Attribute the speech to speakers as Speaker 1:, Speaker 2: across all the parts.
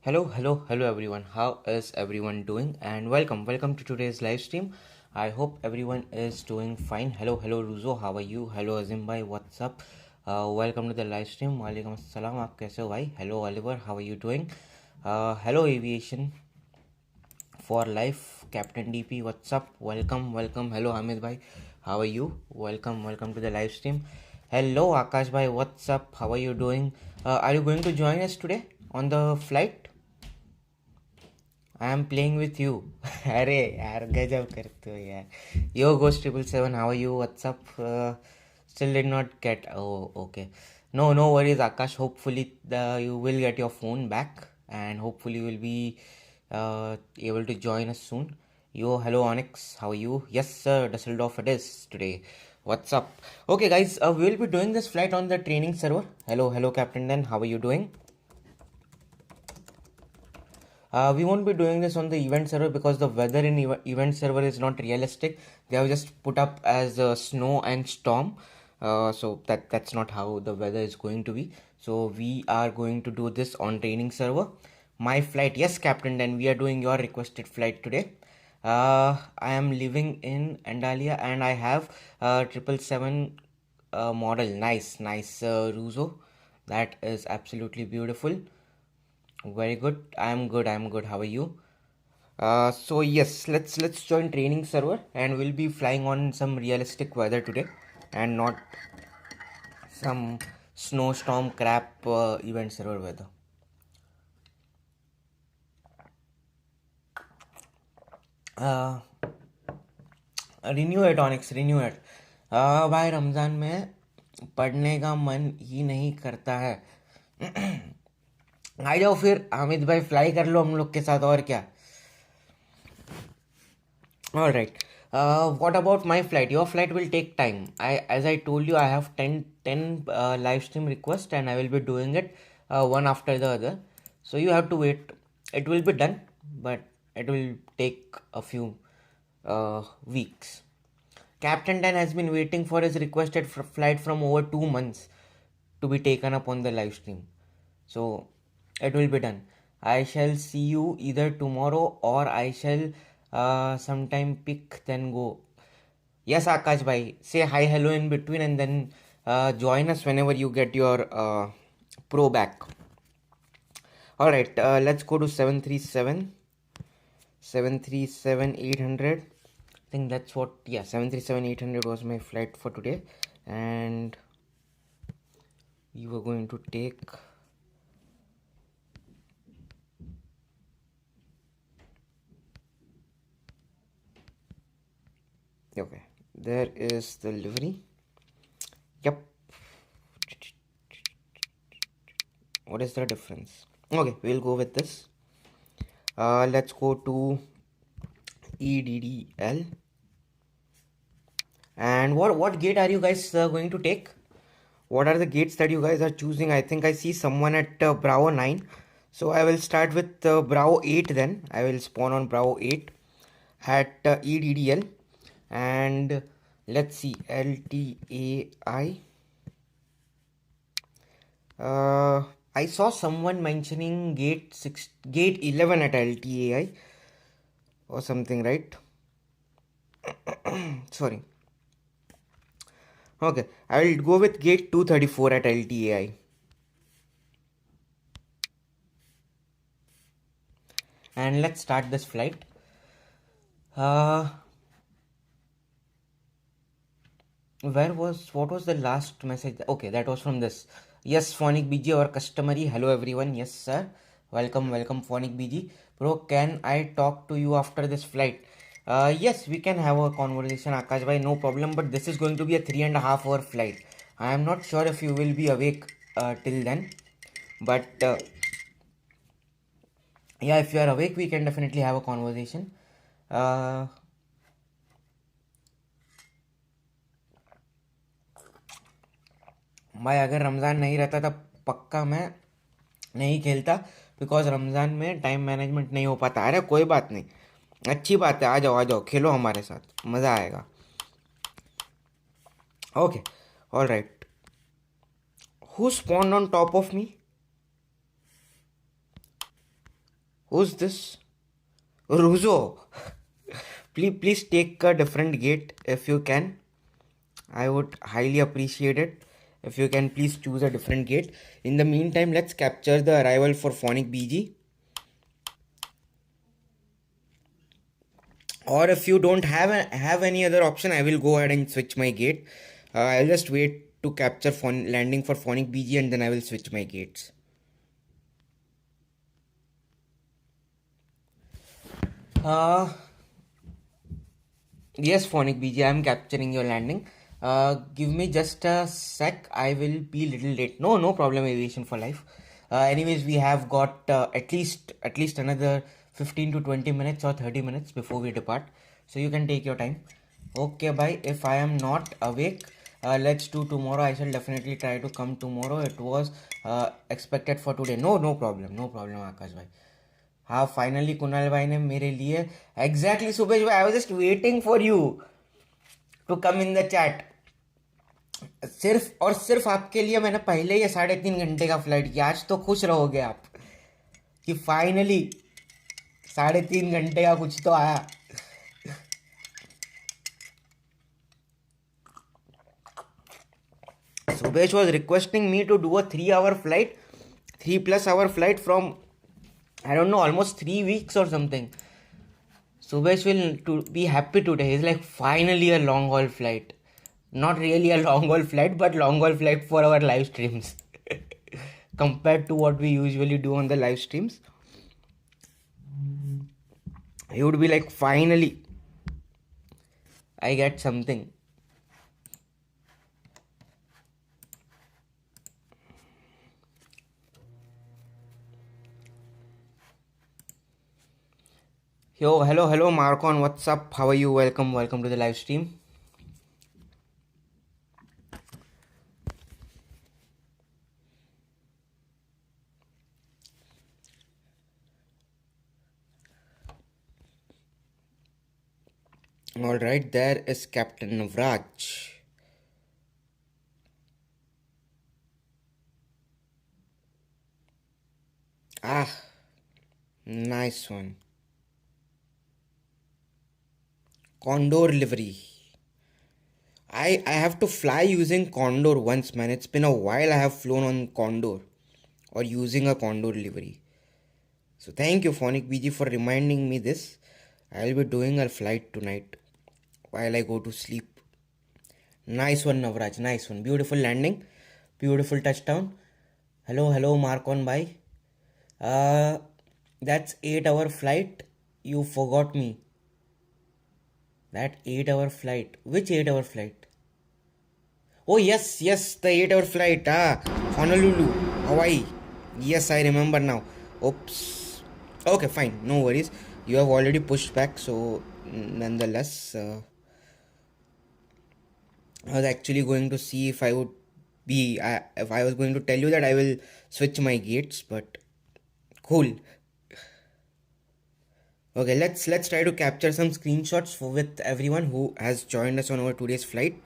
Speaker 1: Hello everyone. How is everyone doing? And welcome to today's live stream. I hope everyone is doing fine. Hello Ruzo, how are you? Hello Azim bhai, what's up? Welcome to the live stream. Walaikum assalam. आप कैसे हो भाई? Hello Oliver, how are you doing? Hello Aviation for life. Captain DP, what's up? Welcome. Hello Hamid bhai, how are you? Welcome to the live stream. Hello Akash bhai, what's up? How are you doing? Are you going to join us today on the flight? I am playing with you. अरे यार गजब करते हो यार. Yo ghost 777, how are you? What's up? Still did not get. Oh, okay. No worries, Akash. Hopefully, you will get your phone back, and hopefully, you will be able to join us soon. Yo, hello, Onyx. How are you? Yes, sir. Düsseldorf it is today. What's up? Okay, guys. We will be doing this flight on the training server. Hello, Captain. Then, how are you doing? We won't be doing this on the event server because the weather in event server is not realistic. They have just put up as snow and storm. So that's not how the weather is going to be. So we are going to do this on training server. My flight, yes, Captain, then we are doing your requested flight today. I am living in Antalya and I have 777 model. Nice, Ruzo. That is absolutely beautiful. Very good. I'm good. How are you? So yes, let's join training server and we'll be flying on some realistic weather today and not some snowstorm crap event server weather. Renew at Onyx, renew at. भाई रमज़ान में पढ़ने का मन ही नहीं करता है. आ जाओ फिर हामिद भाई, फ्लाई कर लो हम लोग के साथ, और क्या. All right. What about my flight? Your flight will take time. As I told you, I have 10 live stream requests and I will be doing it one after the other. So you have to wait. It will be done, but it will take a few weeks. Captain Dan has been waiting for his requested flight from over 2 months to be taken up on the live stream. So it will be done. I shall see you either tomorrow or I shall sometime pick then go. Yes, Akash bhai, say hi hello in between and then join us whenever you get your pro back. All right, let's go to 737 800. I think that's what, yeah, 737 800 was my flight for today, and we were going to take okay, there is the livery. Yep. What is the difference? Okay, we'll go with this. Let's go to EDDL. And what gate are you guys going to take? What are the gates that you guys are choosing? I think I see someone at Bravo 9. So I will start with Bravo 8 then. I will spawn on Bravo 8 at EDDL. And let's see, LTAI. I saw someone mentioning gate 11 at LTAI or something, right? Sorry. Okay, I will go with gate 234 at LTAI. And let's start this flight. What was the last message? Okay, that was from this. Yes, Phonic BG, our customer. Hello everyone. Yes sir, welcome Phonic BG. Bro, can I talk to you after this flight? Yes, we can have a conversation, Akash bhai, no problem, but this is going to be a 3.5 hour flight. I am not sure if you will be awake till then, but yeah, if you are awake we can definitely have a conversation. भाई अगर रमज़ान नहीं रहता तब पक्का मैं नहीं खेलता, because Ramzan में टाइम मैनेजमेंट नहीं हो पाता. अरे कोई बात नहीं, अच्छी बात है, आ जाओ खेलो हमारे साथ, मज़ा आएगा. Okay, all right. Who स्पॉन्ड on top of me? Who's this? Ruzo. Please take a different gate if you can. I would highly appreciate it if you can please choose a different gate. In the meantime, let's capture the arrival for Phonic BG. Or if you don't have any other option, I will go ahead and switch my gate. I'll just wait to capture landing for Phonic BG and then I will switch my gates. Yes, Phonic BG, I am capturing your landing. Give me just a sec. I will be little late. No problem. Aviation for life. Anyways, we have got at least another 15 to 20 minutes or 30 minutes before we depart. So you can take your time. Okay, bye. If I am not awake, let's do tomorrow. I shall definitely try to come tomorrow. It was expected for today. No problem. Akash bhai. हाँ finally Kunal भाई ने मेरे लिए exactly Subesh भाई I was just waiting for you to come in the chat सिर्फ और सिर्फ आपके लिए मैंने पहले ही 3.5 घंटे का फ्लाइट किया आज तो खुश रहोगे आप कि फाइनली 3.5 घंटे का कुछ तो आया Subesh was requesting me to do a 3-hour flight 3+ hour flight from I don't know, almost 3 weeks or something. Subesh will be happy today. He's like, finally a long haul flight. Not really a long haul flight, but long haul flight for our live streams. Compared to what we usually do on the live streams. He would be like, finally, I get something. Yo, hello, Marcon. What's up? How are you? Welcome to the live stream. All right, there is Captain Navraj. Nice one. Condor livery. I have to fly using Condor once, man. It's been a while I have flown on Condor or using a Condor livery. So thank you, Phonic BG, for reminding me this. I'll be doing a flight tonight while I go to sleep. Nice one, Navraj. Nice one. Beautiful landing. Beautiful touchdown. Hello, Marcon bhai. That's 8-hour flight. You forgot me. That 8-hour flight. Which 8-hour flight? Oh, yes, the 8-hour flight. Honolulu, Hawaii. Yes, I remember now. Oops. Okay, fine. No worries. You have already pushed back, so nonetheless, I was actually going to see if I would be, if I was going to tell you that I will switch my gates, but cool. Okay, let's try to capture some screenshots with everyone who has joined us on our today's flight.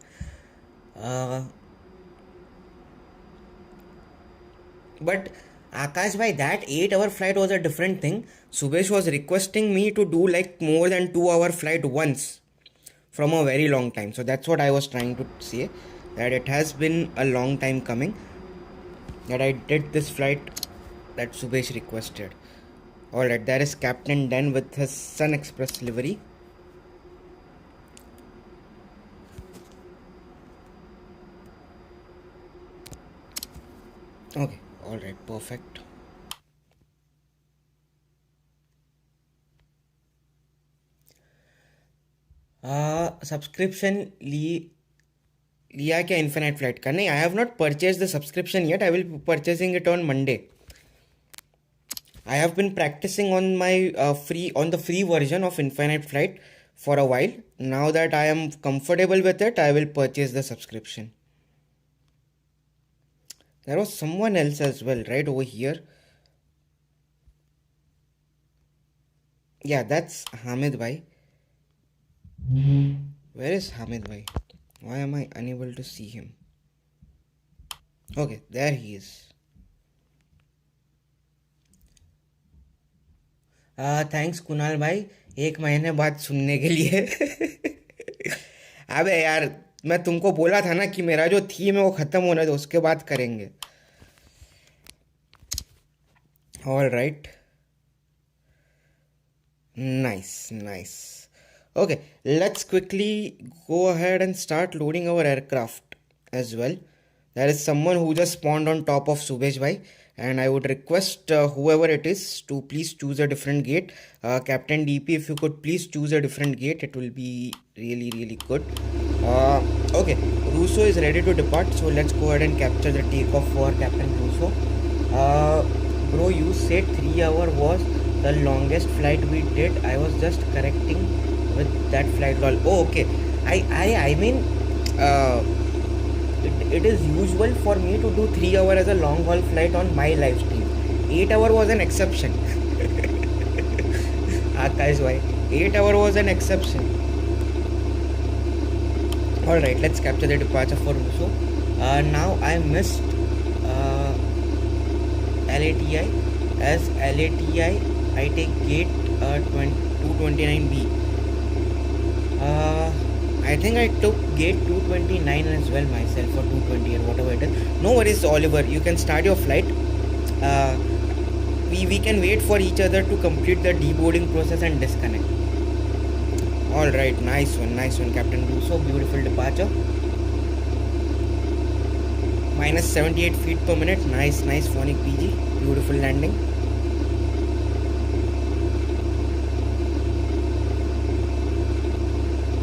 Speaker 1: But Akash bhai, that 8-hour flight was a different thing. Subesh was requesting me to do like more than 2-hour flight once from a very long time. So that's what I was trying to say, that it has been a long time coming that I did this flight that Subesh requested. Alright, there is Captain Den with his Sun Express livery. Okay, alright, perfect. Subscription लिया क्या Infinite Flight का? नहीं, I have not purchased the subscription yet. I will be purchasing it on Monday. I have been practicing on my the free version of Infinite Flight for a while. Now that I am comfortable with it, I will purchase the subscription. There was someone else as well, right over here. Yeah, that's Hamid bhai. Where is Hamid bhai? Why am I unable to see him? Okay, there he is. Thanks Kunal भाई, एक महीने बाद सुनने के लिए। अबे यार, मैं तुमको बोला था ना कि मेरा जो थीम है वो ख़त्म होने दो, उसके बाद करेंगे। All right, nice, nice. Okay, let's quickly go ahead and start loading our aircraft as well. There is someone who just spawned on top of Subesh bhai, and I would request whoever it is to please choose a different gate. Captain DP, if you could please choose a different gate, it will be really, really good. Okay, Russo is ready to depart, so let's go ahead and capture the takeoff for Captain Russo. Uh, Bro, you said 3 hour was the longest flight we did. I was just correcting with that flight lol. Oh, okay. I mean, uh, it is usual for me to do 3 hour as a long haul flight on my live stream. 8 hour was an exception. Akash bhai, 8 hour was an exception. All right, let's capture the departure for Russo. Now I missed LATI. As LATI, I take gate 229B. I think I took gate 229 as well myself, or 220 or whatever it is. No worries, Oliver. You can start your flight. Uh, we can wait for each other to complete the deboarding process and disconnect. All right, nice one, Captain Russo. Beautiful departure. Minus 78 feet per minute. Nice, phonic PG. Beautiful landing.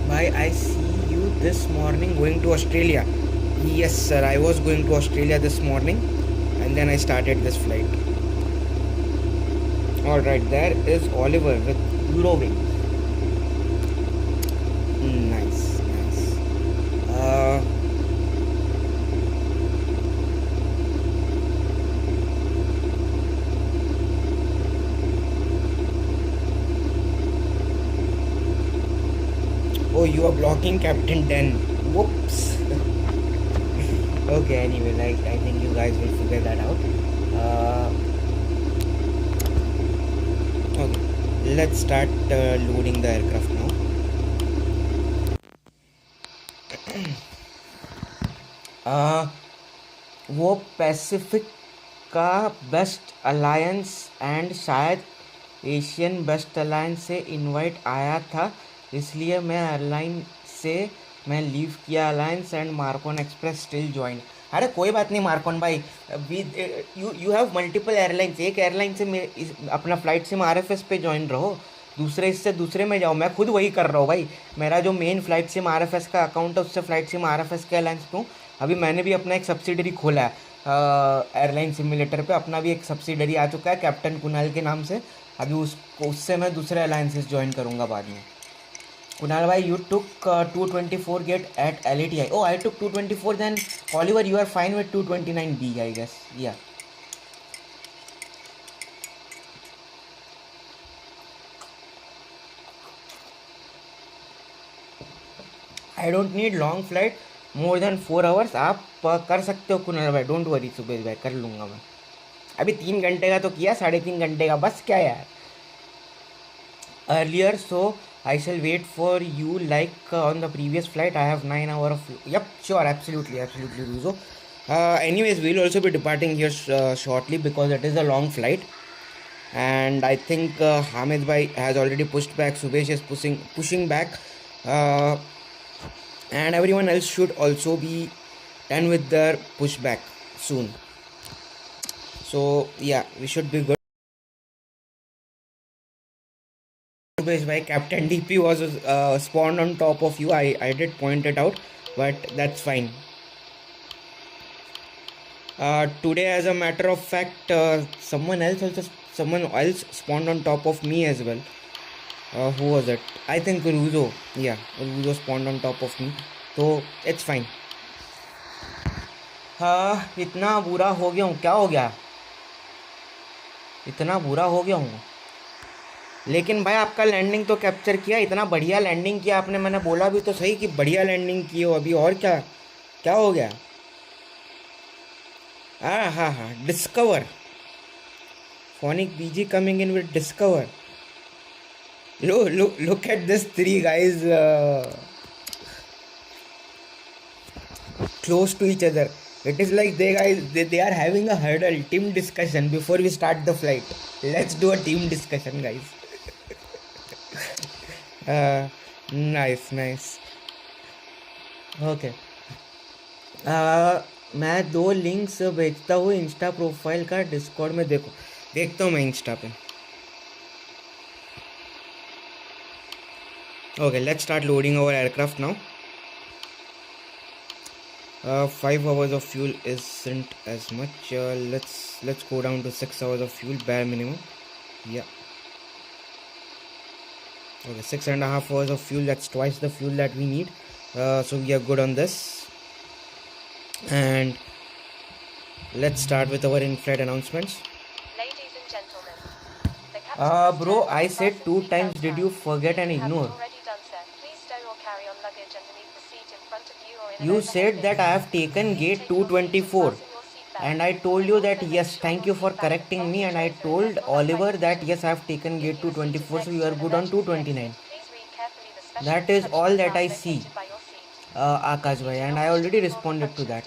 Speaker 1: Bye, I see you this morning going to Australia. Yes, sir. I was going to Australia this morning, and then I started this flight. All right, there is Oliver with Eurowings. Nice. Oh, you are blocking Captain Den. Whoops. Okay, anyway, I think you guys will figure that out. Okay, let's start loading the aircraft now. वो Pacific का best alliance and शायद Asian best alliance से invite आया था, इसलिए मैं airline से मैं लीव किया alliance and Marcon express still join. अरे कोई बात नहीं मार्कोन भाई, यू हैव मल्टीपल एयरलाइंस। एक एयरलाइन से अपना फ्लाइट सिम RFS पे ज्वाइन रहो, दूसरे इससे दूसरे में जाओ। मैं खुद वही कर रहा हूँ भाई। मेरा जो मेन फ्लाइट सिम RFS का अकाउंट है, उससे फ्लाइट सिम RFS के अलायंस पे हूँ। अभी मैंने भी अपना एक सब्सिडरी खोला है एयरलाइन सिमुलेटर पे। अपना भी एक सब्सिडरी आ चुका है कैप्टन कुणाल के नाम से। अभी उससे मैं दूसरे अलायंसेस ज्वाइन करूँगा बाद में। Kunal bhai, you took 224 gate at LATI. Oh, I took 224. Then Oliver, you are fine with 229B, I guess. Yeah. I don't need long flight more than 4 hours. आप कर सकते हो कुणाल भाई, डोंट वरी। सुबेश भाई कर लूँगा मैं। अभी 3 घंटे का तो किया, 3.5 घंटे का बस क्या यार। Earlier, so I shall wait for you like on the previous flight. I have 9 hours of... Yep, sure, absolutely, Ruzo. Anyways, we'll also be departing here shortly because it is a long flight. And I think Hamid bhai has already pushed back. Subesh is pushing back. And everyone else should also be done with their pushback soon. So, yeah, we should be good. By Captain DP was spawned on top of you. I did point it out, but that's fine. Today, as a matter of fact, someone else spawned on top of me as well. Who was it? I think Ruzo. Yeah, Ruzo spawned on top of me. So it's fine. इतना बुरा हो गया हूँ। क्या हो गया? इतना बुरा हो गया हूँ। लेकिन भाई आपका लैंडिंग तो कैप्चर किया, इतना बढ़िया लैंडिंग किया आपने। मैंने बोला भी तो सही कि बढ़िया लैंडिंग की हो। अभी और क्या हो गया? हाँ, discover. Phonic BG coming in with discover. Look at this three guys close to each other. It is like they are having a hurdle team discussion before we start the flight. Let's do a team discussion, guys. Nice. Okay. मैं 2 links भेजता हूँ Insta profile का Discord में देखता हूँ मैं Insta पे. Okay, let's start loading our aircraft now. 5 hours of fuel isn't as much. Let's go down to 6 hours of fuel, bare minimum. Yeah. Okay, 6.5 hours of fuel. That's twice the fuel that we need. So we are good on this. And let's start with our in-flight announcements.
Speaker 2: Ladies and gentlemen,
Speaker 1: bro, I said 2 times. Did you forget and ignore? You said that I have taken gate 224 and I told you that yes, thank you for correcting me, and I told Oliver that yes, I have taken gate 224, so you are good on 229. That is all that I see, Akash bhai, and I already responded to that.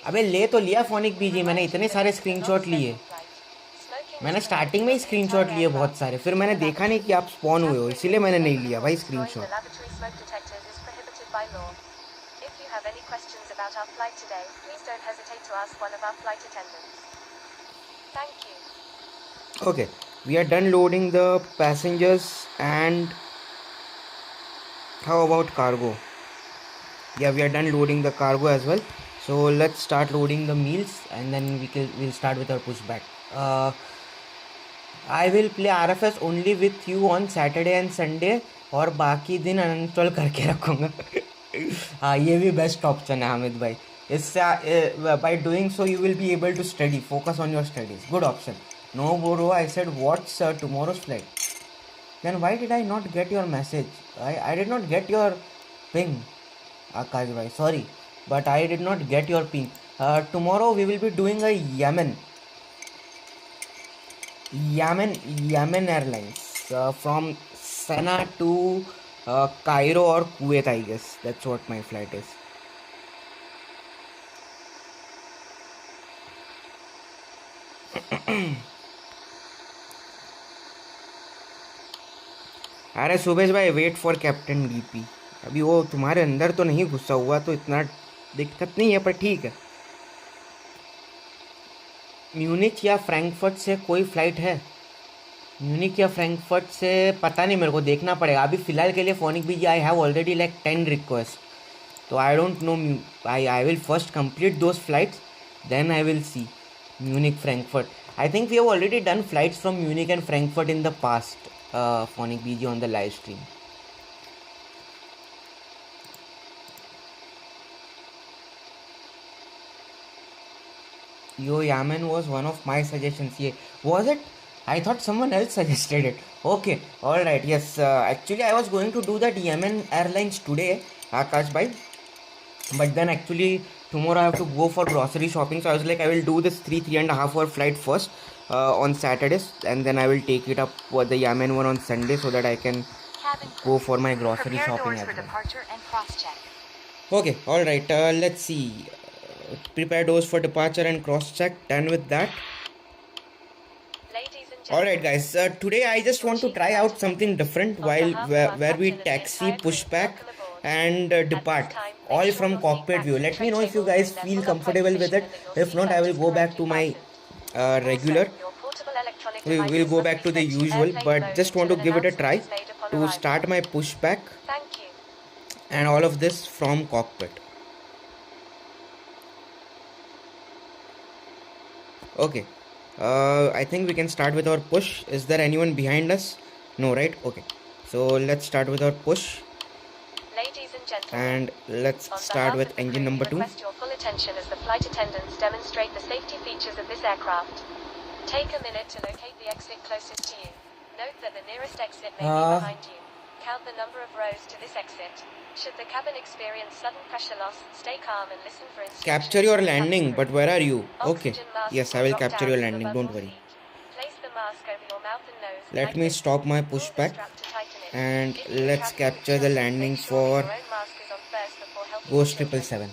Speaker 1: अबे ले तो लिया phonic बीजी, मैंने इतने सारे screenshot लिए, मैंने starting में ही स्क्रीनशॉट लिए बहुत सारे, फिर मैंने देखा नहीं कि आप स्पॉन हुए हो, इसीलिए मैंने नहीं लिया भाई screenshot. Okay, we are done loading the passengers, and how about cargo? Yeah, we are done loading the cargo as well. So let's start loading the meals, and then we'll start with our pushback. I will play RFS only with you on Saturday and Sunday, और बाकी दिन uninstall करके रखूँगा. हाँ, ये भी best option है हामिद भाई. इससे by doing so you will be able to study, focus on your studies. Good option. No bro, I said what's tomorrow's flight? Then why did I not get your message? I did not get your ping, Akash bhai, sorry, but I did not get your ping. Tomorrow we will be doing a Yemen Airlines from Sana to Cairo or Kuwait, I guess. That's what my flight is. अरे सुबेश भाई, wait for captain DP. अभी वो तुम्हारे अंदर तो नहीं घुसा हुआ, तो इतना दिक्कत नहीं है, पर ठीक है. म्यूनिच या फ्रैंकफर्ट से कोई फ़्लाइट है? म्यूनिच या फ्रैंकफर्ट से पता नहीं, मेरे को देखना पड़ेगा. अभी फ़िलहाल के लिए Phonic BG I have already like 10 request, तो I don't know. I will first complete those flights, then I will see Munich Frankfurt. I think we have already done flights from Munich and Frankfurt in the past, Phonic BG on the live stream. Yo, Yemen was one of my suggestions. Yeah, was it? I thought someone else suggested it. Okay, alright, yes. Actually, I was going to do that Yemen Airlines today, Akash bhai. But then actually tomorrow I have to go for grocery shopping, so I was like, I will do this 3.5 hour flight first on Saturdays, and then I will take it up for the Yemen one on Sunday, so that I can go for my grocery shopping as well. Okay, alright, let's see. Prepare doors for departure and cross check. Done with that. Alright guys, today I just want to try out something different where we taxi, pushback and depart, all from cockpit view. Let me know if you guys feel comfortable with it. If not, I will go back to my regular. We will go back to the usual, but just want to give it a try to start my pushback and all of this from cockpit. Okay, I think we can start with our push. Is there anyone behind us? No, right? Okay, so let's start with our push. And let's start with engine number 2.
Speaker 2: Request your full attention as the flight attendants demonstrate the safety features of this aircraft. Take a minute to locate the exit closest to you. Note that the nearest exit may be behind you. Count the number of rows to this exit. Should the cabin experience sudden pressure loss, stay calm and listen for instructions.
Speaker 1: Capture your landing, but where are you? Okay. Yes, I will capture your landing, don't worry.
Speaker 2: Place the mask over your mouth and nose.
Speaker 1: Let
Speaker 2: like
Speaker 1: me
Speaker 2: this.
Speaker 1: stop my
Speaker 2: Pull the
Speaker 1: pushback
Speaker 2: strap to tighten it.
Speaker 1: and
Speaker 2: If you
Speaker 1: let's
Speaker 2: travel with
Speaker 1: capture the
Speaker 2: children,
Speaker 1: landing
Speaker 2: make sure that
Speaker 1: for
Speaker 2: your own mask is on first before helping your
Speaker 1: Ghost
Speaker 2: children.
Speaker 1: 777.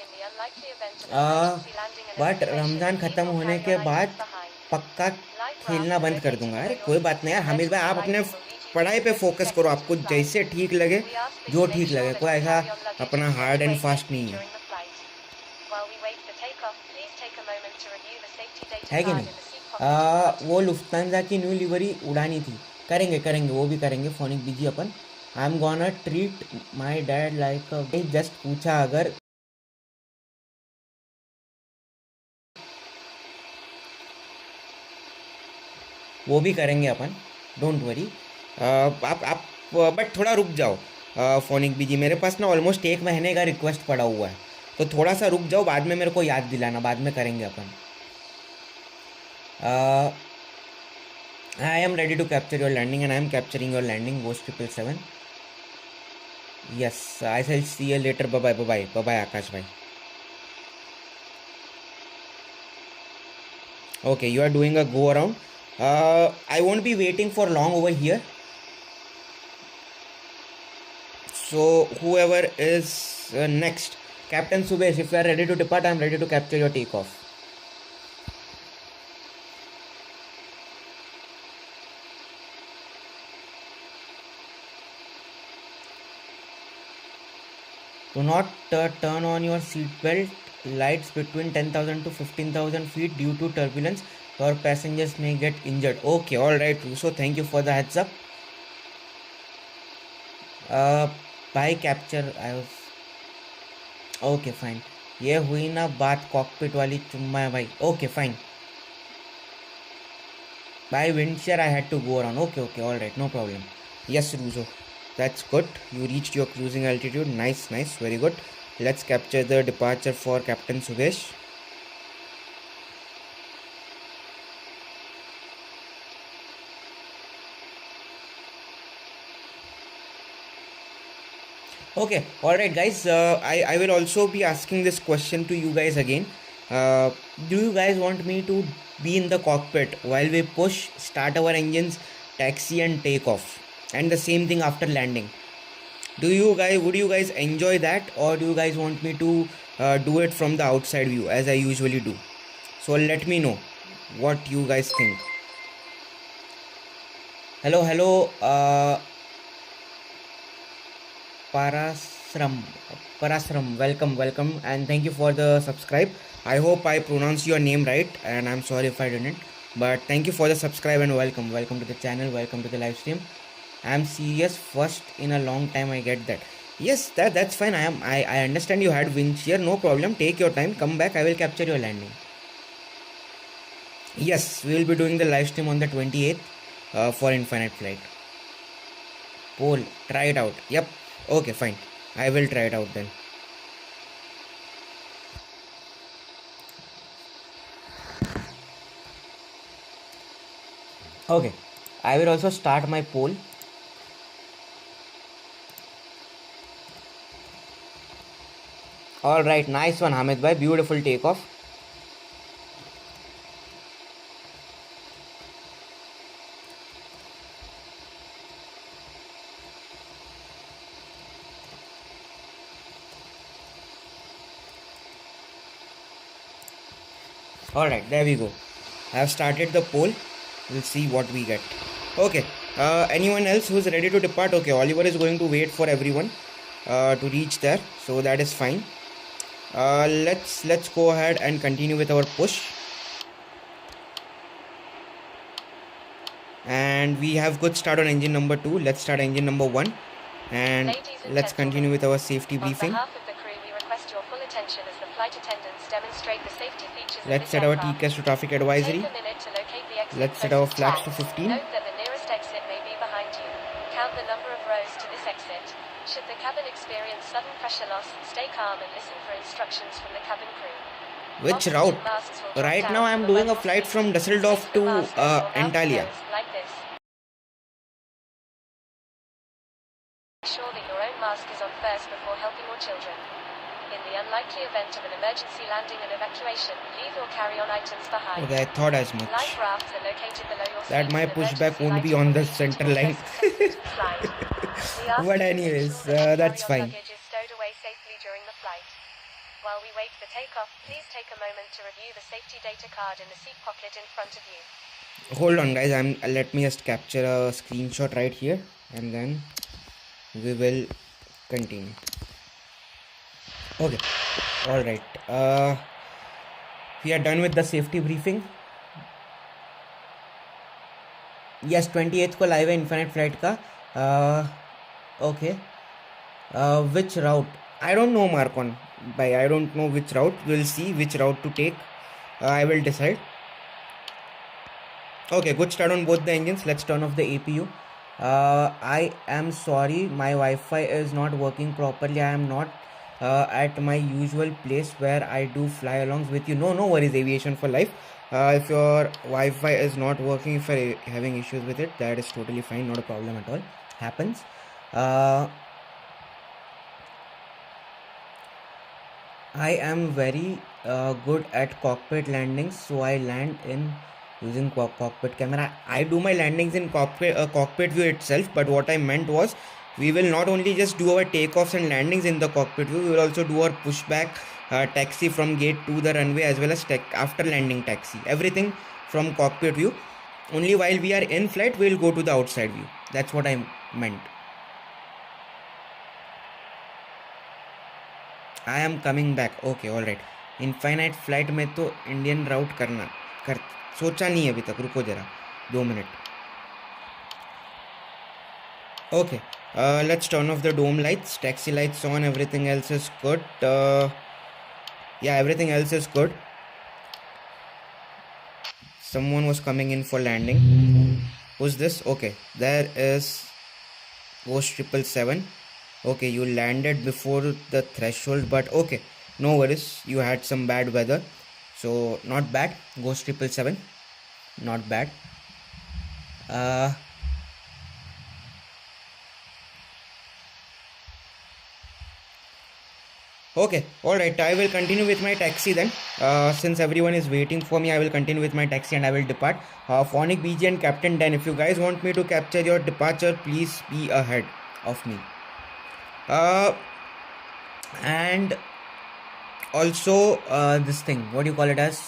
Speaker 2: In the unlikely event of an emergency landing and
Speaker 1: but
Speaker 2: evacuation,
Speaker 1: Ramzan
Speaker 2: leave
Speaker 1: ख़त्म
Speaker 2: or
Speaker 1: होने
Speaker 2: carry
Speaker 1: के
Speaker 2: on
Speaker 1: बाद
Speaker 2: items behind.
Speaker 1: पक्का
Speaker 2: Life
Speaker 1: खेलना
Speaker 2: rafts are
Speaker 1: बंद कर
Speaker 2: located
Speaker 1: दूंगा.
Speaker 2: below
Speaker 1: अरे
Speaker 2: your
Speaker 1: कोई बात
Speaker 2: seats.
Speaker 1: नहीं यार, हामिद भाई आप
Speaker 2: Emergency
Speaker 1: अपने
Speaker 2: lighting will lead you to
Speaker 1: पढ़ाई
Speaker 2: the
Speaker 1: पे
Speaker 2: closest
Speaker 1: फोकस करो,
Speaker 2: sections
Speaker 1: आपको
Speaker 2: of flight.
Speaker 1: जैसे ठीक लगे,
Speaker 2: We ask that
Speaker 1: जो
Speaker 2: you
Speaker 1: ठीक
Speaker 2: make sure
Speaker 1: लगे,
Speaker 2: that
Speaker 1: कोई
Speaker 2: your
Speaker 1: ऐसा
Speaker 2: carry-on luggage
Speaker 1: अपना
Speaker 2: is
Speaker 1: hard
Speaker 2: stowed
Speaker 1: and
Speaker 2: away
Speaker 1: fast
Speaker 2: safely
Speaker 1: नहीं है.
Speaker 2: during the flight. While we wait for takeoff, please take a moment to review the safety data
Speaker 1: है कि
Speaker 2: card
Speaker 1: नहीं?
Speaker 2: in the seat pocket in front of
Speaker 1: वो
Speaker 2: you.
Speaker 1: लुफ्तांजा की new livery उड़ानी थी. करेंगे करेंगे वो भी करेंगे. फोनिक बीजी अपन. I am gonna treat my dad like a. Just पूछा अगर वो भी करेंगे अपन. Don't worry. आप बट थोड़ा रुक जाओ. फोनिक बीजी मेरे पास ना ऑलमोस्ट 1 महीने का रिक्वेस्ट पड़ा हुआ है, तो थोड़ा सा रुक जाओ. बाद में मेरे को याद दिलाना, बाद में करेंगे अपन. I am ready to capture your landing and I am capturing your landing Ghost 777. Yes, I will see you later. Bye bye bye bye Akash भाई. Okay, you are doing a go around. I won't be waiting for long over here. So whoever is next, Captain Subesh, if you are ready to depart, I am ready to capture your takeoff. Do not turn on your seatbelt lights between 10,000 to 15,000 feet due to turbulence. Your passengers may get injured. Okay, all right, Russo. Thank you for the heads up. By capture, I was. Okay, fine. ये हुई ना बात cockpit वाली. चुम्मा है भाई. Okay, fine. By windshare, I had to go around. Okay, all right, no problem. Yes, Russo. That's good. You reached your cruising altitude. Nice, very good. Let's capture the departure for Captain Subesh. Okay, alright guys, I will also be asking this question to you guys again. Do you guys want me to be in the cockpit while we push, start our engines, taxi and take off, and the same thing after landing? Would you guys enjoy that, or do you guys want me to do it from the outside view as I usually do? So let me know what you guys think. Hello, Parasram, welcome, and thank you for the subscribe. I hope I pronounced your name right, and I'm sorry if I didn't. But thank you for the subscribe and welcome to the channel, welcome to the live stream. I'm serious, first in a long time I get that. Yes, that's fine. I understand you had wind shear, no problem. Take your time, come back. I will capture your landing. Yes, we will be doing the live stream on the 28th for Infinite Flight. Poll, try it out. Yep. Okay, fine. I will try it out then. Okay, I will also start my poll. Alright, nice one Hamid bhai, beautiful takeoff. Alright, there we go. I have started the poll. We'll see what we get. Okay, anyone else who's ready to depart? Okay, Oliver is going to wait for everyone to reach there, so that is fine. Let's go ahead and continue with our push. And we have good start on engine number 2. Let's start engine number 1. And let's continue with our safety briefing.
Speaker 2: On behalf of the crew, we request your full attention as the flight attendants demonstrate the safety features
Speaker 1: Let's
Speaker 2: of
Speaker 1: set
Speaker 2: this
Speaker 1: our
Speaker 2: aircraft.
Speaker 1: TCAS to traffic advisory.
Speaker 2: Take a minute to locate the exit
Speaker 1: Let's set our
Speaker 2: closest
Speaker 1: flaps
Speaker 2: to
Speaker 1: to
Speaker 2: you.
Speaker 1: 15.
Speaker 2: Note that the nearest exit may be behind you. Count the number of rows to this exit. Should the cabin experience sudden pressure loss, stay calm and listen for instructions from the cabin crew.
Speaker 1: Which route? Right now I am doing a flight from Düsseldorf to Antalya.
Speaker 2: Like this. Make sure that your own mask is on first before helping your children. In the unlikely event of an emergency landing and evacuation, leave your carry-on items behind.
Speaker 1: Okay, I thought as much.
Speaker 2: Life rafts are located below your
Speaker 1: That
Speaker 2: seats
Speaker 1: my
Speaker 2: and
Speaker 1: pushback
Speaker 2: emergency
Speaker 1: won't be
Speaker 2: lighting
Speaker 1: on
Speaker 2: will
Speaker 1: the
Speaker 2: lead you
Speaker 1: center
Speaker 2: to a
Speaker 1: line.
Speaker 2: successful flight. We ask
Speaker 1: But
Speaker 2: you to
Speaker 1: anyways,
Speaker 2: ensure that your
Speaker 1: that's
Speaker 2: carry-on
Speaker 1: fine.
Speaker 2: luggage is stowed away safely during the flight. While we wait for takeoff, please take a moment to review the safety data card in the seat pocket in front of you.
Speaker 1: Hold on, guys. Let me just capture a screenshot right here, and then we will continue. Okay. All right. We are done with the safety briefing. Yes, 28th को live है infinite flight का. Okay. Which route? I don't know, Marcon. I don't know which route. We'll see which route to take. I will decide. Okay, good start on both the engines. Let's turn off the APU. I am sorry, my Wi-Fi is not working properly. I am not at my usual place where I do fly-alongs with you. No worries, aviation for life. If your Wi-Fi is not working, if you're having issues with it, that is totally fine. Not a problem at all. Happens. I am very good at cockpit landings, so I land in using cockpit camera. I do my landings in cockpit view itself, but what I meant was we will not only just do our takeoffs and landings in the cockpit view, we will also do our pushback taxi from gate to the runway, as well as after landing taxi. Everything from cockpit view. Only while we are in flight, we will go to the outside view. That's what I meant. I am coming back. Okay, all right. Infinite flight में तो Indian राउट सोचा नहीं है अभी तक. रुको जरा 2 minute. Okay, let's turn off the dome lights. Taxi lights on. Everything else is good. Yeah, everything else is good. Someone was coming in for landing. Who's this? Okay, there is Ghost 777. Okay, you landed before the threshold, but okay, no worries. You had some bad weather, so not bad. Ghost 777, not bad. Okay, all right. I will continue with my taxi then. Since everyone is waiting for me, I will continue with my taxi and I will depart. Phonic BG and Captain Dan, if you guys want me to capture your departure, please be ahead of me. And also this thing, what do you call it as?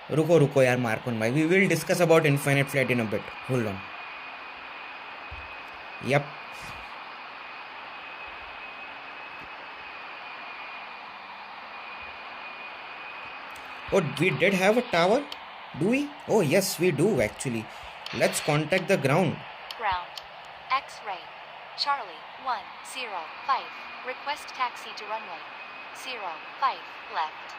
Speaker 1: Ruko yaar Marcon bhai. We will discuss about infinite flight in a bit. Hold on. Yep. Oh, we did have a tower? Do we? Oh yes, we do actually. Let's contact the ground.
Speaker 2: Ground. X-ray. Charlie 105. Request taxi to runway 05 left.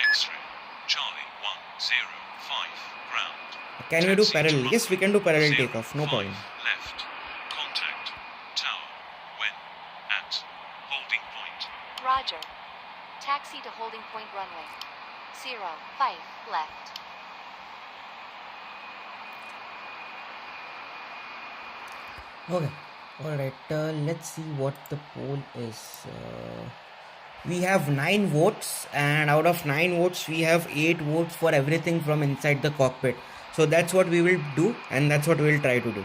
Speaker 3: X-ray. Charlie 105. Ground.
Speaker 1: Can we do parallel? Yes, we can do parallel takeoff. No problem.
Speaker 3: Left. Contact tower when at holding point.
Speaker 2: Roger. Taxi to holding point runway 05 left.
Speaker 1: Okay, alright, let's see what the poll is. We have 9 votes, and out of 9 votes, we have 8 votes for everything from inside the cockpit. So that's what we will do, and that's what we will try to do.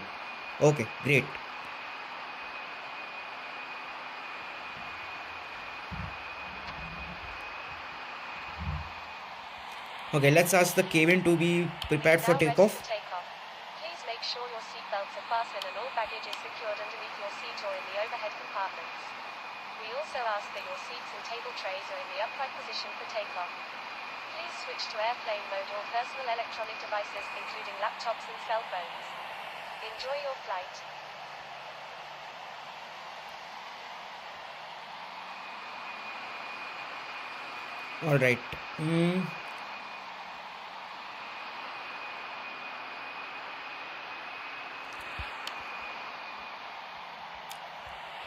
Speaker 1: Okay, great. Okay, let's ask the cabin to be prepared for takeoff.
Speaker 2: Please make sure your seatbelts are fastened and all baggage is secured underneath your seat or in the overhead compartments. We also ask that your seats and table trays are in the upright position for takeoff. Please switch to airplane mode or personal electronic devices, including laptops and cell phones. Enjoy your flight.
Speaker 1: Alright.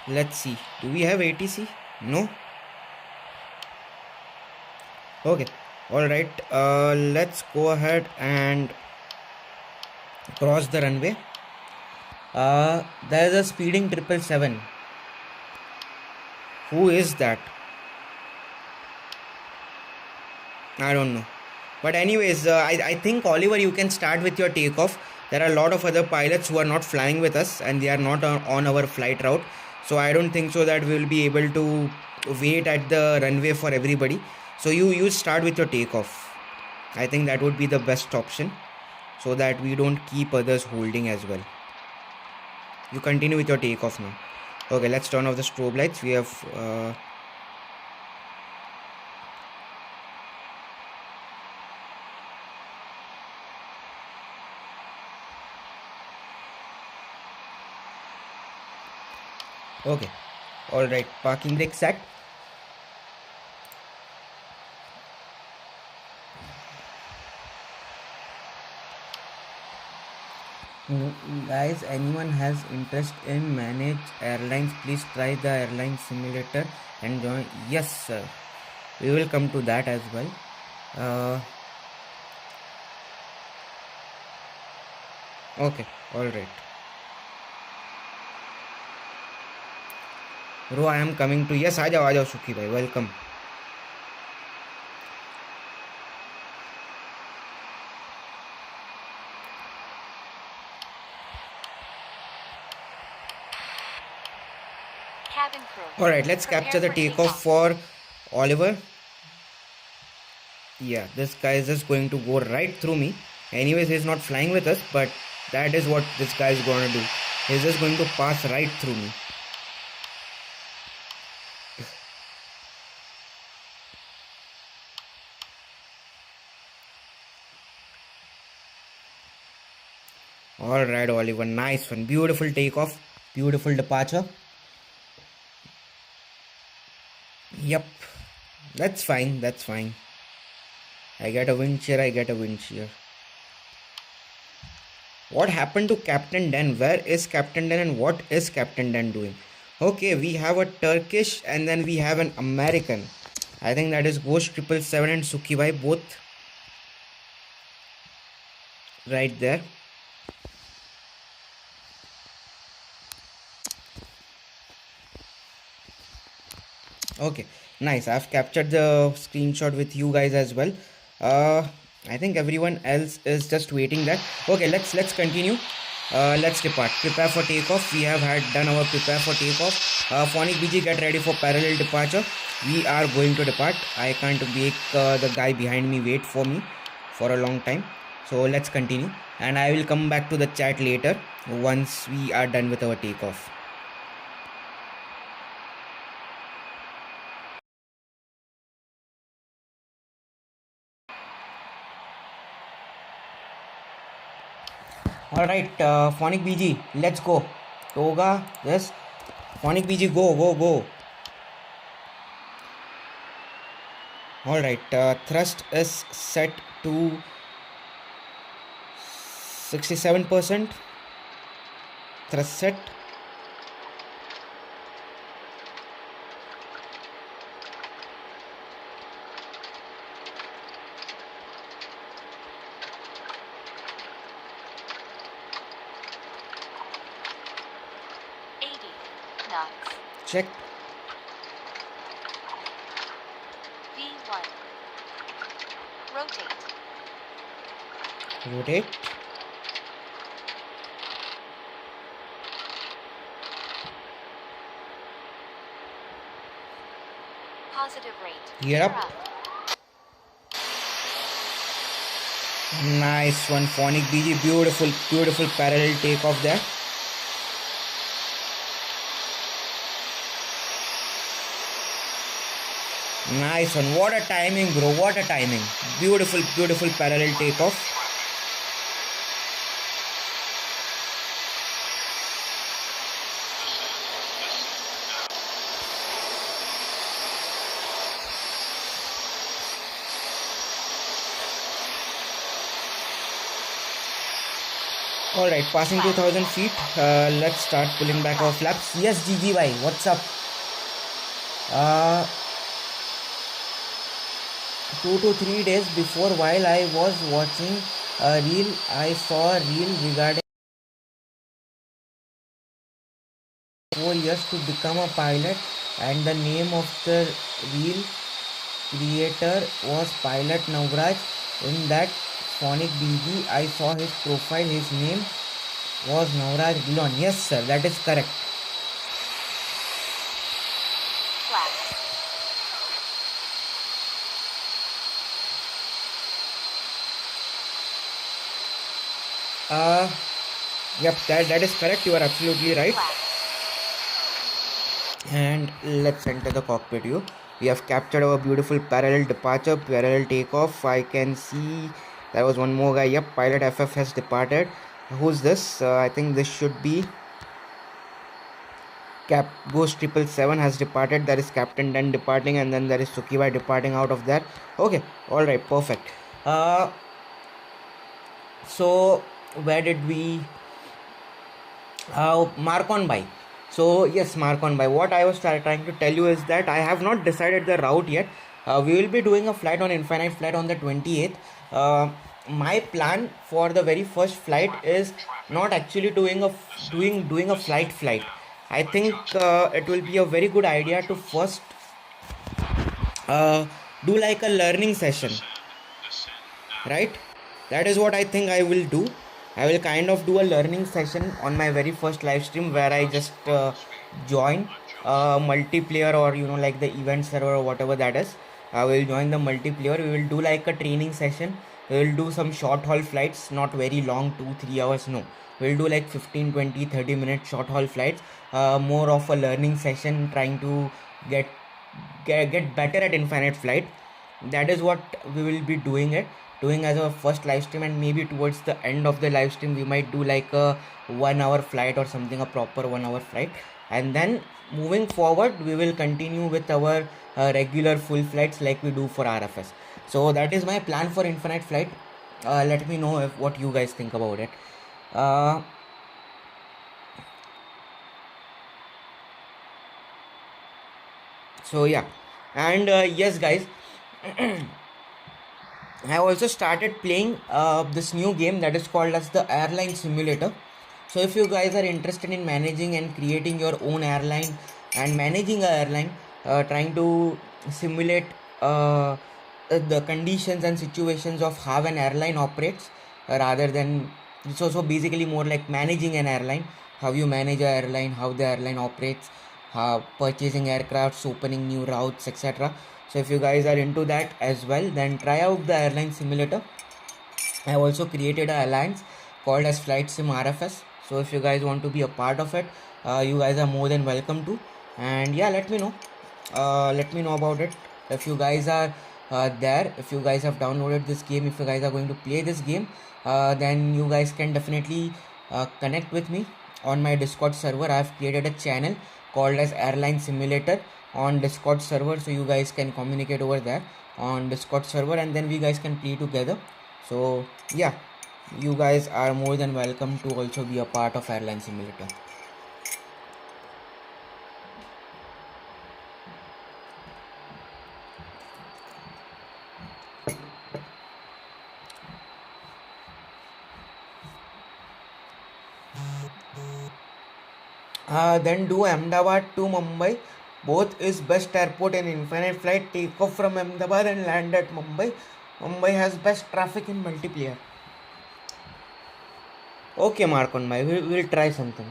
Speaker 1: Let's see. Do we have ATC? No. Okay. Alright. Let's go ahead and cross the runway. There is a speeding 777. Who is that? I don't know. But anyways, I think Oliver, you can start with your takeoff. There are a lot of other pilots who are not flying with us and they are not on our flight route. So I don't think so that we will be able to wait at the runway for everybody. So you start with your takeoff. I think that would be the best option so that we don't keep others holding as well. You continue with your takeoff now. Okay, let's turn off the strobe lights. We have okay, all right, parking brake set. Guys, anyone has interest in manage airlines, please try the airline simulator and join. Yes sir, we will come to that as well. Okay, all right bro, I am coming to. Yes, आ जाओ सुखी भाई, welcome.
Speaker 2: Cabin crew.
Speaker 1: All right, let's capture the takeoff for Oliver. Yeah, this guy is just going to go right through me. Anyways, he's not flying with us, but that is what this guy is going to do. He's just going to pass right through me. All right, Oliver, nice one. Beautiful takeoff, beautiful departure. Yep, that's fine, that's fine. I get a wind shear, I get a wind shear. What happened to Captain Dan? Where is Captain Dan and what is Captain Dan doing? Okay, we have a Turkish and then we have an American. I think that is Ghost 777 and Sukibai, both right there. Okay, nice. I've captured the screenshot with you guys as well. I think everyone else is just waiting there. Okay, let's continue. Let's depart. Prepare for takeoff. We have done our prepare for takeoff. Phonic BG, get ready for parallel departure. We are going to depart. I can't make the guy behind me wait for me for a long time. So let's continue, and I will come back to the chat later once we are done with our takeoff. All right, Phonic BG, let's go. Toga, yes. Phonic BG, go. All right, thrust is set to 67%. Thrust set. Check.
Speaker 2: V1. Rotate.
Speaker 1: Rotate.
Speaker 2: Positive rate.
Speaker 1: Gear up. Nice one, Phonic BG. Beautiful parallel takeoff there. Nice one. What a timing, bro. What a timing. Beautiful parallel takeoff. Alright, passing 2000 feet. Let's start pulling back our flaps. Yes, GGY. What's up? 2 to 3 days before, while I was watching a reel, I saw a reel regarding 4 years to become a pilot, and the name of the real creator was Pilot Navraj. In that Sonic BG, I saw his profile. His name was Navraj Gilon. Yes, sir, that is correct. Yep, that is correct. You are absolutely right. And let's enter the cockpit view. We have captured our beautiful parallel departure, parallel takeoff. I can see there was one more guy. Yep, pilot FF has departed. Who's this? I think this should be Cap Ghost 777 has departed. There is Captain Den departing, and then there is Sukibai departing out of there. Okay, all right, perfect. So where did we mark on by? So yes, mark on by. What I was trying to tell you is that I have not decided the route yet. We will be doing a flight on Infinite Flight on the 28th. My plan for the very first flight is not actually doing a flight. I think it will be a very good idea to first do like a learning session, right? That is what I think I will do. I will kind of do a learning session on my very first live stream where I just join multiplayer, or like the event server or whatever that is. I will join the multiplayer. We will do like a training session. We will do some short haul flights, not very long, 2-3 hours, no. We'll do like 15, 20, 30 minute short haul flights. More of a learning session, trying to get better at Infinite Flight. That is what we will be doing as our first live stream, and maybe towards the end of the live stream we might do like a 1 hour flight or something, a proper 1 hour flight, and then moving forward we will continue with our regular full flights like we do for RFS. So that is my plan for Infinite Flight. Let me know what you guys think about it. So yeah, and yes guys, I also started playing this new game that is called as the Airline Simulator. So if you guys are interested in managing and creating your own airline and managing an airline, trying to simulate the conditions and situations of how an airline operates, rather than so basically more like managing an airline, how you manage an airline, how the airline operates, purchasing aircrafts, opening new routes, etc. So if you guys are into that as well, then try out the Airline Simulator. I have also created an alliance called as Flight Sim RFS. So if you guys want to be a part of it, you guys are more than welcome to. And yeah, let me know. Let me know about it. If you guys are there, if you guys have downloaded this game, if you guys are going to play this game, then you guys can definitely connect with me on my Discord server. I have created a channel called as Airline Simulator on Discord server, so you guys can communicate over there on Discord server, and then we guys can play together. So yeah, you guys are more than welcome to also be a part of Airline Simulator. Then do Ahmedabad to Mumbai. Both is best airport in Infinite Flight. Take off from Ahmedabad and land at Mumbai. Mumbai has best traffic in multiplayer. Okay, Markon bhai, we'll try something.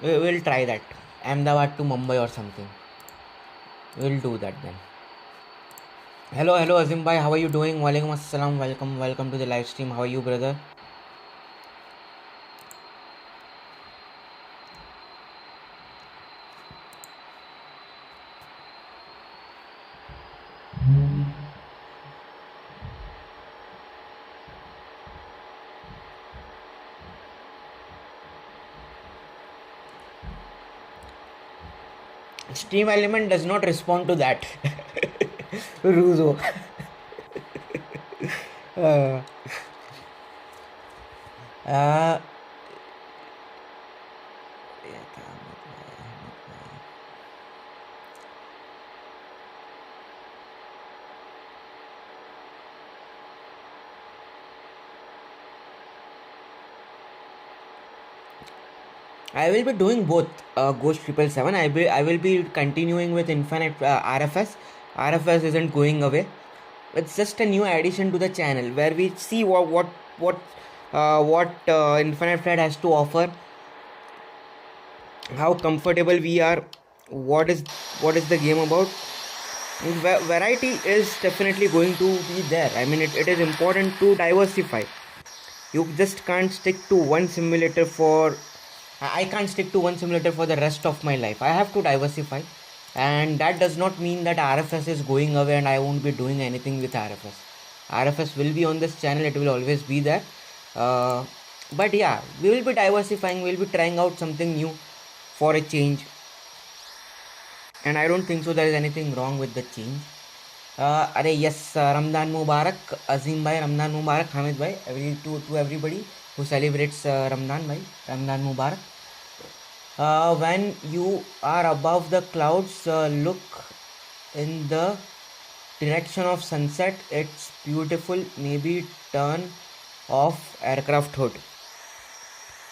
Speaker 1: We'll try that. Ahmedabad to Mumbai or something. We'll do that then. Hello Azim bhai, how are you doing? Walaikum assalam. Welcome to the live stream. How are you, brother? StreamElement does not respond to that. Ruzo. I will be doing both Ghost 777. I will be continuing with Infinite RFS. RFS isn't going away. It's just a new addition to the channel where we see what Infinite Flight has to offer, how comfortable we are, what is the game about. Variety is definitely going to be there. I mean, it is important to diversify. You just can't stick to one simulator for I can't stick to one simulator for the rest of my life. I have to diversify, and that does not mean that RFS is going away and I won't be doing anything with RFS. RFS will be on this channel, it will always be there. But yeah, we will be diversifying, we'll be trying out something new for a change, and I don't think so there is anything wrong with the change. Yes, Ramadan Mubarak, Azim bhai, Ramadan Mubarak, Hamid bhai, to everybody who celebrates Ramadan bhai, Ramadan Mubarak. When you are above the clouds, look in the direction of sunset. It's beautiful. Maybe turn off aircraft hood.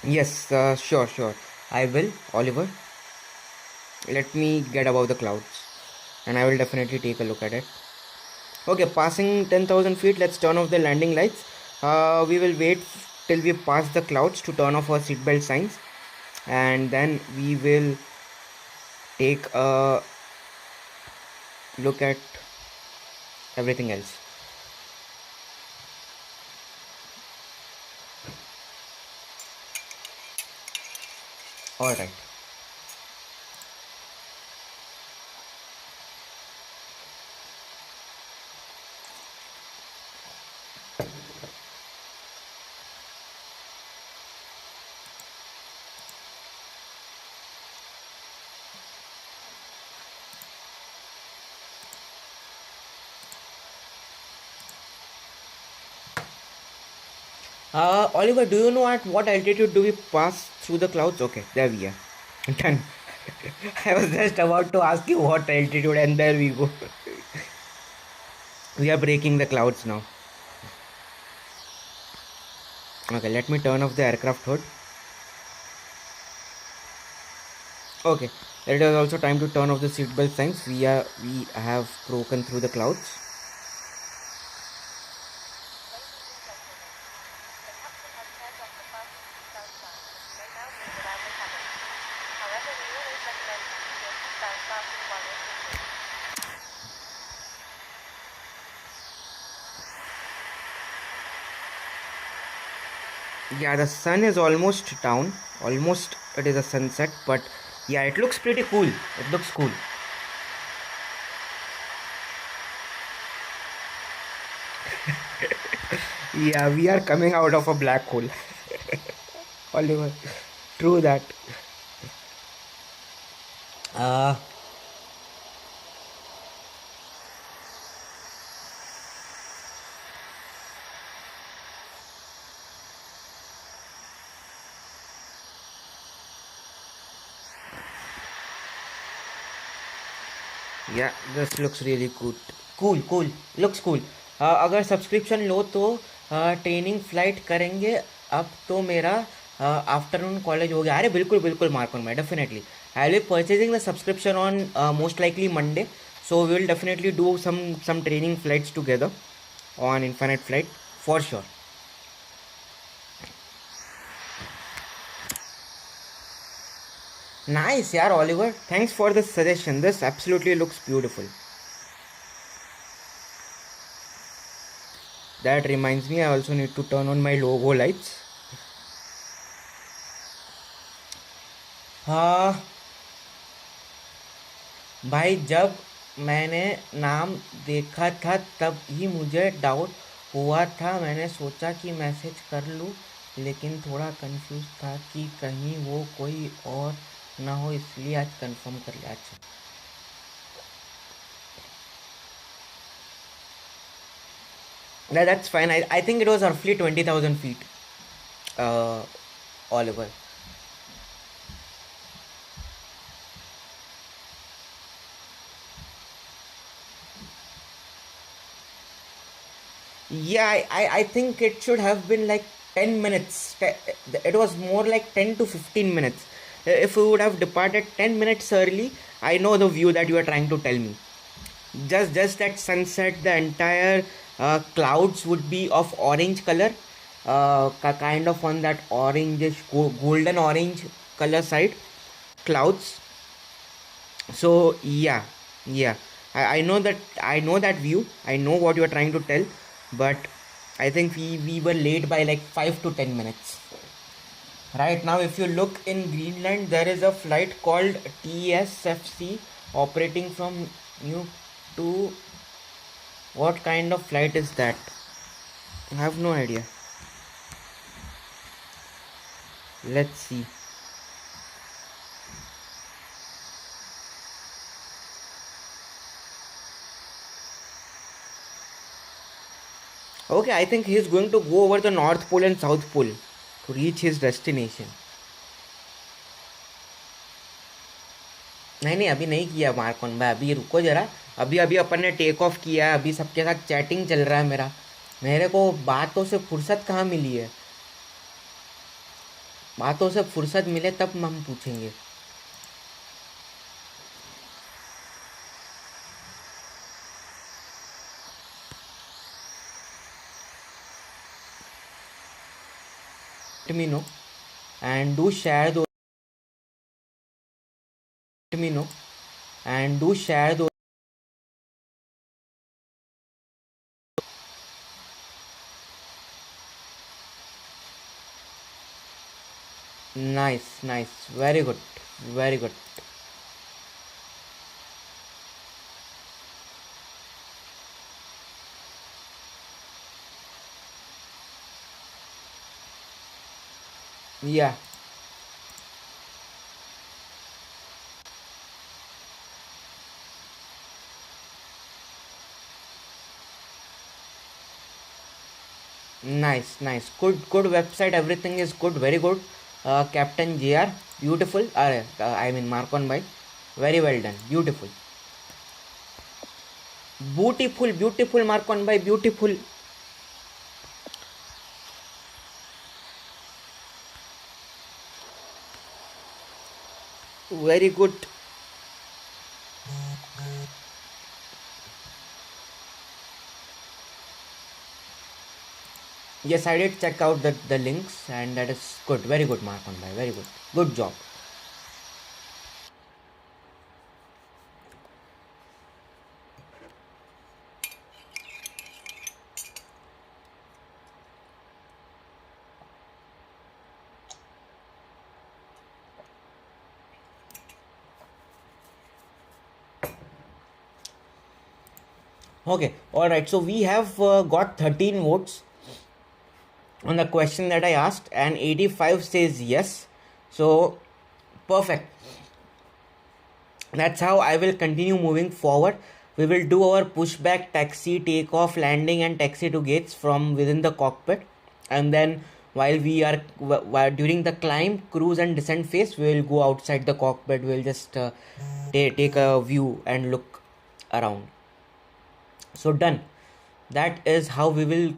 Speaker 1: Yes, sure. I will, Oliver. Let me get above the clouds, and I will definitely take a look at it. Okay, passing 10,000 feet. Let's turn off the landing lights. We will wait till we pass the clouds to turn off our seatbelt signs, and then we will take a look at everything else. All right. Oliver, do you know at what altitude do we pass through the clouds? Okay, there we are. Done. I was just about to ask you what altitude, and there we go. We are breaking the clouds now. Okay, let me turn off the aircraft hood. Okay, it is also time to turn off the seatbelt signs. We have broken through the clouds. Yeah, the sun is almost down. Almost it is a sunset, but yeah, it looks pretty cool. It looks cool. Yeah, we are coming out of a black hole. Oliver, true that. Yeah, this looks really good. Cool. Looks cool. अगर subscription लो तो training flight करेंगे. अब तो मेरा afternoon college हो गया. अरे बिल्कुल mark on my definitely. I will be purchasing the subscription on most likely Monday. So we will definitely do some training flights together on Infinite Flight for sure. Nice, yeah, Oliver. Thanks for the suggestion. This absolutely looks beautiful. That reminds me, I also need to turn on my logo lights. भाई जब मैंने नाम देखा था तब ही मुझे doubt हुआ था. मैंने सोचा कि मैसेज कर लूँ, लेकिन थोड़ा कंफ्यूज था कि कहीं वो कोई और ना हो, इसलिए आज कंफर्म कर लिया. अच्छा, that's fine. I think it was roughly 20,000 feet, Oliver. Yeah, I think it should have been like 10 minutes. It was more like 10 to 15 minutes. If we would have departed 10 minutes early, I know the view that you are trying to tell me. Just that sunset, the entire clouds would be of orange color, kind of on that orangish golden orange color side clouds. So yeah, I know that, I know that view, I know what you are trying to tell, but I think we were late by like 5 to 10 minutes. Right now, if you look in Greenland, there is a flight called TSFC operating from New to, what kind of flight is that? I have no idea. Let's see. Okay, I think he's going to go over the North Pole and South Pole to reach his destination. नहीं अभी नहीं किया मार्कॉन भाई, अभी रुको जरा, अभी अभी अपन ने टेक ऑफ किया है, अभी सबके साथ चैटिंग चल रहा है मेरे को बातों से फुर्सत कहाँ मिली है, बातों से फुर्सत मिले तब हम पूछेंगे. Let me know and do share those. Let me know and do share those. Nice, very good, very good. Yeah, nice, good website, everything is good, very good. Captain JR, beautiful. I mean Marcon bhai, very well done, beautiful, beautiful Marcon bhai, beautiful. Very good. Yes, I did check out the links, and that is good, very good Marcon bhai, very good job. Okay, alright, so we have got 13 votes on the question that I asked, and 85 says yes, so perfect. That's how I will continue moving forward. We will do our pushback, taxi, takeoff, landing and taxi to gates from within the cockpit, and then while we are during the climb, cruise and descent phase, we will go outside the cockpit. We will just take a view and look around. So done. That is how we will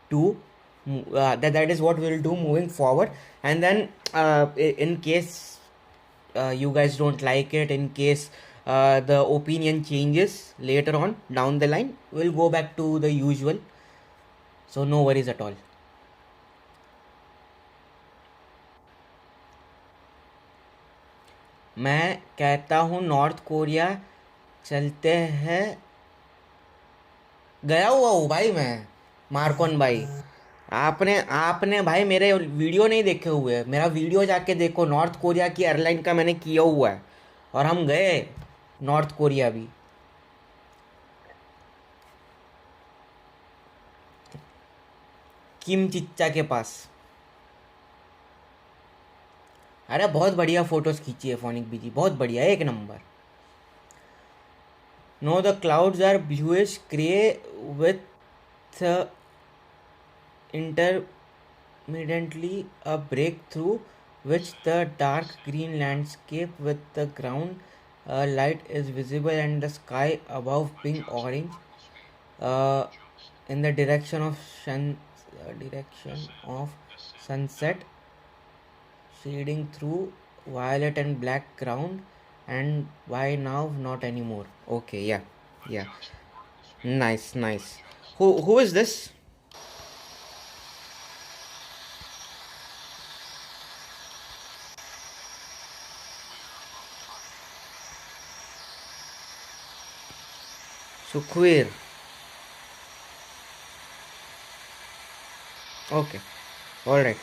Speaker 1: do. That is what we will do moving forward. And then in case you guys don't like it, in case the opinion changes later on down the line, we'll go back to the usual. So no worries at all. मैं कहता हूँ north Korea चलते हैं, गया हुआ हूँ भाई मैं मार्कॉन भाई. आपने भाई मेरे वीडियो नहीं देखे हुए, मेरा वीडियो जाके देखो, नॉर्थ कोरिया की एयरलाइन का मैंने किया हुआ है, और हम गए नॉर्थ कोरिया भी. किम चिच्चा के पास. अरे बहुत बढ़िया फोटोज खींची है फोनिक बीजी, बहुत बढ़िया, एक नंबर. No the clouds are bluish grey with intermittently a breakthrough which the dark green landscape with the ground light is visible and the sky above being orange in the direction of sunset shading through violet and black ground, and why now not anymore? Okay, yeah. Nice. Who is this? Sukhvir. Okay, all right.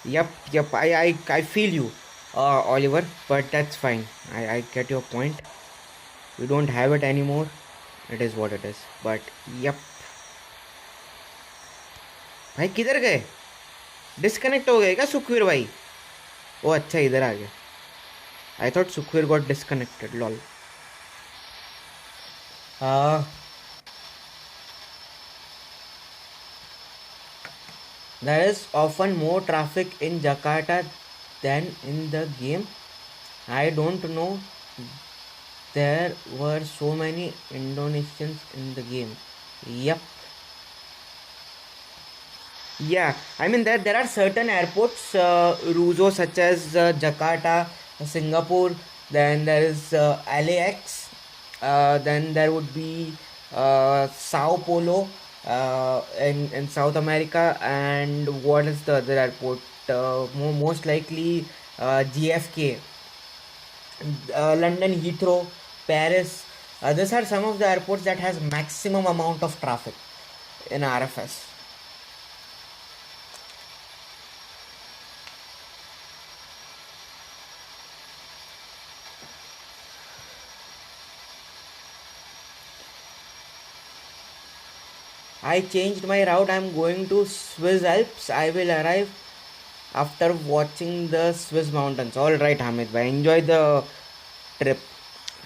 Speaker 1: Yep. I feel you, Oliver. But that's fine. I get your point. We don't have it anymore. It is what it is. But yep. भाई किधर गए? Disconnect हो गए क्या सुखवीर भाई? ओ अच्छा इधर आ गया. I thought Sukhvir got disconnected. Lol. Uh, there is often more traffic in Jakarta than in the game. I don't know. There were so many Indonesians in the game. Yep. Yeah, I mean there are certain airports, Ruzo, such as Jakarta, Singapore. Then there is LAX. Then there would be Sao Paulo in South America. And what is the other airport? Most likely GFK, London Heathrow, Paris. These are some of the airports that has maximum amount of traffic in RFS. I changed my route. I'm going to Swiss Alps. I will arrive after watching the Swiss mountains. Alright, Hamid bhai. Enjoy the trip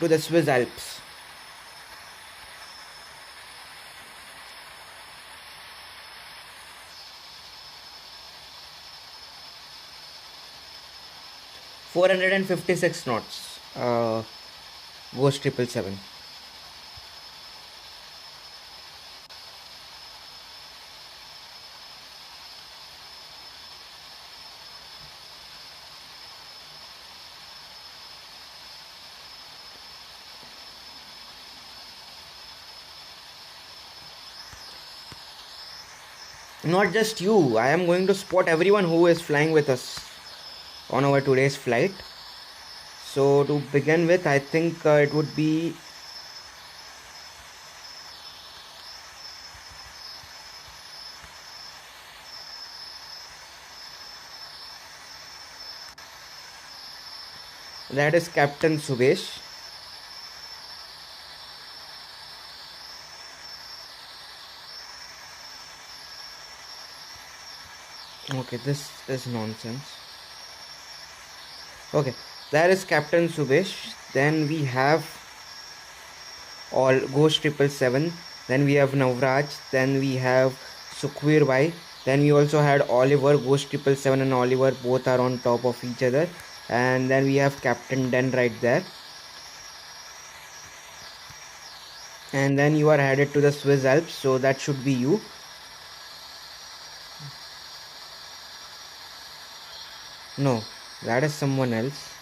Speaker 1: to the Swiss Alps. $456 knots. Ghost 777. Not just you, I am going to spot everyone who is flying with us on our today's flight. So to begin with, I think it would be that is Captain Subesh. Okay, this is nonsense. Okay, there is Captain Subesh. Then we have all Ghost 777. Then we have Navraj. Then we have Sukhvir Bhai. Then we also had Oliver. Ghost 777 and Oliver both are on top of each other. And then we have Captain Den right there. And then you are headed to the Swiss Alps, so that should be you. No, that is someone else.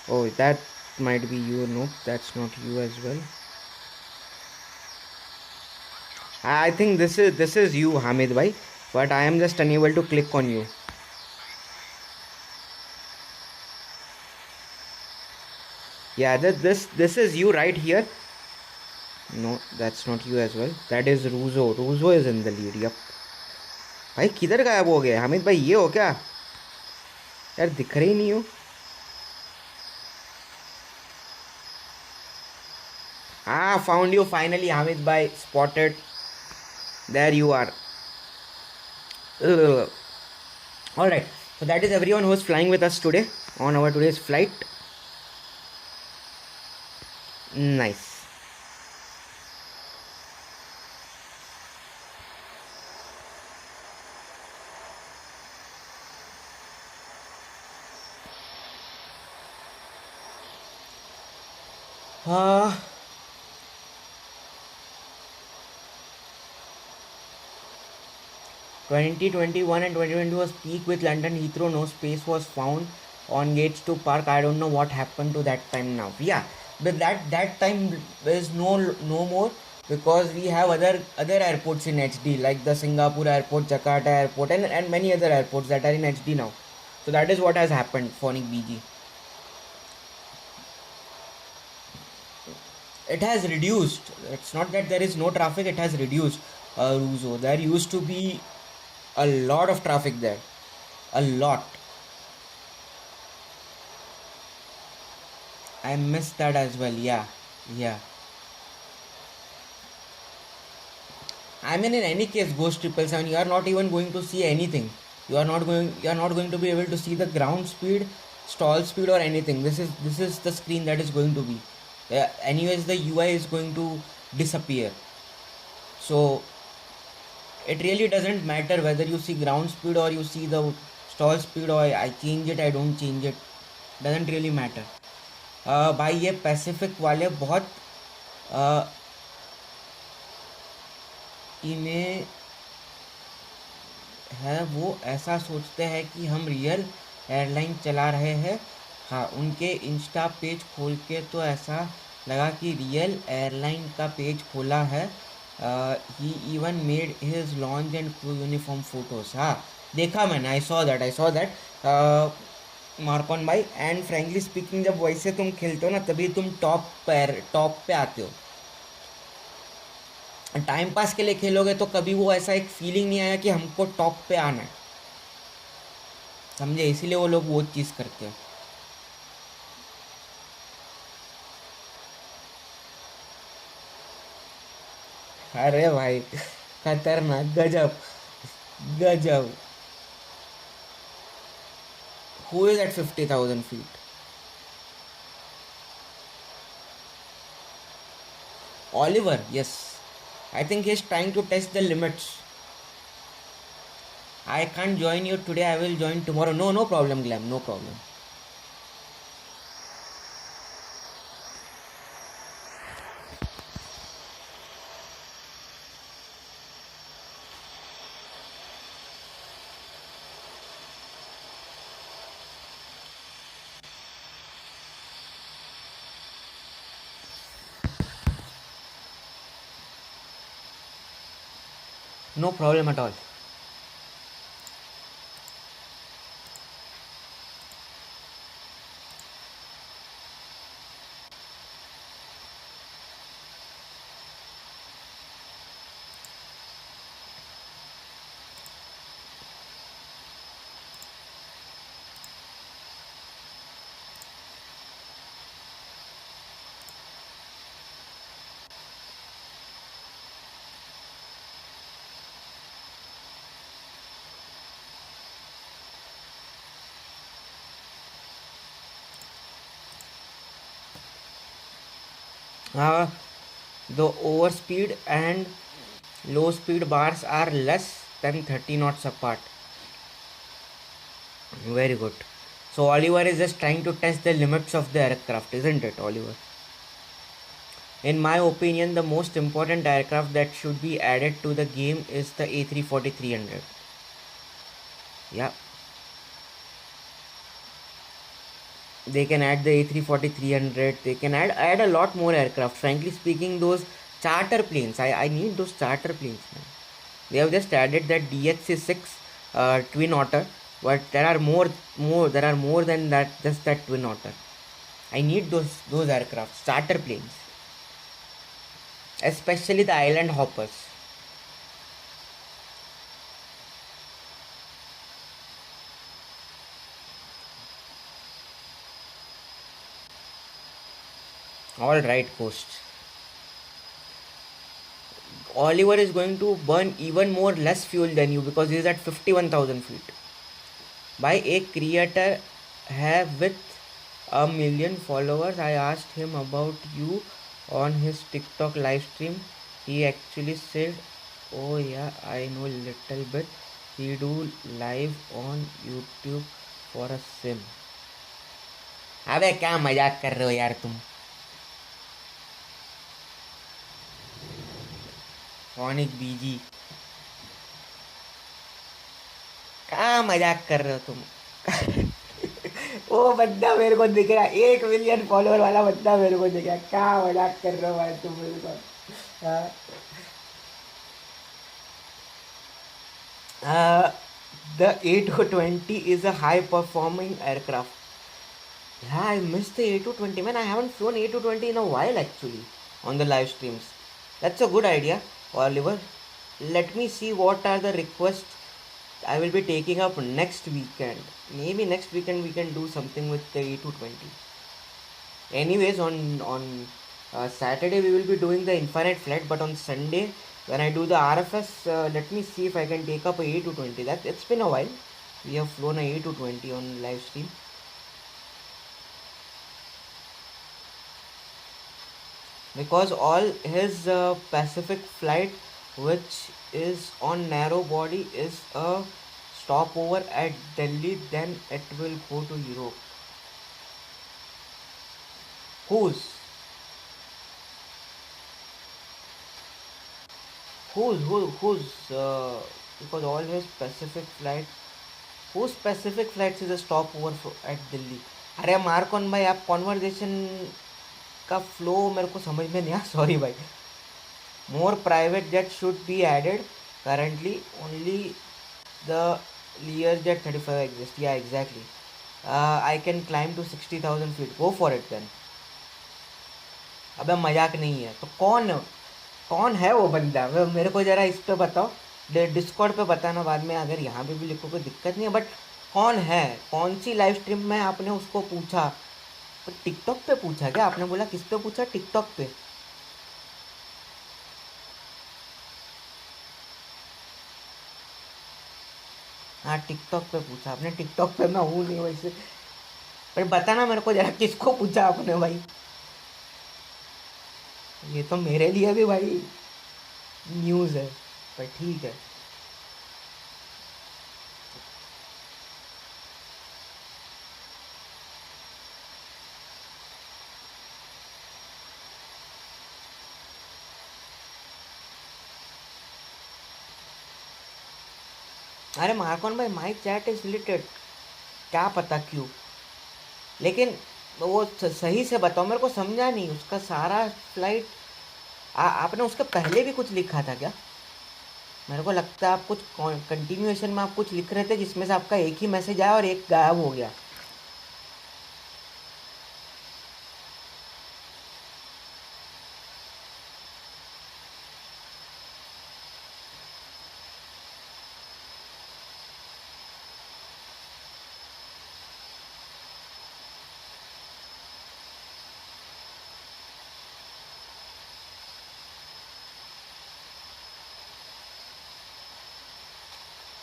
Speaker 1: Oh, that might be you. Nope, that's not you as well. I think this is you, Hamid bhai, but I am just unable to click on you. Yeah, this is you right here. No, that's not you as well. That is Ruzo. Ruzo is in the lead. Yep. भाई किधर गायब हो गए हामिद भाई? ये हो क्या यार? दिख रहे ही नहीं हो. Found you finally, Hamid bhai. Spotted. There you are. Alright, so that is everyone who is flying with us today on our today's flight. Nice. Uh, 2021 and 2022 was peak with London Heathrow. No space was found. on gates to park. I don't know what happened to that time now. Yeah, but that time is no more, because we have other airports in HD, like the Singapore airport, Jakarta airport, and many other airports that are in HD now. So that is what has happened, Phonic BG. It has reduced. It's not that there is no traffic, it has reduced. Ruzo, there used to be a lot of traffic there, a lot. I missed that as well. Yeah. I mean, in any case, Ghost 777, you are not even going to see anything. You are not going to be able to see the ground speed, stall speed, or anything. This is the screen that is going to be. Anyways, the UI is going to disappear. So it really doesn't matter whether you see ground speed or you see the stall speed, or I change it, I don't change it. Doesn't really matter. भाई ये Pacific वाले बहुत इन्हें है, वो ऐसा सोचते हैं कि हम रियल एयरलाइन चला रहे हैं. हाँ, उनके इंस्टा पेज खोल के तो ऐसा लगा कि रियल एयरलाइन का पेज खोला है. He even made his launch and crew uniform photos. हाँ, देखा मैंने, आई सॉ दैट मार्कॉन भाई. एंड फ्रेंकली स्पीकिंग, जब वैसे तुम खेलते हो ना, तभी तुम टॉप पे आते हो. टाइम पास के लिए खेलोगे तो कभी वो ऐसा एक फीलिंग नहीं आया कि हमको टॉप पे आना है, समझे? इसीलिए वो लोग वो चीज़ करते हैं. अरे भाई खतरनाक, गजब गजब. Who is at 50,000 feet? Oliver, yes. I think he's trying to test the limits. I can't join you today, I will join tomorrow. No problem, Glam, no problem. No problem at all. The overspeed and low speed bars are less than 30 knots apart. Very good. So Oliver is just trying to test the limits of the aircraft, isn't it, Oliver? In my opinion, the most important aircraft that should be added to the game is the A340-300. Yeah. They can add the A340-300. They can add a lot more aircraft. Frankly speaking, those charter planes, I need those charter planes, man. They have just added that DHC-6 twin otter, but there are more than that, just that twin otter. I need those aircraft, charter planes, especially the island hoppers. All right, Ghost. Oliver is going to burn even more less fuel than you because he is at 51,000 feet. By a creator have with 1 million followers. I asked him about you on his TikTok live stream. He actually said, "Oh yeah, I know little bit. He do live on YouTube for a sim." अबे क्या मजाक कर रहे हो यार तुम? Phonic बीजी, क्या मजाक कर रहे हो तुम? वो बंदा मेरे को दिख रहा है, 1 मिलियन फॉलोअर वाला बंदा मेरे को दिख रहा है। क्या मजाक कर रहे हो भाई तुम मेरे को। हाँ। The A220 is a high performing aircraft. Yeah, I missed the A220. Man, I haven't flown A220 in a while actually on the live streams. That's a good idea, Oliver. Let me see what are the requests I will be taking up next weekend. Maybe next weekend we can do something with the A220. Anyways, on Saturday we will be doing the infinite flight, but on Sunday when I do the RFS, let me see if I can take up a A220. That it's been a while. We have flown a A220 on live stream. Because all his Pacific flight, which is on narrow body, is a stopover at Delhi, then it will go to Europe. Whose? Whose? Because all his Pacific flight, whose Pacific flights is a stopover at Delhi? अरे मार्कॉन भाई, आप conversation का flow मेरे को समझ में नहीं आया, सॉरी भाई. More private jets should be added. Currently, only the Learjet 35 exists. Yeah, exactly. I can climb to 60,000 feet. Go for it then. अबे मजाक नहीं है तो कौन है वो बंदा? मेरे को जरा इस पे बताओ, डिस्कॉर्ड पे बताना बाद में, अगर यहाँ पे भी लिखो कोई दिक्कत नहीं है. बट कौन है? कौन सी लाइव स्ट्रीम में आपने उसको पूछा? टिकटॉक पे पूछा क्या आपने? बोला किस पे पूछा? टिकटॉक पे. हाँ, टिकटॉक पे पूछा आपने. टिकटॉक पे मैं हूँ नहीं वैसे. पर बताना मेरे को जरा किसको पूछा आपने भाई. ये तो मेरे लिए भी भाई न्यूज़ है, पर ठीक है. अरे मार्कॉन भाई, माई चैट इज डिलीटेड. क्या पता क्यों, लेकिन वो सही से बताओ मेरे को, समझा नहीं उसका सारा फ्लाइट. आपने उसके पहले भी कुछ लिखा था क्या? मेरे को लगता है आप कुछ कंटिन्यूएशन में आप कुछ लिख रहे थे, जिसमें से आपका एक ही मैसेज आया और एक गायब हो गया.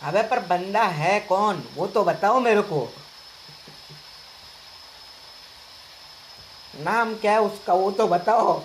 Speaker 1: अबे पर बंदा है कौन, वो तो बताओ मेरे को. नाम क्या है उसका, वो तो बताओ.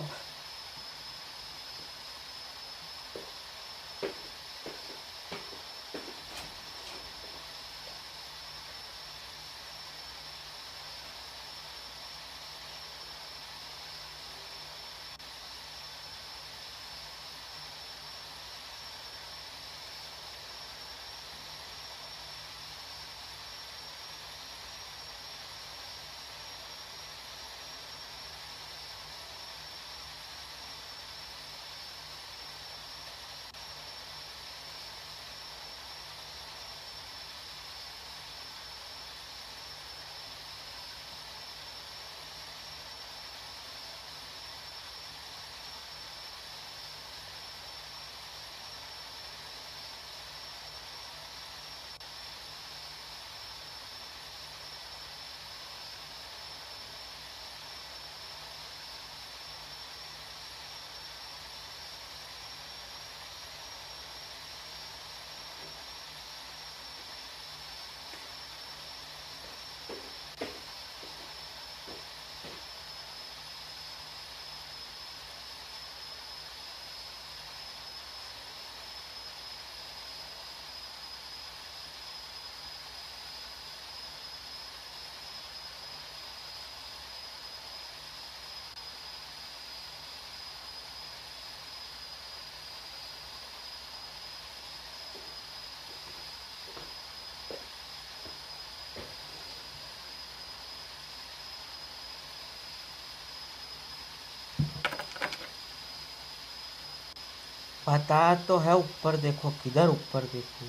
Speaker 1: पता तो है, ऊपर देखो, किधर ऊपर देखो।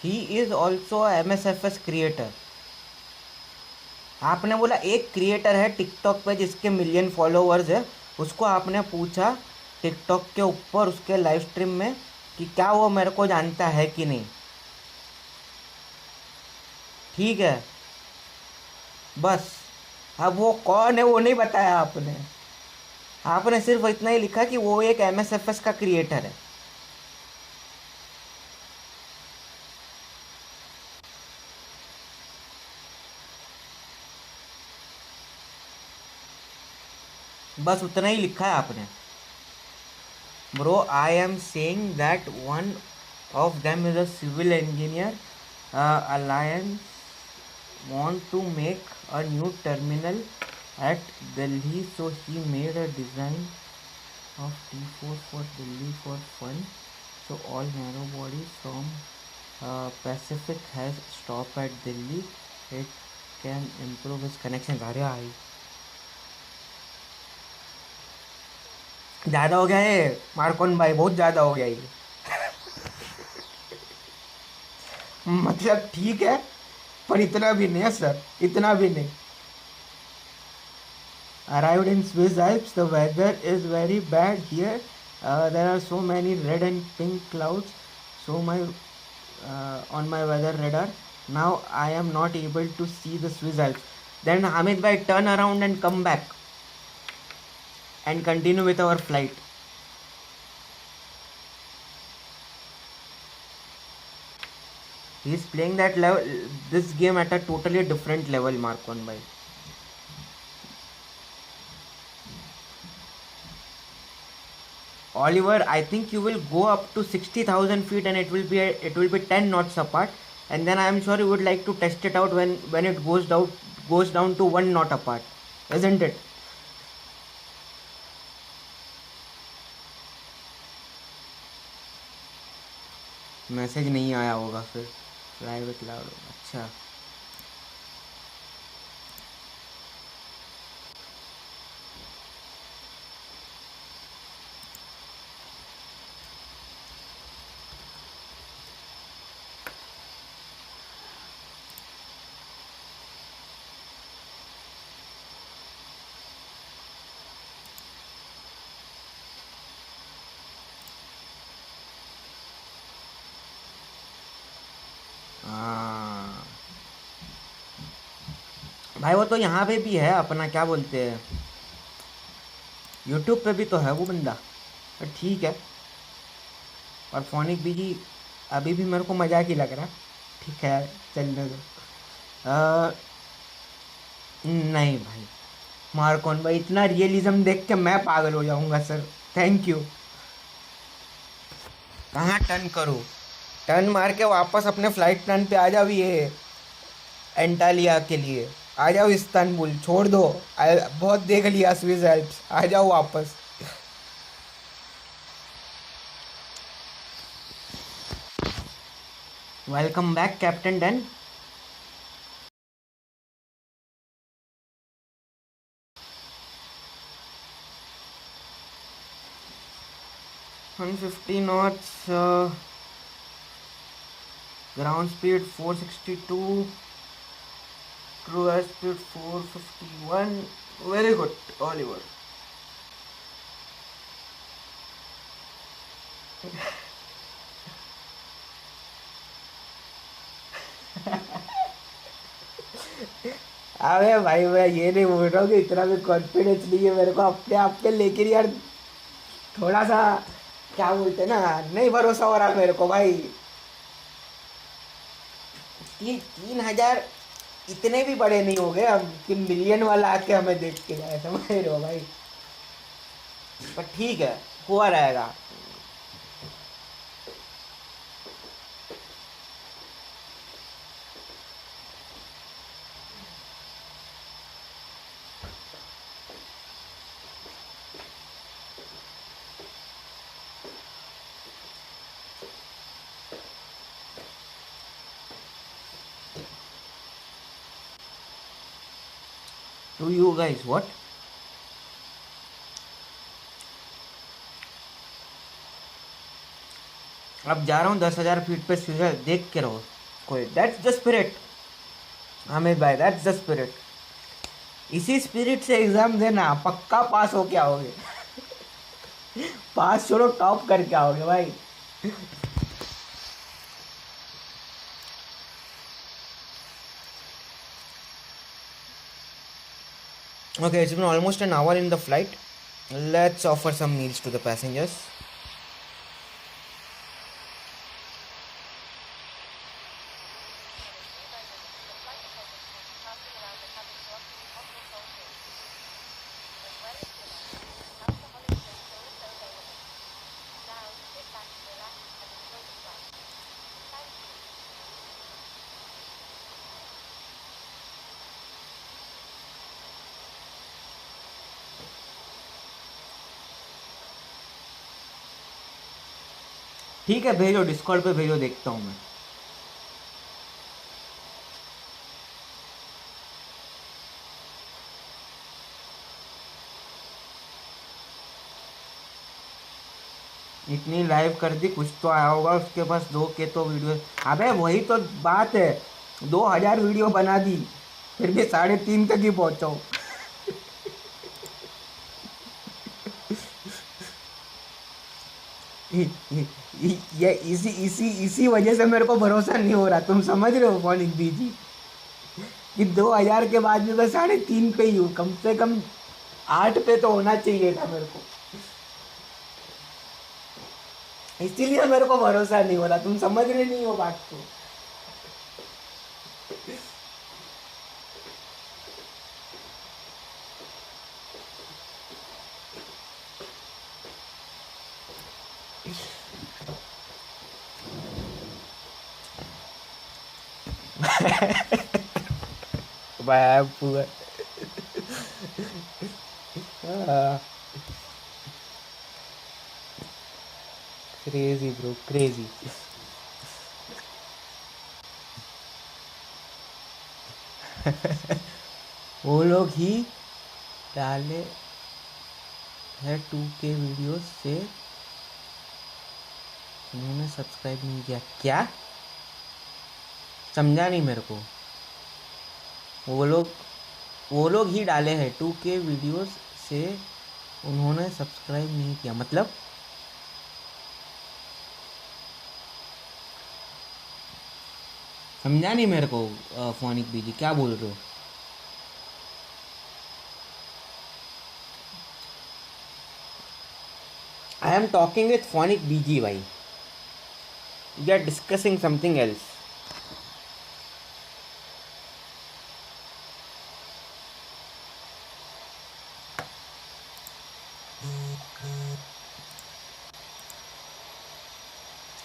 Speaker 1: He is also MSFS creator. आपने बोला एक क्रिएटर है टिकटॉक पे जिसके मिलियन फॉलोअर्स है, उसको आपने पूछा टिकटॉक के ऊपर उसके लाइव स्ट्रीम में कि क्या वो मेरे को जानता है कि नहीं। ठीक है, बस। अब वो कौन है वो नहीं बताया आपने। आपने सिर्फ इतना ही लिखा कि वो एक MSFS का क्रिएटर है। बस उतना ही लिखा है आपने। Bro, I am saying that one of them is a civil engineer. Alliance want to make a new terminal at Delhi, so he made a design of T4 for Delhi for fun. So all narrow bodies from Pacific has stop at Delhi. It can improve his connections. अरे आई ज़्यादा हो गया है मार्कॉन भाई, बहुत ज़्यादा हो गया ये। मतलब ठीक है, पर इतना भी नहीं है सर, इतना भी नहीं। Arrived in Swiss Alps, the weather is very bad here. There are so many red and pink clouds. So my on my weather radar. Now I am not able to see the Swiss Alps. Then Hamid bhai, turn around and come back and continue with our flight. He is playing that level, this game at a totally different level, Marcon bhai. Oliver, I think you will go up to 60,000 feet and it will be 10 knots apart, and then I am sure you would like to test it out when it goes down to 1 knot apart, isn't it? Message नहीं आया होगा फिर, private cloud. अच्छा, हाँ भाई, वो तो यहाँ पे भी है अपना, क्या बोलते हैं, यूट्यूब पे भी तो है वो बंदा। पर ठीक है, और फोनिक भी जी अभी भी मेरे को मजाक ही लग रहा। ठीक है, चलने दो। नहीं भाई, मार्कॉन भाई, इतना रियलिज्म देख के मैं पागल हो जाऊंगा सर। Thank you. कहाँ टर्न करूँ? टर्न मार के वापस अपने फ्लाइट प्लान पे आ जाओ, ये एंटालिया के लिए आ जाओ, इस्तांबुल छोड़ दो। बहुत देख लिया स्विस एल्प्स, आ जाओ वापस। Welcome back captain Dunn. One 50 knots, ground speed 462, cruise speed 451। Very good Oliver. अबे भाई, मैं ये नहीं बोल रहा हूँ कि इतना भी कॉन्फिडेंस नहीं है मेरे को अपने आप पे, लेकिन यार थोड़ा सा, क्या बोलते ना, नहीं भरोसा हो रहा मेरे को भाई। 3,000 इतने भी बड़े नहीं हो गए हम कि मिलियन वाला आके हमें देख के जाए, समझ रहे हो भाई। पर ठीक है, हुआ रहेगा। To you guys, what? अब जा रहा हूँ 10,000 फीट पे सीधा, देख के रहो कोई। दैट्स द स्पिरिट अमित भाई, दैट्स द स्पिरिट। इसी स्पिरिट से एग्जाम देना, पक्का पास हो के आओगे। पास छोड़ो, टॉप करके आओगे भाई। Okay, it's been almost an hour in the flight. Let's offer some meals to the passengers. ठीक है, भेजो डिस्कॉर्ड पे भेजो, देखता हूँ मैं। इतनी लाइव कर दी, कुछ तो आया होगा उसके पास। 2K तो वीडियो, अबे वही तो बात है, 2,000 वीडियो बना दी, फिर भी 3.5 तक ही पहुँचाओ। ये इसी वजह से मेरे को भरोसा नहीं हो रहा, तुम समझ रहे हो फोनिक बीजी, कि 2,000 के बाद भी मैं 3.5 पे ही हूँ। कम से कम 8 पे तो होना चाहिए था मेरे को, इसीलिए मेरे को भरोसा नहीं हो रहा। तुम समझ रहे नहीं हो बात को। भाई पूरा क्रेजी ब्रो, क्रेजी। वो लोग ही डाले है 2K वीडियोस से, उन्होंने सब्सक्राइब नहीं किया। क्या समझा नहीं मेरे को। वो लोग ही डाले हैं 2K वीडियोस से, उन्होंने सब्सक्राइब नहीं किया, मतलब समझा नहीं मेरे को। फोनिक बीजी क्या बोल रहे हो? I am talking with Phonic BG भाई, we are discussing something else.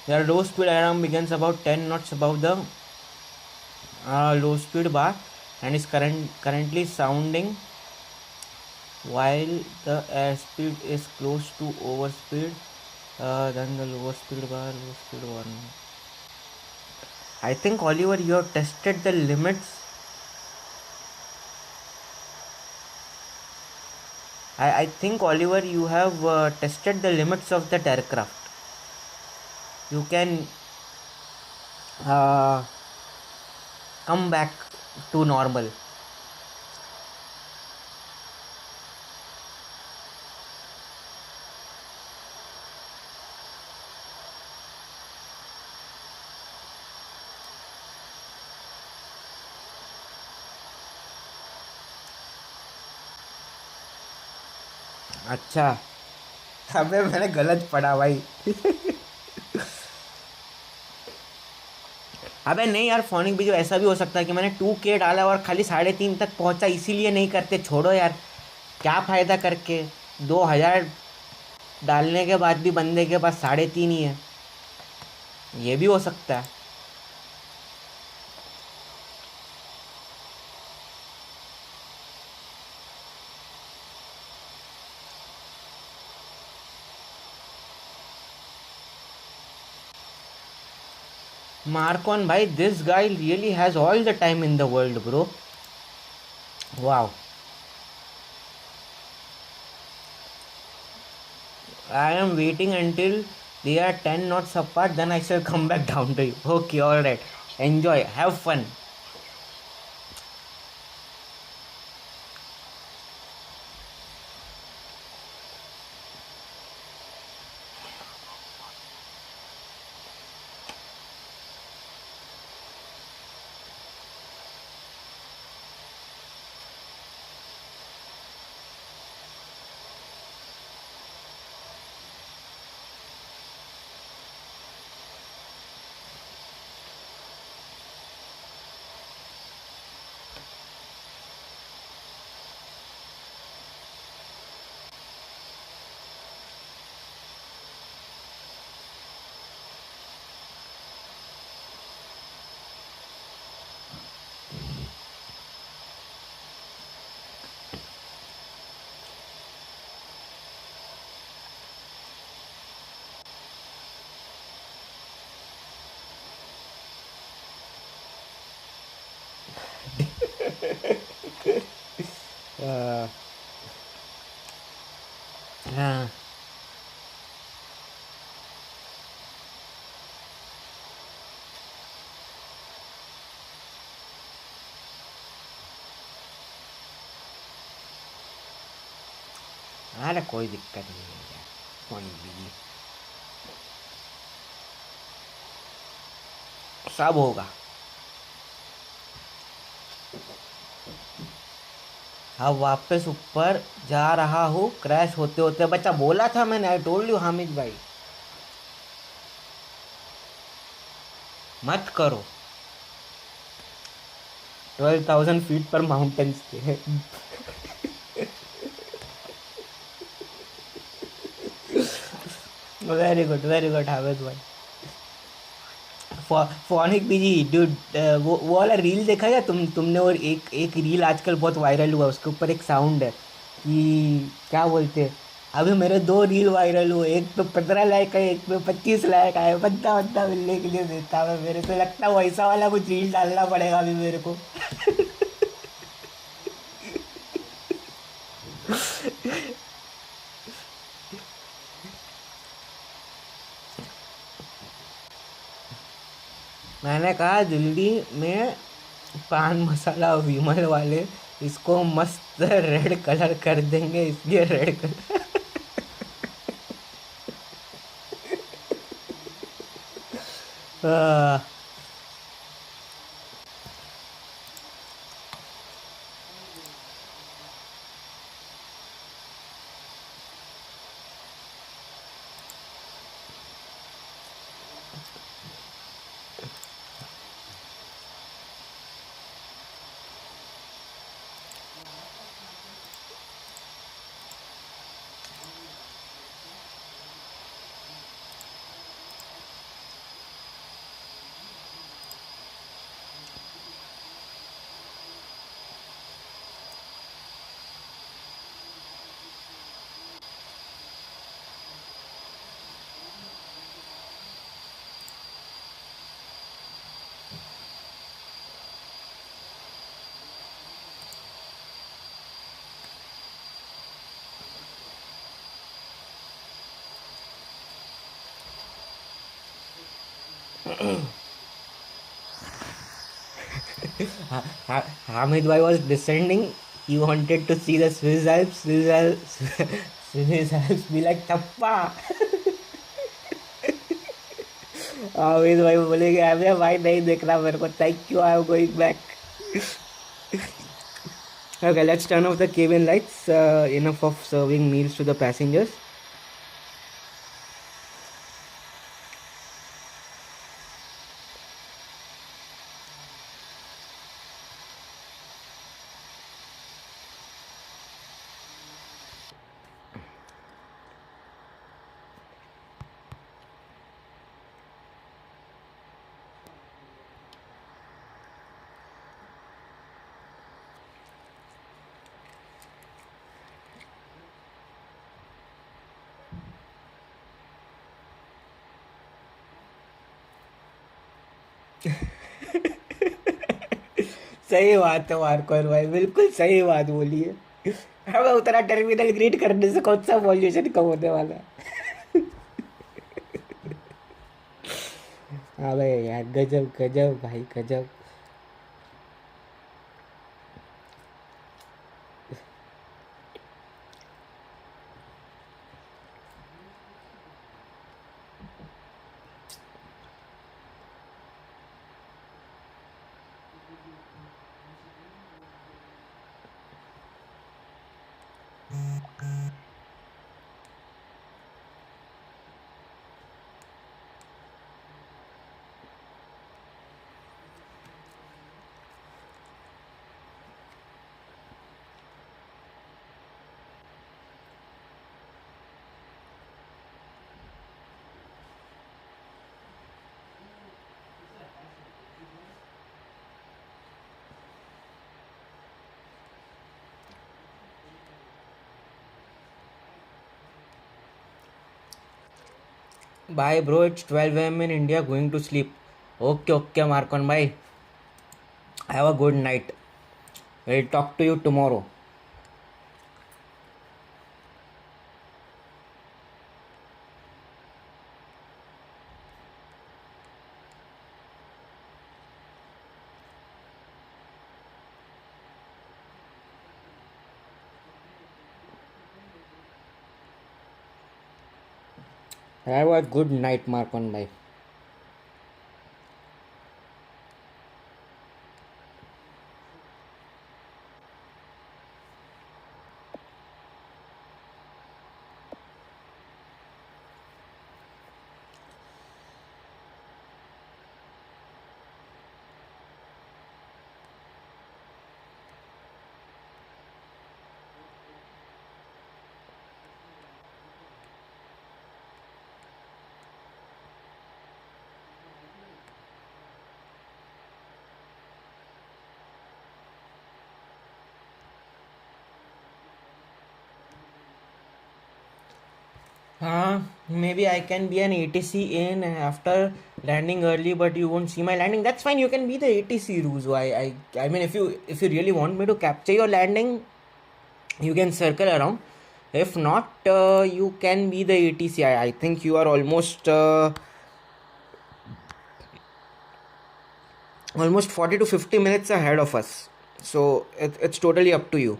Speaker 1: Their low speed alarm begins about 10 knots above the low speed bar and is currently sounding while the airspeed is close to overspeed than the low speed warning. I think Oliver, you have tested the limits. I think Oliver, you have tested the limits of that aircraft. You can come back to normal. अच्छा, अबे मैंने गलत पढ़ा भाई। अबे नहीं यार phonic भी, जो ऐसा भी हो सकता है कि मैंने 2K डाला और खाली 3.5 तक पहुंचा, इसीलिए नहीं करते। छोड़ो यार, क्या फ़ायदा करके। 2,000 डालने के बाद भी बंदे के पास 3.5 ही है, ये भी हो सकता है। Marcon bhai, this guy really has all the time in the world, bro. Wow. I am waiting until they are 10 knots apart, then I shall come back down to you. Okay, alright. Enjoy, have fun. uh, uh, अरे कोई दिक्कत नहीं है यार, कोई भी सब होगा। अब वापस ऊपर जा रहा हूँ क्रैश होते होते। बच्चा बोला था मैंने, आई टोल्ड यू हामिद भाई मत करो। 12,000 फीट पर माउंटेन्स थे। वेरी गुड हामिद भाई। फोनिक बीजी डूड, वो वाला रील देखा क्या तुमने? और एक रील आजकल बहुत वायरल हुआ, उसके ऊपर एक साउंड है कि क्या बोलते हैं। अभी मेरे 2 रील वायरल हुए, एक पे 15 लाइक है, एक पे 25 लाइक आए। बंदा बंदा मिलने के लिए देता है। मेरे को लगता है वैसा वाला कुछ रील डालना पड़ेगा अभी मेरे को। मैंने कहा दिल्ली में पान मसाला विमल वाले इसको मस्त रेड कलर कर देंगे, इसलिए red colour. Hamid bhai was descending. He wanted to see the Swiss Alps. Swiss Alps be like tappa. Hamid bhai बोलेंगे अबे भाई नहीं देखना मेरे को, thank you, I am going back. Okay, let's turn off the cabin lights. Enough of serving meals to the passengers. सही बात है मार्कोर भाई, बिल्कुल सही बात बोली है। हमें उतना टर्मिनल ग्रीट करने से कौन सा पॉल्यूशन कम होने वाला है। अबे यार गजब गजब भाई गजब. Bye bro, it's 12 a.m. in India, going to sleep. Okay, Marcon bye. Have a good night. We'll talk to you tomorrow. Have a good night, Marcon bye. Maybe I can be an ATC in after landing early, but you won't see my landing. That's fine. You can be the ATC, Ruzo. I mean, if you really want me to capture your landing, you can circle around. If not, you can be the ATC. I think you are almost 40 to 50 minutes ahead of us. So it's totally up to you.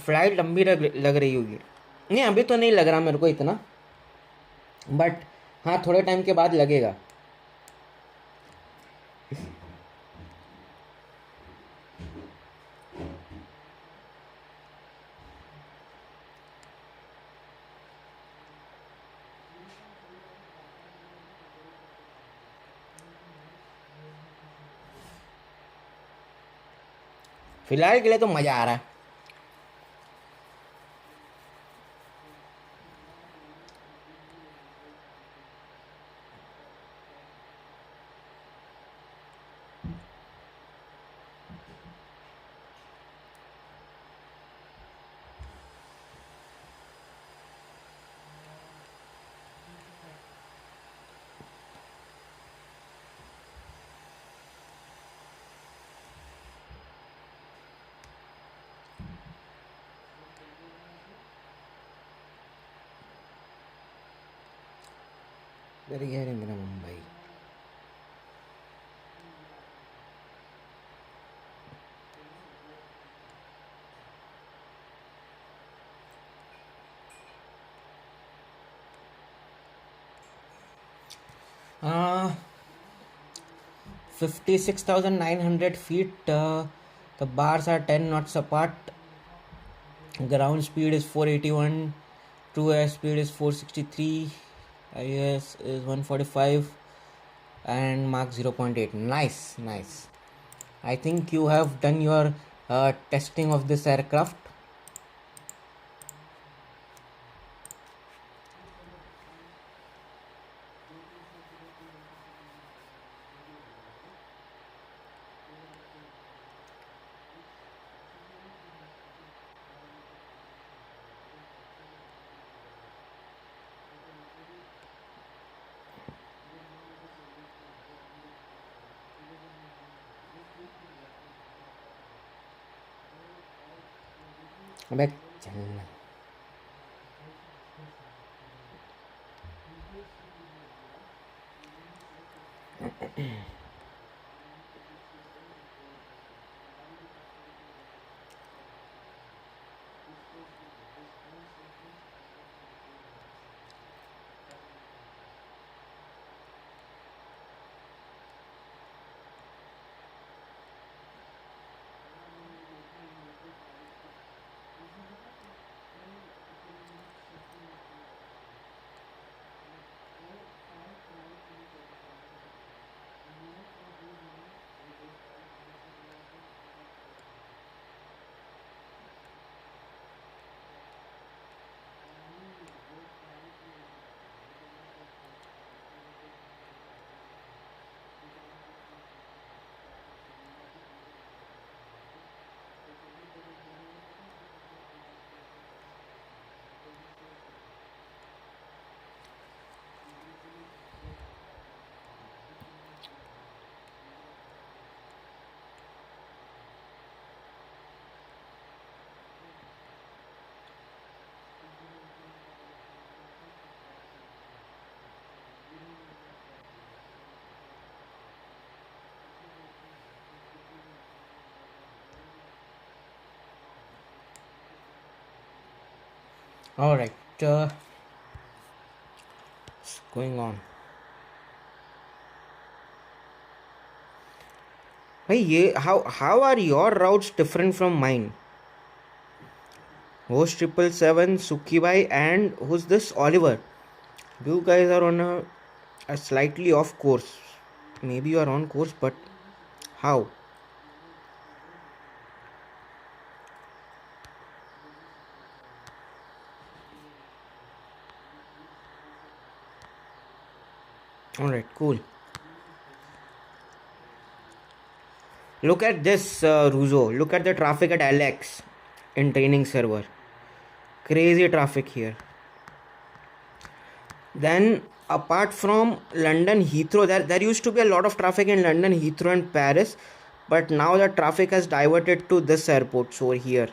Speaker 1: Flight लंबी लग रही होगी. नहीं, अभी तो नहीं लग रहा मेरे को इतना, बट हाँ थोड़े टाइम के बाद लगेगा. फिलहाल के लिए तो मज़ा आ रहा है. India, Mumbai. Uh, 56,900 feet. The bars are 10 knots apart. Ground speed is 481. True air speed is 463. IS is 145. And Mach 0.8. Nice. I think you have done your testing of this aircraft. अबे चलना। All right, what's going on? Hey, how are your routes different from mine? Host 777, Sukibai, and who's this? Oliver. You guys are on a slightly off course. Maybe you are on course, but how? Alright, cool. Look at this, Ruzo. Look at the traffic at LX in training server. Crazy traffic here. Then, apart from London Heathrow, there used to be a lot of traffic in London Heathrow and Paris, but now the traffic has diverted to this airports over here.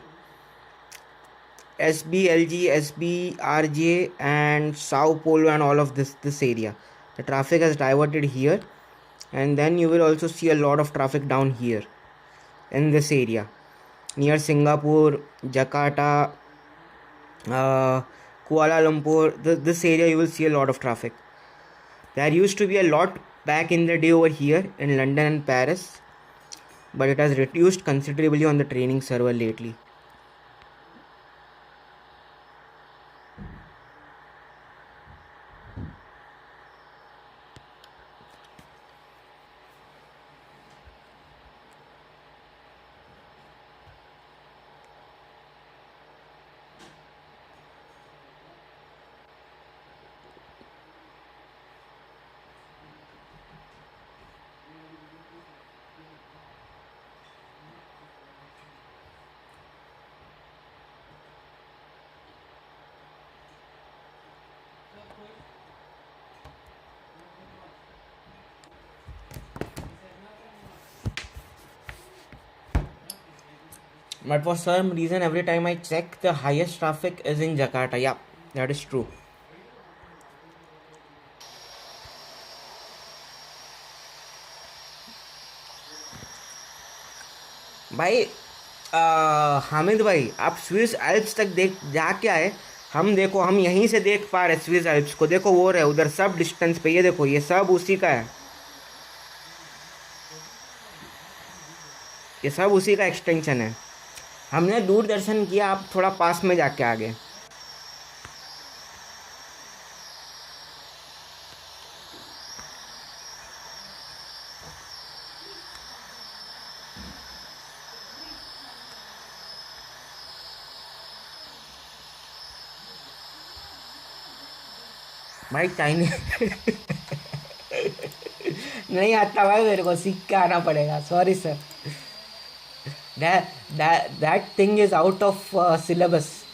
Speaker 1: SBLG, SBRJ, and Sao Paulo, and all of this area. The traffic has diverted here, and then you will also see a lot of traffic down here in this area near Singapore, Jakarta, Kuala Lumpur. This area you will see a lot of traffic. There used to be a lot back in the day over here in London and Paris, but it has reduced considerably on the training server lately. But for some reason, every time I check, the highest traffic is in Jakarta. Yeah, that is true. भाई हामिद भाई, आप Swiss Alps तक देख जा क्या है? हम देखो, हम यहीं से देख पा रहे स्विस एल्प्स को. देखो वो रहे उधर सब डिस्टेंस पे. ये देखो, ये सब उसी का है. ये सब उसी का एक्सटेंशन है. हमने दूरदर्शन किया, आप थोड़ा पास में जाके आ गए. भाई चाइनीज नहीं आता भाई, मेरे को सीख के आना पड़ेगा. Sorry sir, that thing is out of syllabus.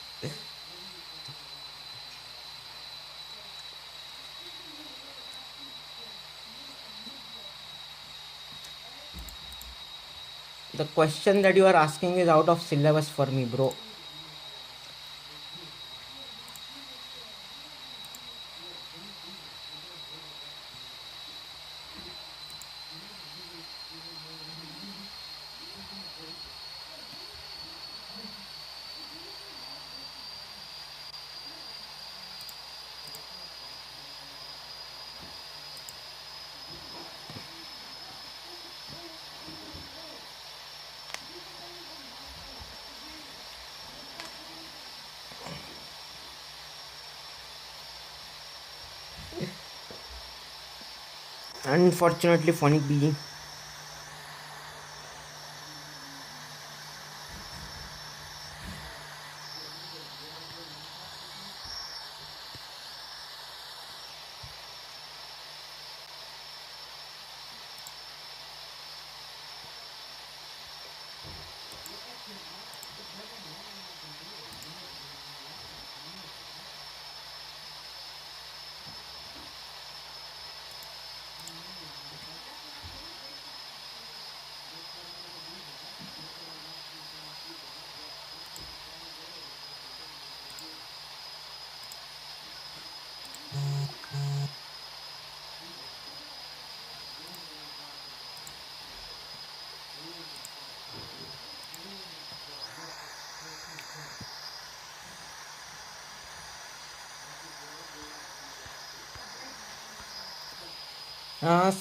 Speaker 1: The question that you are asking is out of syllabus for me, bro. Unfortunately, funny bee.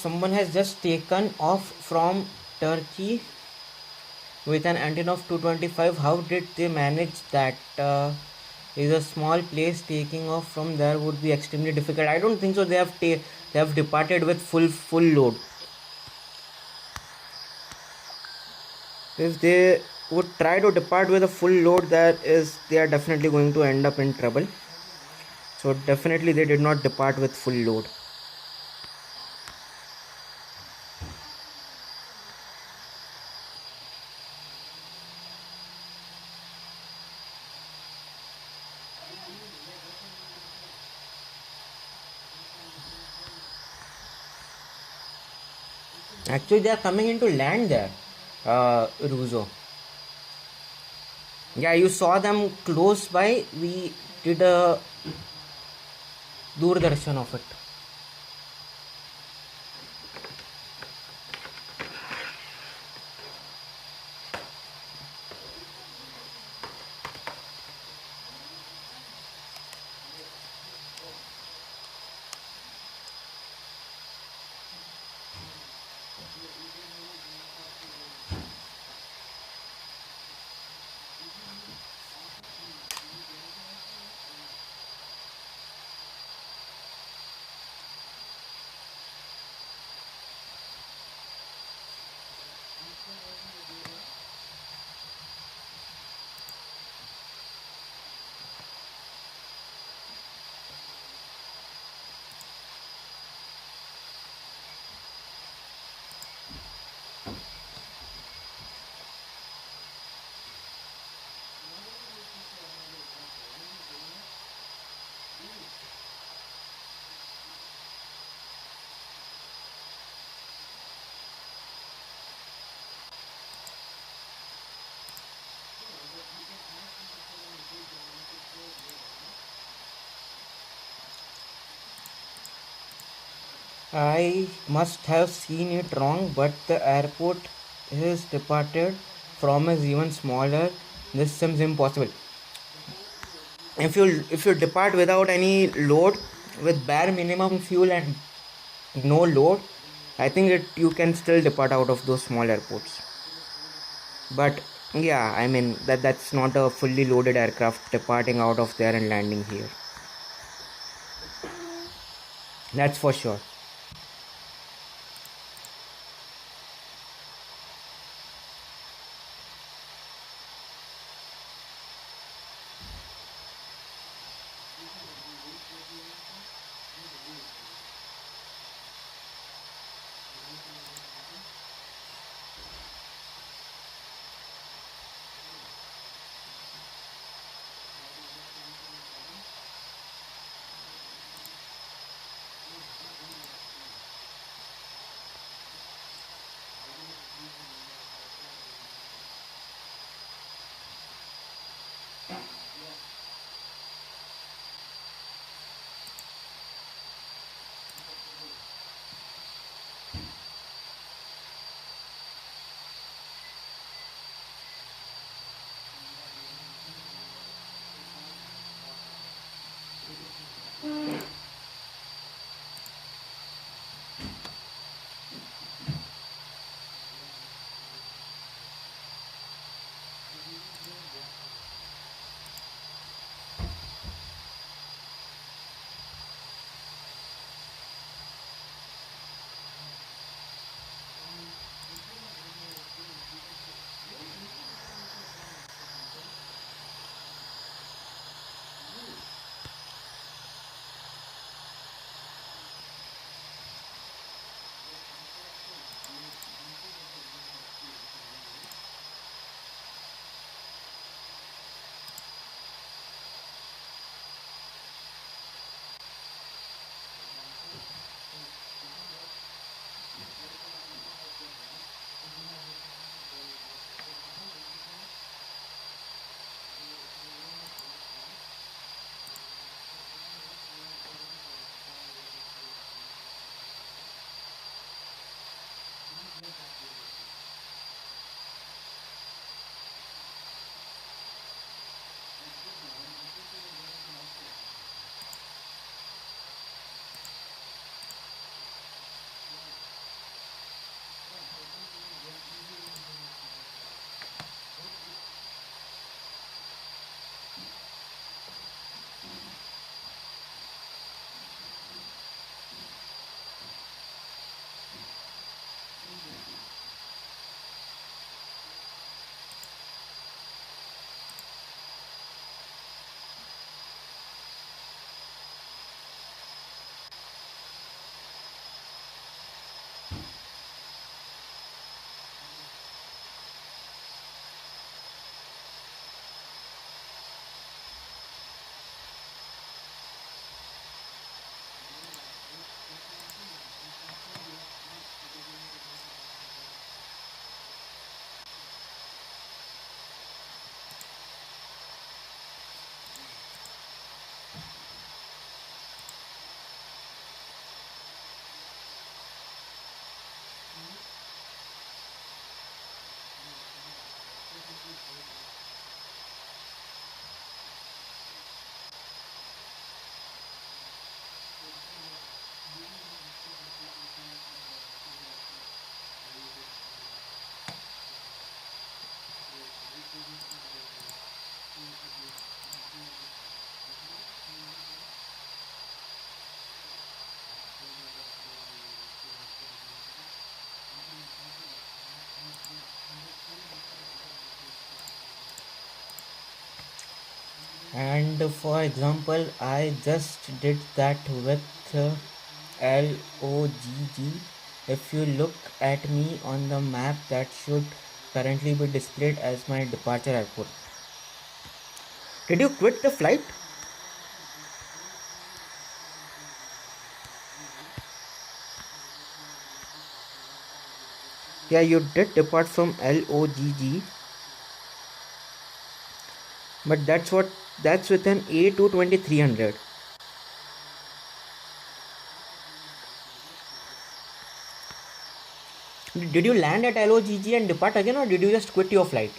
Speaker 1: Someone has just taken off from Turkey with an antenna of 225. How did they manage that? Is a small place. Taking off from there would be extremely difficult. I don't think so. They have departed with full load. If they would try to depart with a full load, they are definitely going to end up in trouble. So definitely they did not depart with full load. Actually, they are coming into land there, Ruzo. Yeah, you saw them close by. We did a Doordarshan of it. I must have seen it wrong, but the airport is departed from is even smaller. This seems impossible. If you depart without any load, with bare minimum fuel and no load, I think you can still depart out of those small airports. But yeah, I mean that's not a fully loaded aircraft departing out of there and landing here. That's for sure. And for example, I just did that with LOGG. If you look at me on the map, that should currently be displayed as my departure airport. Did you quit the flight? Yeah, you did depart from LOGG, but that's with an A22300. Did you land at LOGG and depart again, or did you just quit your flight?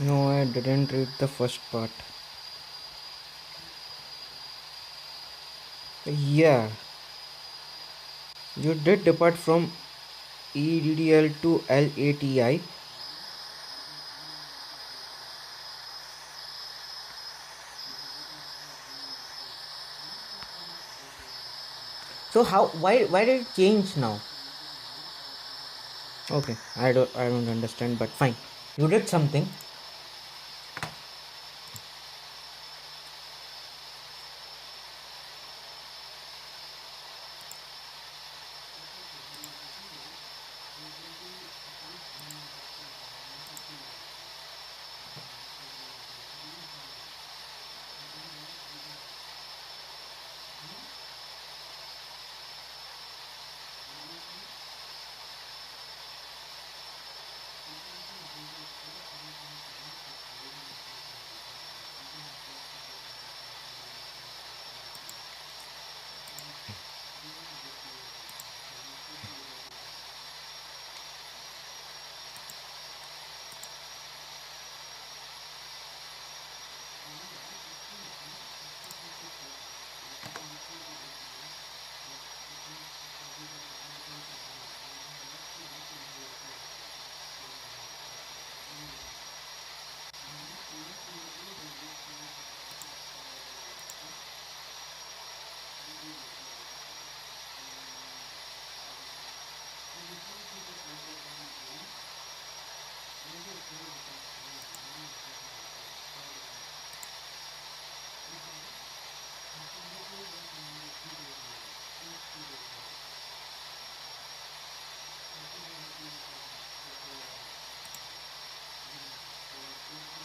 Speaker 1: No, I didn't read the first part. Yeah, you did depart from EDDL to LATI. So why did it change now? Okay, I don't understand, but fine. You did something.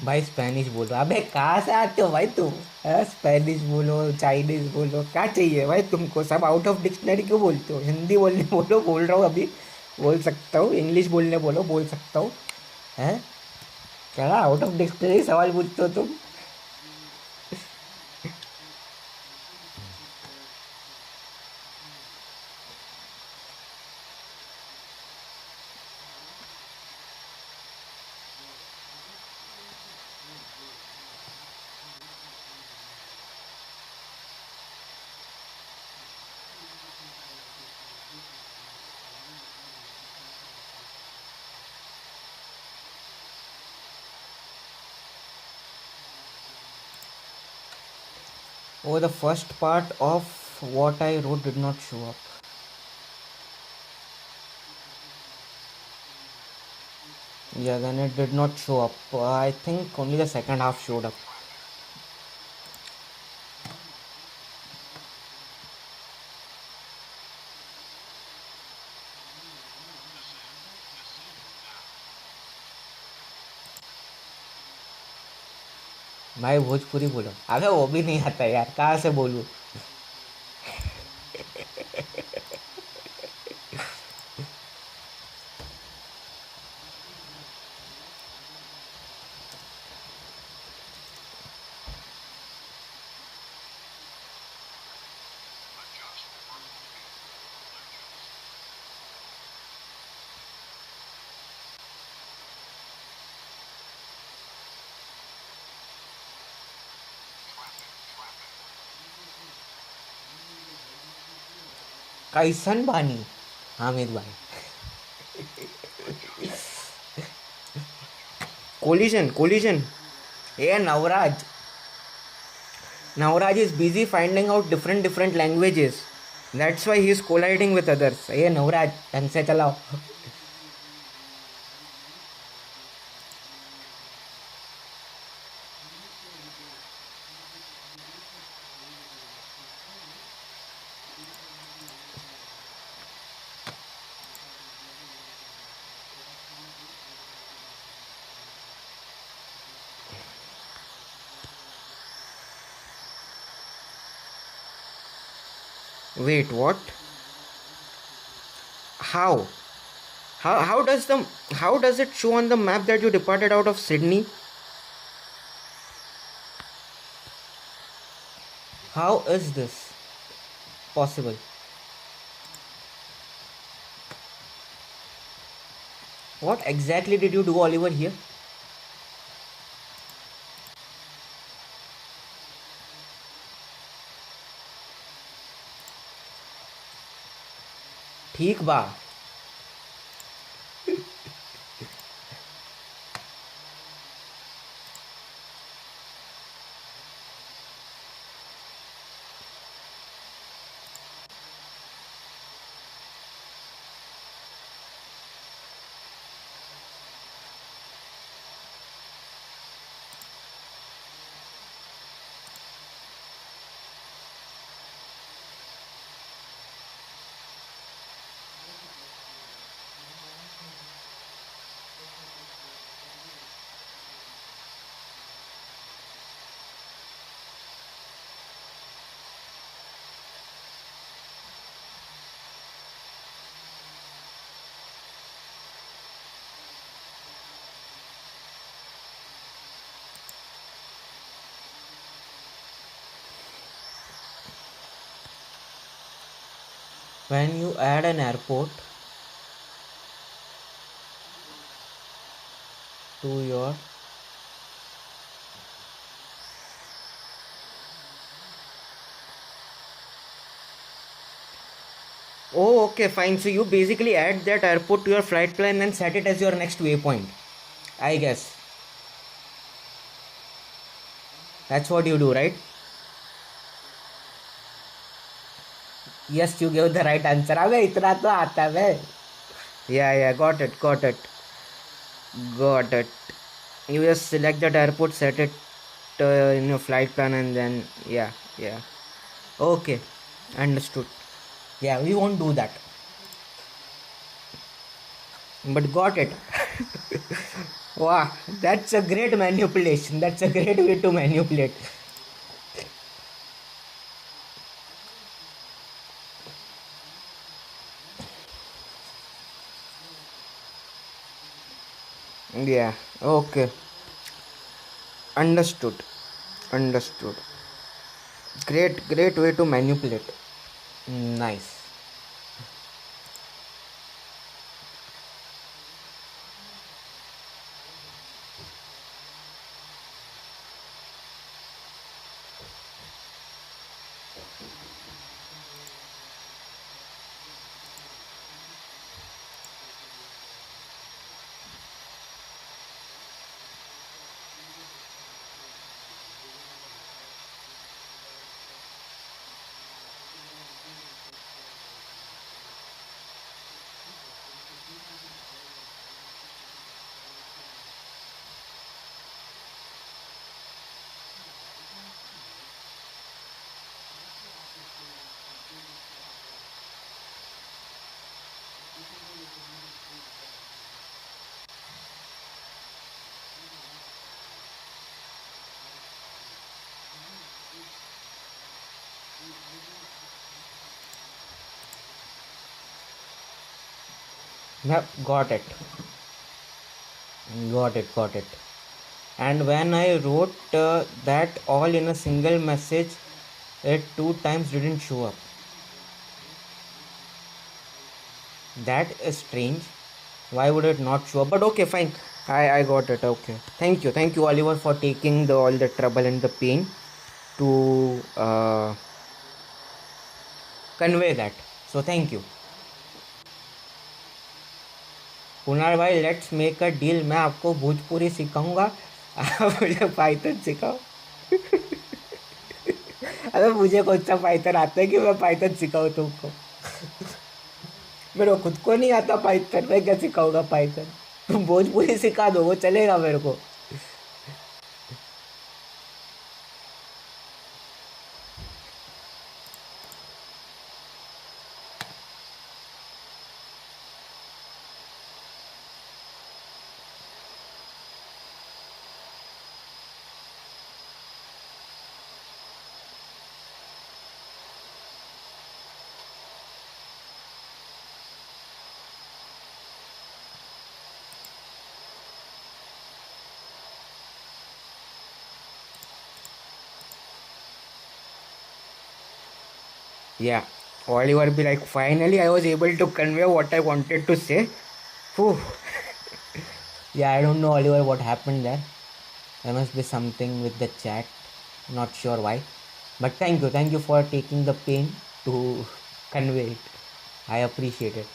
Speaker 1: भाई Spanish बोलो। अबे कहाँ से आते हो भाई तुम? Spanish बोलो, चाइनीज बोलो, क्या चाहिए भाई तुमको? सब आउट ऑफ डिक्शनरी क्यों बोलते हो? हिंदी बोलने बोलो, बोल रहा हूँ अभी, बोल सकता हूँ। इंग्लिश बोलने बोलो, बोल सकता हूँ। हैं? क्या आउट ऑफ डिक्शनरी सवाल पूछते हो तुम? Oh, the first part of what I wrote did not show up. Yeah, then it did not show up. I think only the second half showed up. भाई भोजपुरी बोलो। अबे वो भी नहीं आता यार, कहाँ से बोलूँ? कैसन बानी हामिद भाई. Collision. Hey, Navraj is busy finding out different languages. That's why he is colliding with others. Hey, Navraj, ढंग से चलाओ. Wait, what? How? How does it show on the map that you departed out of Sydney? How is this possible? What exactly did you do, Oliver, here? ठीक बा. When you add an airport to your Oh, okay, fine. So you basically add that airport to your flight plan and set it as your next waypoint, I guess. That's what you do, right? Yes, you gave the right answer. अबे इतना तो आता है. Yeah, got it. You just select that airport, set it in your flight plan, and then yeah. Okay, understood. Yeah, we won't do that. But got it. Wow, that's a great manipulation. That's a great way to manipulate. Yeah, okay. Understood. Great way to manipulate. Nice. Yep, got it. And when I wrote that all in a single message, it 2 times didn't show up. That is strange. Why would it not show up? But okay, fine. I got it. Okay. Thank you, Oliver, for taking all the trouble and the pain to convey that. So thank you. Kunal भाई, let's make a deal. मैं आपको भोजपुरी सिखाऊंगा, आप मुझे Python सिखाओ. अरे मुझे कौन सा पाइथन आता है कि मैं पाइथन सिखाऊं तुमको. मेरे को खुद को नहीं आता पाइथन, मैं क्या सिखाऊंगा पाइथन. तुम भोजपुरी सिखा दो, वो चलेगा मेरे को. Yeah, Oliver be like, finally I was able to convey what I wanted to say. Whew. Yeah, I don't know, Oliver, what happened there. There must be something with the chat. Not sure why. But thank you for taking the pain to convey it. I appreciate it.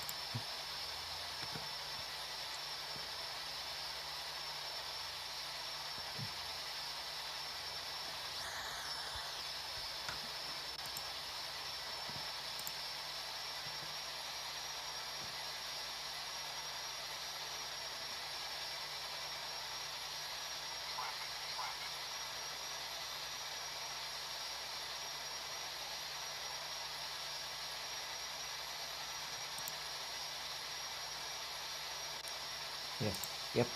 Speaker 1: Yes. Yep.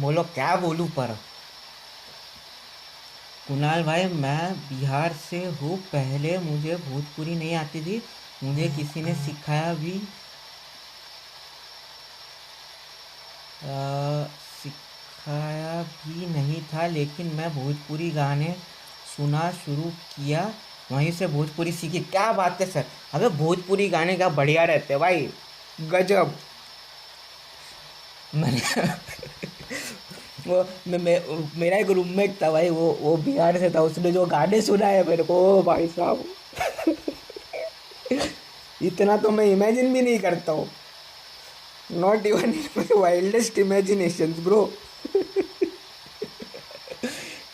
Speaker 1: बोलो क्या बोलूँ पर. कुणाल भाई, मैं बिहार से हूँ. पहले मुझे भोजपुरी नहीं आती थी, मुझे किसी ने सिखाया भी नहीं था, लेकिन मैं भोजपुरी गाने सुना शुरू किया, वहीं से भोजपुरी सीखी. क्या बात है सर. अबे भोजपुरी गाने क्या बढ़िया रहते हैं भाई, गजब. मैंने मेरा एक रूममेट था भाई, वो बिहार से था. उसने जो गाने सुनाए मेरे को, ओ भाई साहब, इतना तो मैं इमेजिन भी नहीं करता हूँ. Not even in my wildest imaginations bro.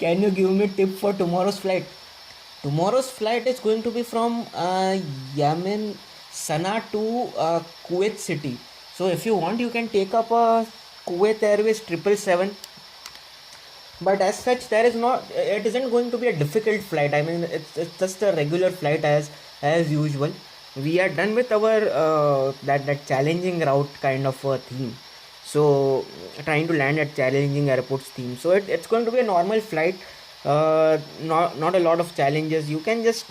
Speaker 1: Can you give me tip for tomorrow's flight? Tomorrow's flight is going to be from Yemen, Sana to Kuwait City. So if you want, you can take up a Kuwait Airways 777. But as such, it isn't going to be a difficult flight. I mean, it's just a regular flight as usual. We are done with our that challenging route kind of a theme. So trying to land at challenging airports theme. So it's going to be a normal flight. Not a lot of challenges. You can just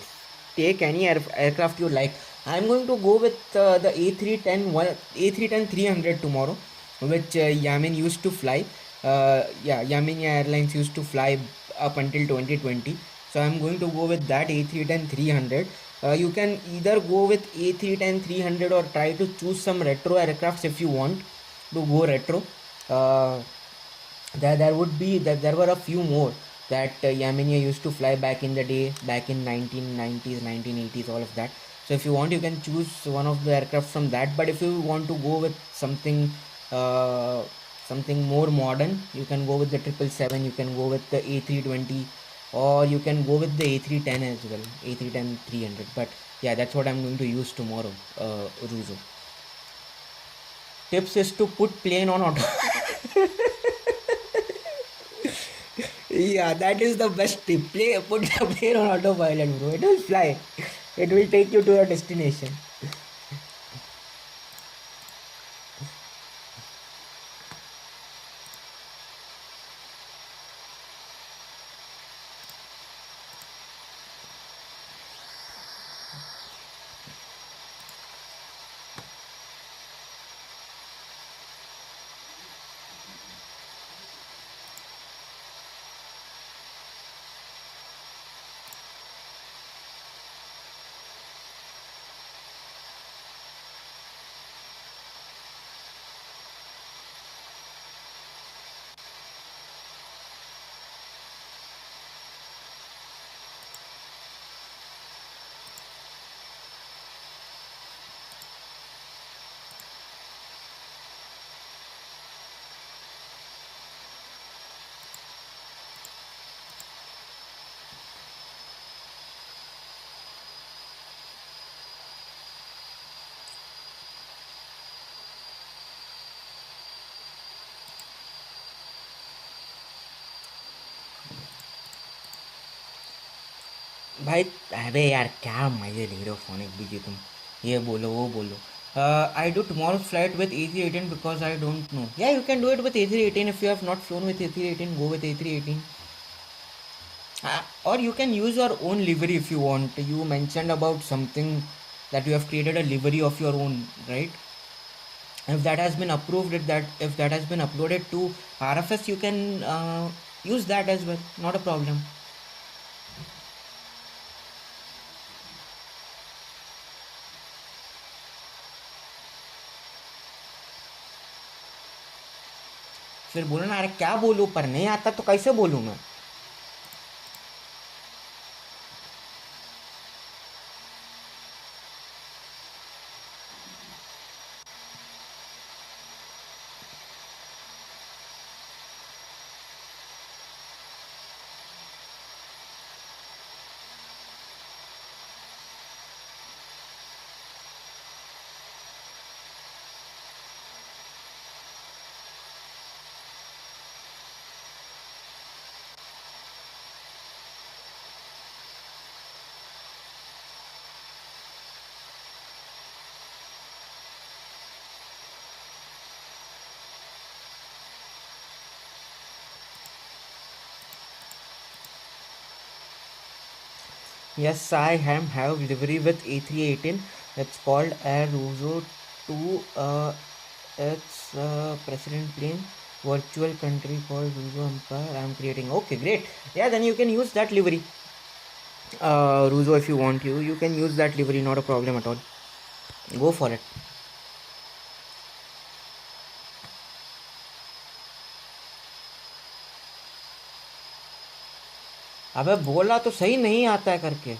Speaker 1: take any aircraft you like. I'm going to go with the A310 300 tomorrow, which Yamin used to fly. Yamin Airlines used to fly up until 2020. So I'm going to go with that A310-300. You can either go with A310-300 or try to choose some retro aircrafts if you want to go retro. There were a few more that Yamenia used to fly back in the day, back in 1990s, 1980s, all of that. So if you want, you can choose one of the aircraft from that. But if you want to go with uh, something more modern, you can go with the 777. You can go with the A320, or you can go with the A310 as well, A310-300. But yeah, that's what I'm going to use tomorrow, Ruzo. Tips is to put plane on auto. Yeah, that is the best tip. Put the plane on autopilot, bro. It will fly. It will take you to your destination. भाई अबे यार क्या मजे ले रहे हो phonic बीजी तुम ये बोलो वो बोलो I do tomorrow's flight with A318 because I don't know. Yeah, you can do it with A318 if you have not flown with A318. Go with A318. Or you can use your own livery if you want. You mentioned about something that you have created a livery of your own, right? If that has been approved, if that has been uploaded to RFS, you can use that as well. Not a problem. फिर बोलो ना, अरे क्या बोलूँ, पर नहीं आता तो कैसे बोलूँ मैं. Yes, I have livery with A318. It's called Air Ruzo 2. It's President plane. Virtual country called Ruzo Empire. I'm creating. Okay, great. Yeah, then you can use that livery. Ruzo, if you want you can use that livery. Not a problem at all. Go for it. अबे बोला तो सही, नहीं आता है करके.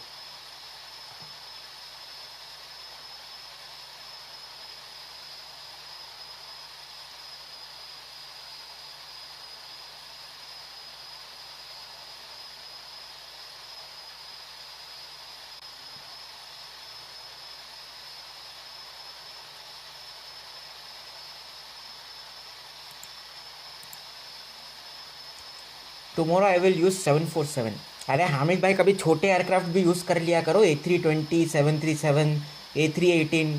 Speaker 1: Tomorrow I will use 747. अरे हामिद भाई, कभी छोटे एयरक्राफ्ट भी यूज़ कर लिया करो. A320, 737, A318,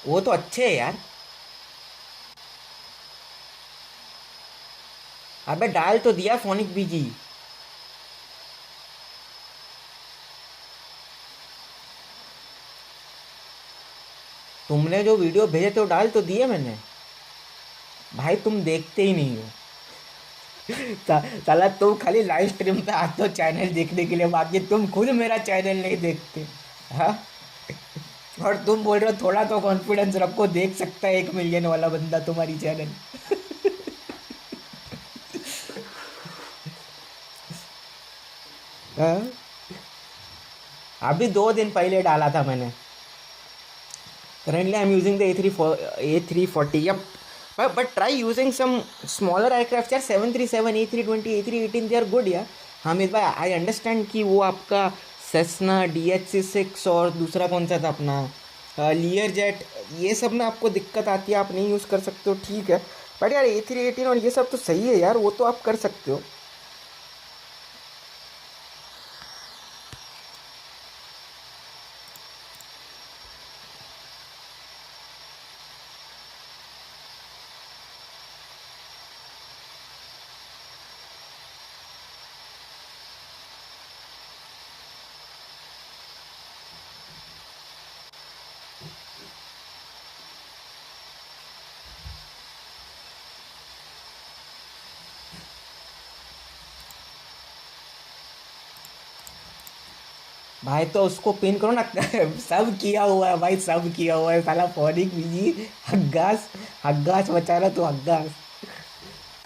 Speaker 1: वो तो अच्छे है यार. अबे डाल तो दिया फोनिक बीजी. तुमने जो वीडियो भेजे थे वो डाल तो दिए मैंने. भाई तुम देखते ही नहीं हो. साला तुम खाली लाइव स्ट्रीम पे आते हो चैनल देखने के लिए, बाकी तुम खुद मेरा चैनल नहीं देखते। हाँ, और तुम बोल रहे हो थोड़ा तो कॉन्फिडेंस रखो, देख सकता है 1 मिलियन वाला बंदा तुम्हारी चैनल। हाँ, अभी 2 दिन पहले डाला था मैंने। Currently, I'm using the A340. Yep. But try using some smaller aircraft. यार 737, A320, A318 they are good यार। हाँ मिस भाई, आई अंडरस्टैंड कि वो आपका सेस्ना DH6 और दूसरा कौन सा था अपना लियर जेट, ये सब में आपको दिक्कत आती है, आप नहीं यूज़ कर सकते हो, ठीक है। बट यार A318 और ये सब तो सही है यार, वो तो आप कर सकते हो। भाई तो उसको पिन करो ना। सब किया हुआ है भाई, सब किया हुआ है साला फोनिक बीजी। हग्गास, हग्गास बचा रहा तू, हग्गास।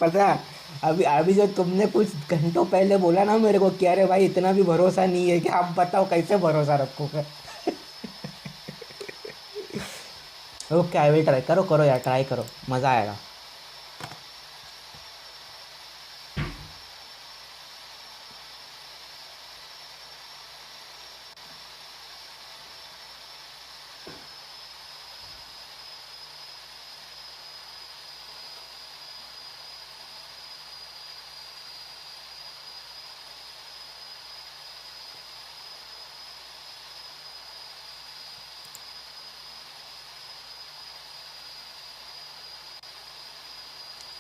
Speaker 1: पता है, अभी अभी जो तुमने कुछ घंटों पहले बोला ना मेरे को कि अरे भाई इतना भी भरोसा नहीं है, कि आप बताओ कैसे भरोसा रखोगे। Okay, I will try. करो करो यार, ट्राई करो, मज़ा आएगा।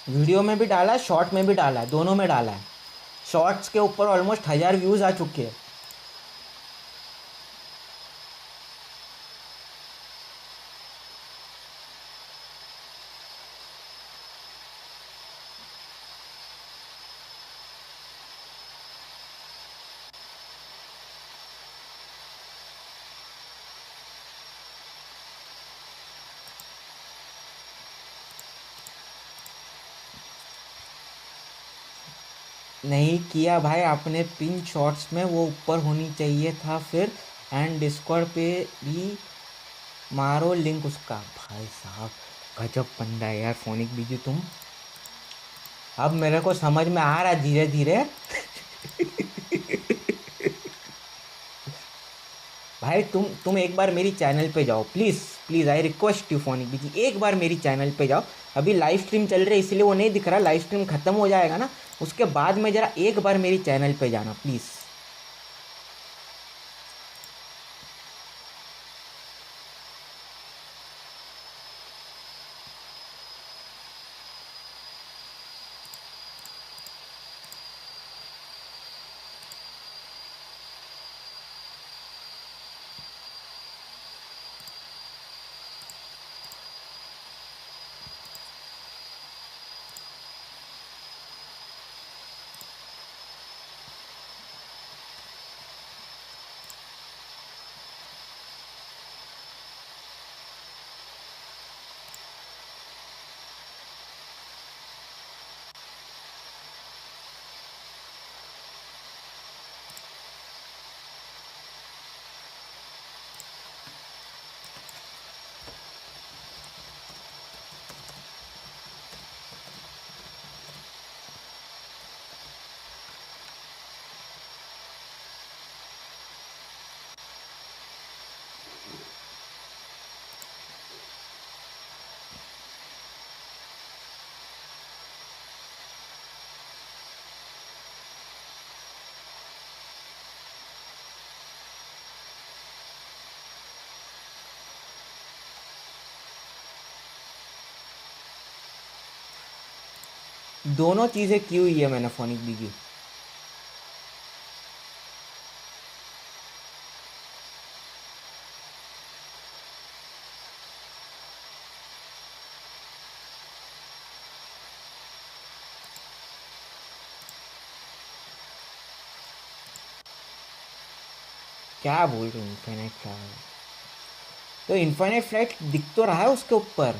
Speaker 1: वीडियो में भी डाला है, शॉर्ट में भी डाला है, दोनों में डाला है। शॉर्ट्स के ऊपर ऑलमोस्ट 1000 व्यूज़ आ चुके हैं। नहीं किया भाई आपने, पिन शॉट्स में वो ऊपर होनी चाहिए था फिर। एंड डिस्कॉर्ड पे भी मारो लिंक उसका। भाई साहब, गजब बंदा है यार फोनिक बीजी तुम। अब मेरे को समझ में आ रहा है धीरे धीरे। भाई तुम एक बार मेरी चैनल पे जाओ please, please I request you Phonic BG, एक बार मेरी चैनल पे जाओ। अभी लाइव स्ट्रीम चल रही है इसलिए वो नहीं दिख रहा, लाइव स्ट्रीम ख़त्म हो जाएगा ना, उसके बाद में ज़रा एक बार मेरी चैनल पे जाना प्लीज़। दोनों चीज़ें की हुई है मैंने फोनिक बीजी। क्या बोल रहे हो इनफाइनाइट ट्रैवल? तो इनफाइनाइट फ्लाइट दिख तो रहा है उसके ऊपर,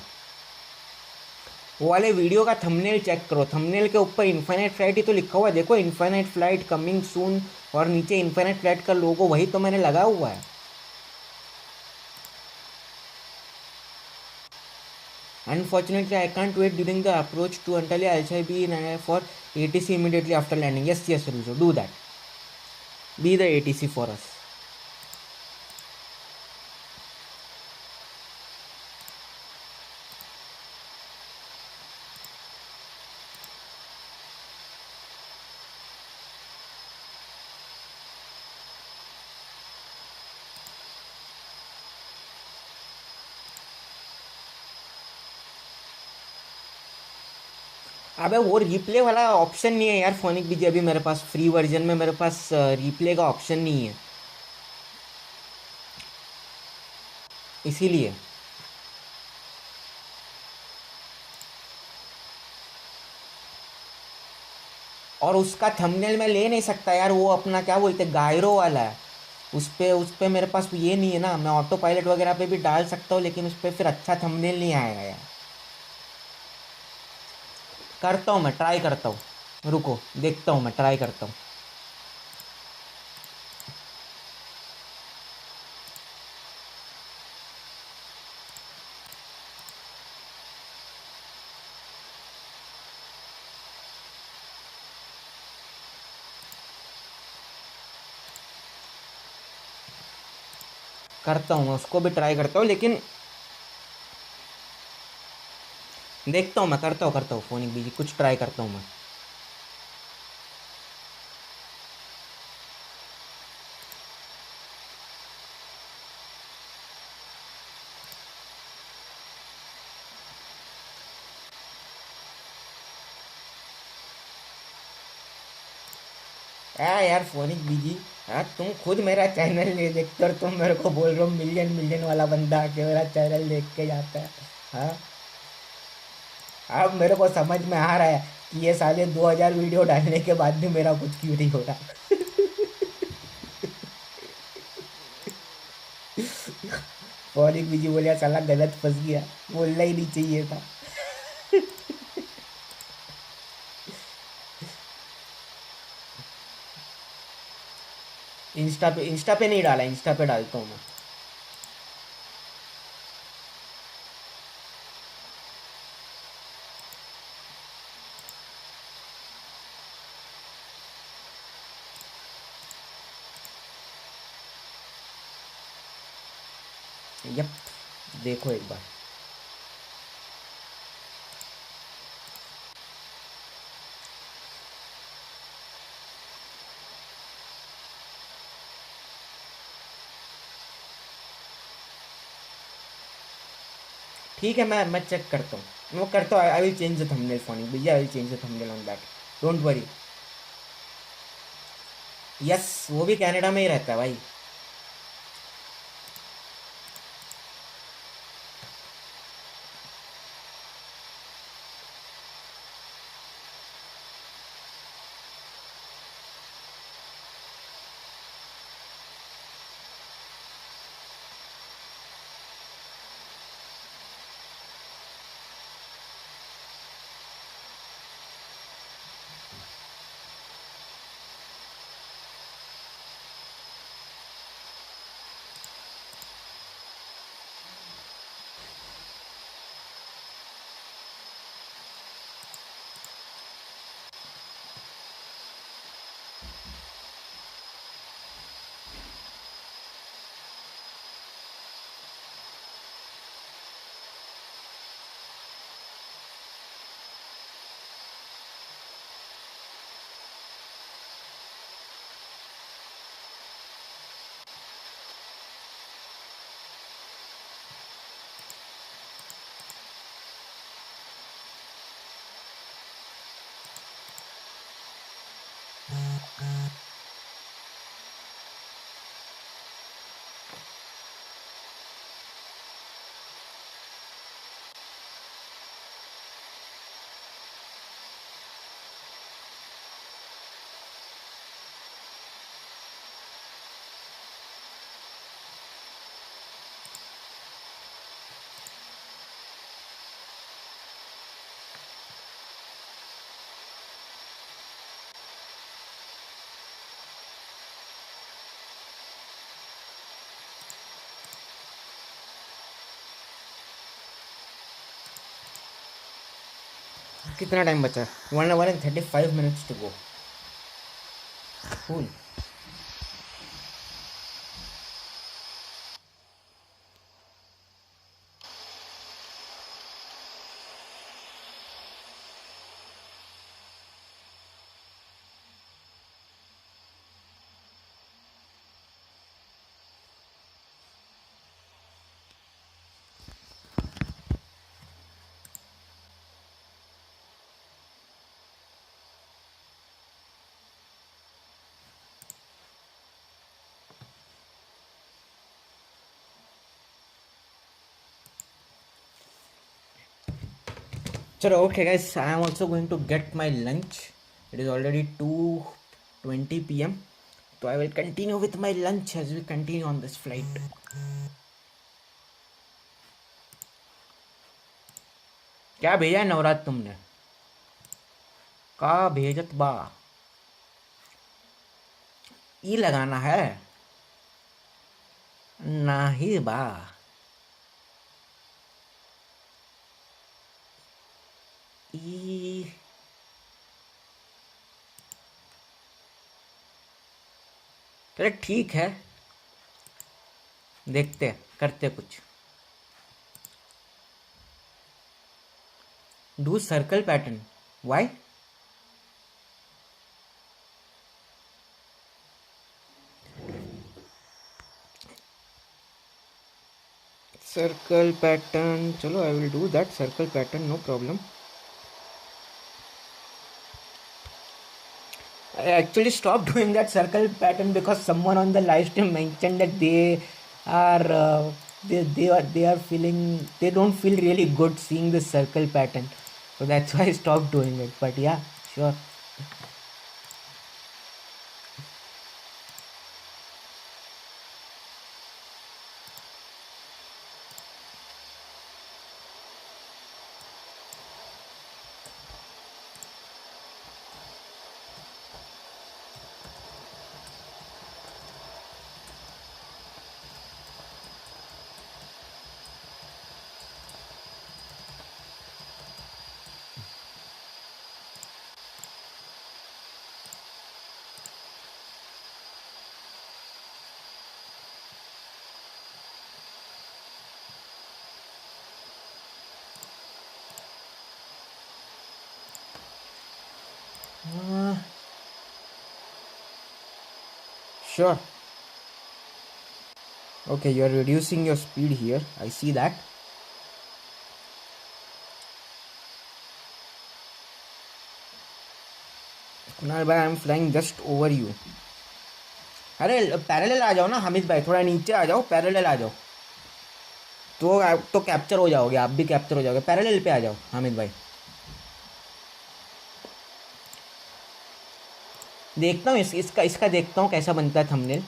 Speaker 1: वो वाले वीडियो का थंबनेल चेक करो, थंबनेल के ऊपर इनफाइनाइट फ्लाइट ही तो लिखा हुआ है, देखो इनफाइनाइट फ्लाइट कमिंग सून, और नीचे इनफाइनाइट फ्लाइट का लोगो वही तो मैंने लगा हुआ है। Unfortunately, I can't wait during the approach to Antalya. I'll shall be in for ATC immediately after landing. Yes, yes, Rujo, do that. Be the ATC for us. अबे वो रिप्ले वाला ऑप्शन नहीं है यार फोनिक बीजी, अभी मेरे पास free version में मेरे पास रिप्ले का ऑप्शन नहीं है, इसीलिए। और उसका थंबनेल मैं ले नहीं सकता यार, वो अपना क्या बोलते गायरो वाला है, उस पे मेरे पास ये नहीं है ना, मैं ऑटो पायलट वगैरह पे भी डाल सकता हूँ, लेकिन उस पर फिर अच्छा थंबनेल नहीं आएगा यार। करता हूँ मैं, ट्राई करता हूँ, रुको देखता हूँ, मैं ट्राई करता हूँ। करता हूँ मैं उसको भी ट्राई करता हूँ, लेकिन देखता हूँ मैं, करता हूँ फोनिक बीजी, कुछ ट्राई करता हूँ मैं। यार फोनिक बीजी, हाँ तुम खुद मेरा चैनल नहीं देखते और तुम मेरे को बोल रहे हो मिलियन मिलियन वाला बंदा आके मेरा चैनल देख के जाता है। हाँ, अब मेरे को समझ में आ रहा है कि ये साले 2000 वीडियो डालने के बाद भी मेरा कुछ क्यों नहीं हो रहा। फोनिक बीजी बोलिया साला गलत फंस गया, बोलना ही नहीं चाहिए था। इंस्टा पे नहीं डाला, इंस्टा पे डालता हूँ मैं। यप, देखो एक बार। ठीक है, मैं चेक करता हूँ, वो करता हूँ। I will change the thumbnail Phonic भैया, I will change the thumbnail on that, don't worry. Yes, वो भी कनाडा में ही रहता है भाई। कितना टाइम बचा? 1 hour and 35 minutes to go. Cool. Chalo, okay guys, I am also going to get my lunch. It is already 2:20 p.m. So I will continue with my lunch as we continue on this flight. क्या भेजा है नवरात तुमने? का भेजत बा? ई लगाना है? नाही बा. ई चलो ठीक है, देखते हैं, करते कुछ. Do circle pattern. Why? Circle pattern. Chalo, I will do that circle pattern, no problem. I actually stopped doing that circle pattern because someone on the live stream mentioned that are they are feeling, they don't feel really good seeing this circle pattern, so that's why I stopped doing it. But yeah, sure. Sure. Okay, you are reducing your speed here. I see that. Kunal bhai, I am flying just over you. अरे parallel आ जाओ ना हामिद भाई, थोड़ा नीचे आ जाओ, parallel आ जाओ, तो capture हो जाओगे, आप भी कैप्चर हो जाओगे. पैरेलल पे आ जाओ हामिद भाई. देखता हूँ इसका देखता हूँ कैसा बनता है थंबनेल.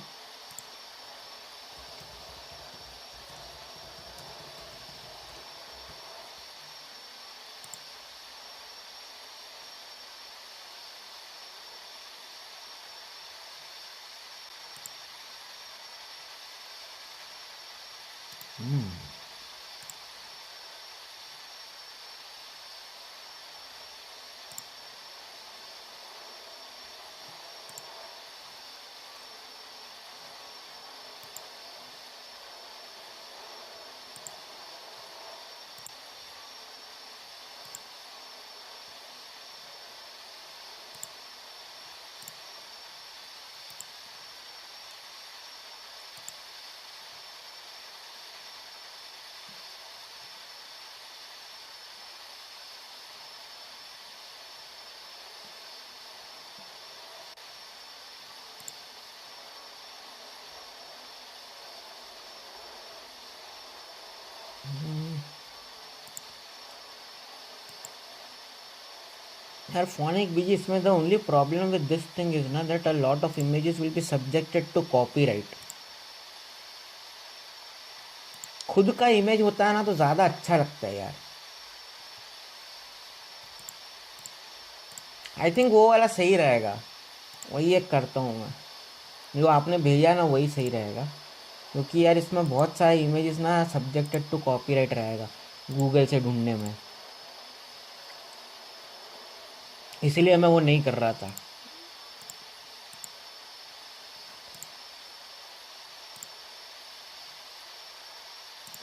Speaker 1: यार फोनिक बीजी, इसमें the only problem with this thing is ना that a lot of images will be subjected to copyright. खुद का इमेज होता है ना तो ज़्यादा अच्छा लगता है यार. आई थिंक वो वाला सही रहेगा, वही एक करता हूँ मैं. जो आपने भेजा ना वही सही रहेगा, क्योंकि यार इसमें बहुत सारे इमेजेस ना सब्जेक्टेड टू कॉपीराइट रहेगा गूगल से ढूंढने में. इसीलिए मैं वो नहीं कर रहा था.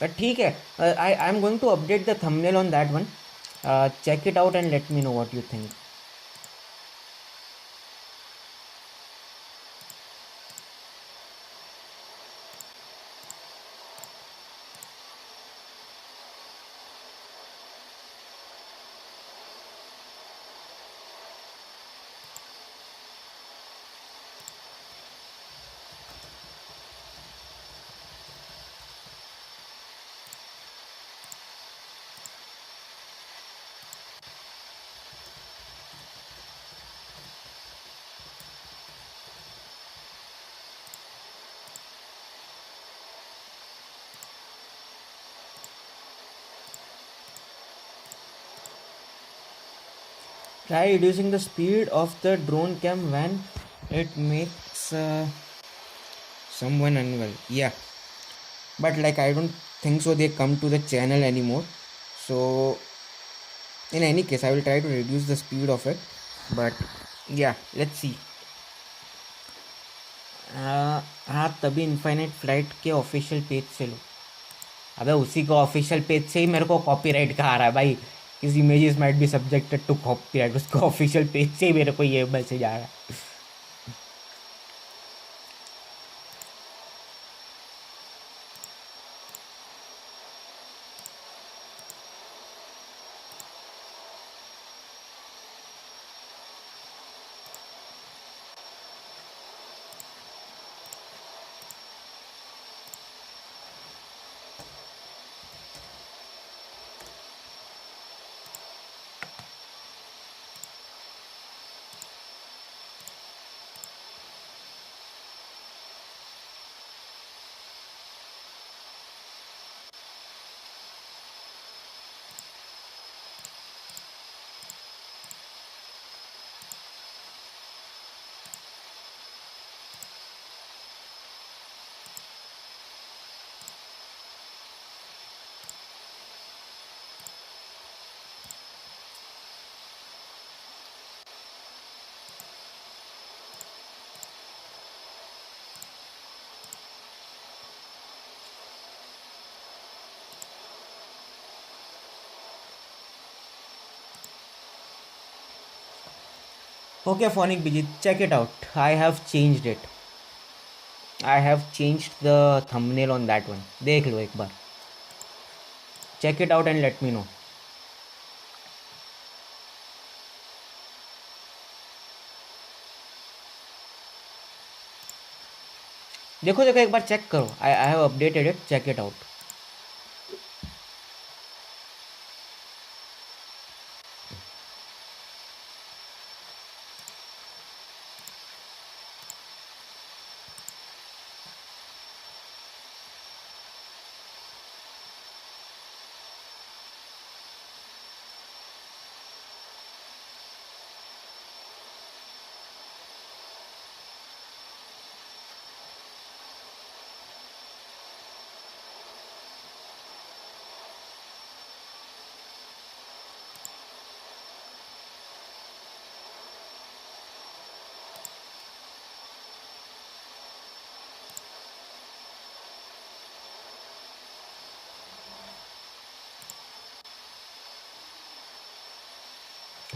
Speaker 1: But ठीक है. I am going to update the thumbnail on that one. Check it out and let me know what you think. Try reducing the speed of the drone cam when it makes someone unwell. Yeah, but like I don't think so they come to the channel anymore. So in any case, I will try to reduce the speed of it. But yeah, let's see. हाँ, तभी infinite flight के official page से लो. अबे उसी को official page से ही मेरे को कॉपीराइट का आ रहा है भाई. His images might be subjected to copyright. उसको ऑफिशियल पेज से ही मेरे को ये मैसेज आ रहा है. Okay, Phonic Bijit, check it out. I have changed it. I have changed the thumbnail on that one. देख लो एक बार. Check it out and let me know. देखो देखो एक बार चेक करो. I have updated it. Check it out.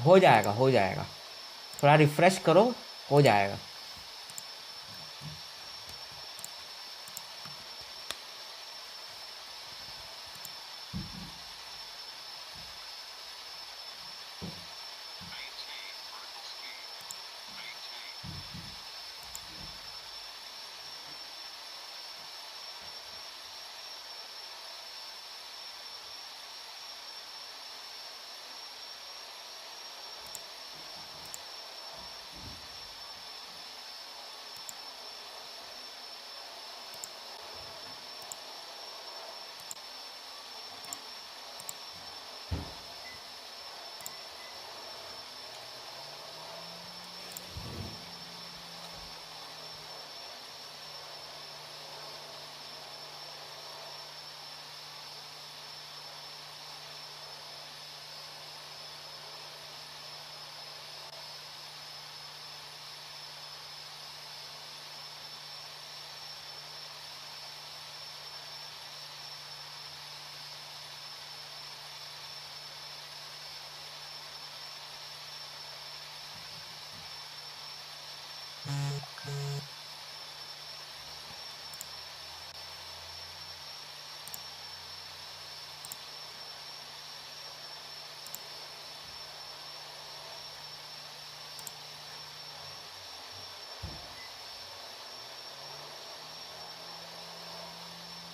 Speaker 1: हो जाएगा, हो जाएगा. थोड़ा रिफ्रेश करो, हो जाएगा.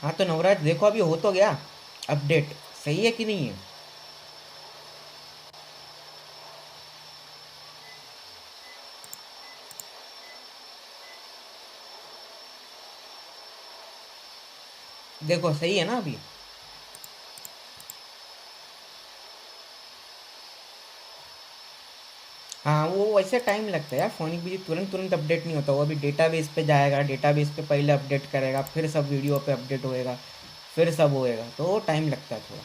Speaker 1: हाँ तो नवराज देखो अभी हो तो गया अपडेट, सही है कि नहीं है? देखो सही है ना अभी? हाँ वो वैसे टाइम लगता है यार, फोनिक भी तुरंत तुरंत अपडेट नहीं होता, वो अभी डेटाबेस पे जाएगा, डेटाबेस पे पहले अपडेट करेगा, फिर सब वीडियो पे अपडेट होएगा, फिर सब होएगा, तो टाइम लगता है थोड़ा।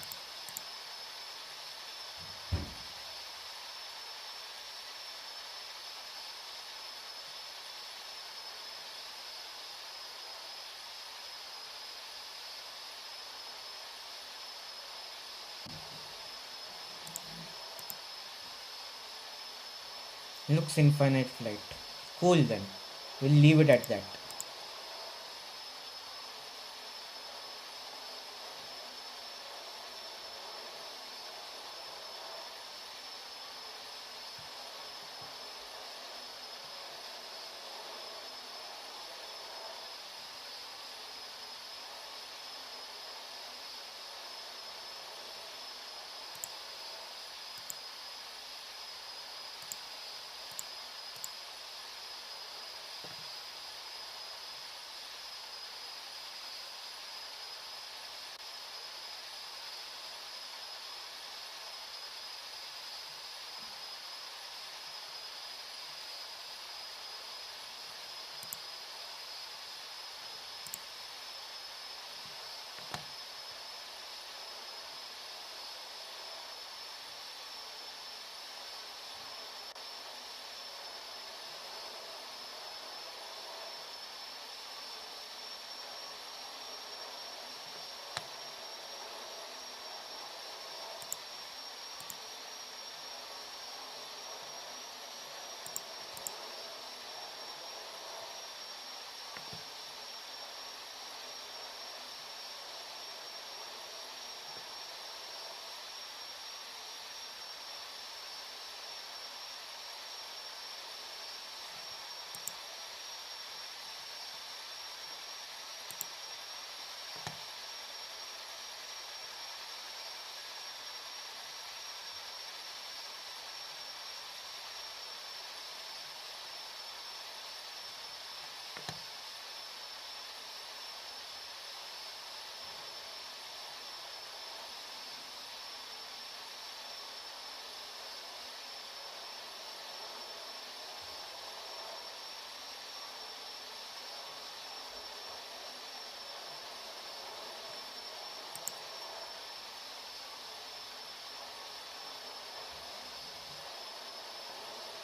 Speaker 1: Looks infinite flight. Cool then. We'll leave it at that.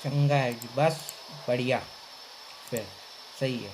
Speaker 1: चंगा है जी, बस बढ़िया, फिर सही है।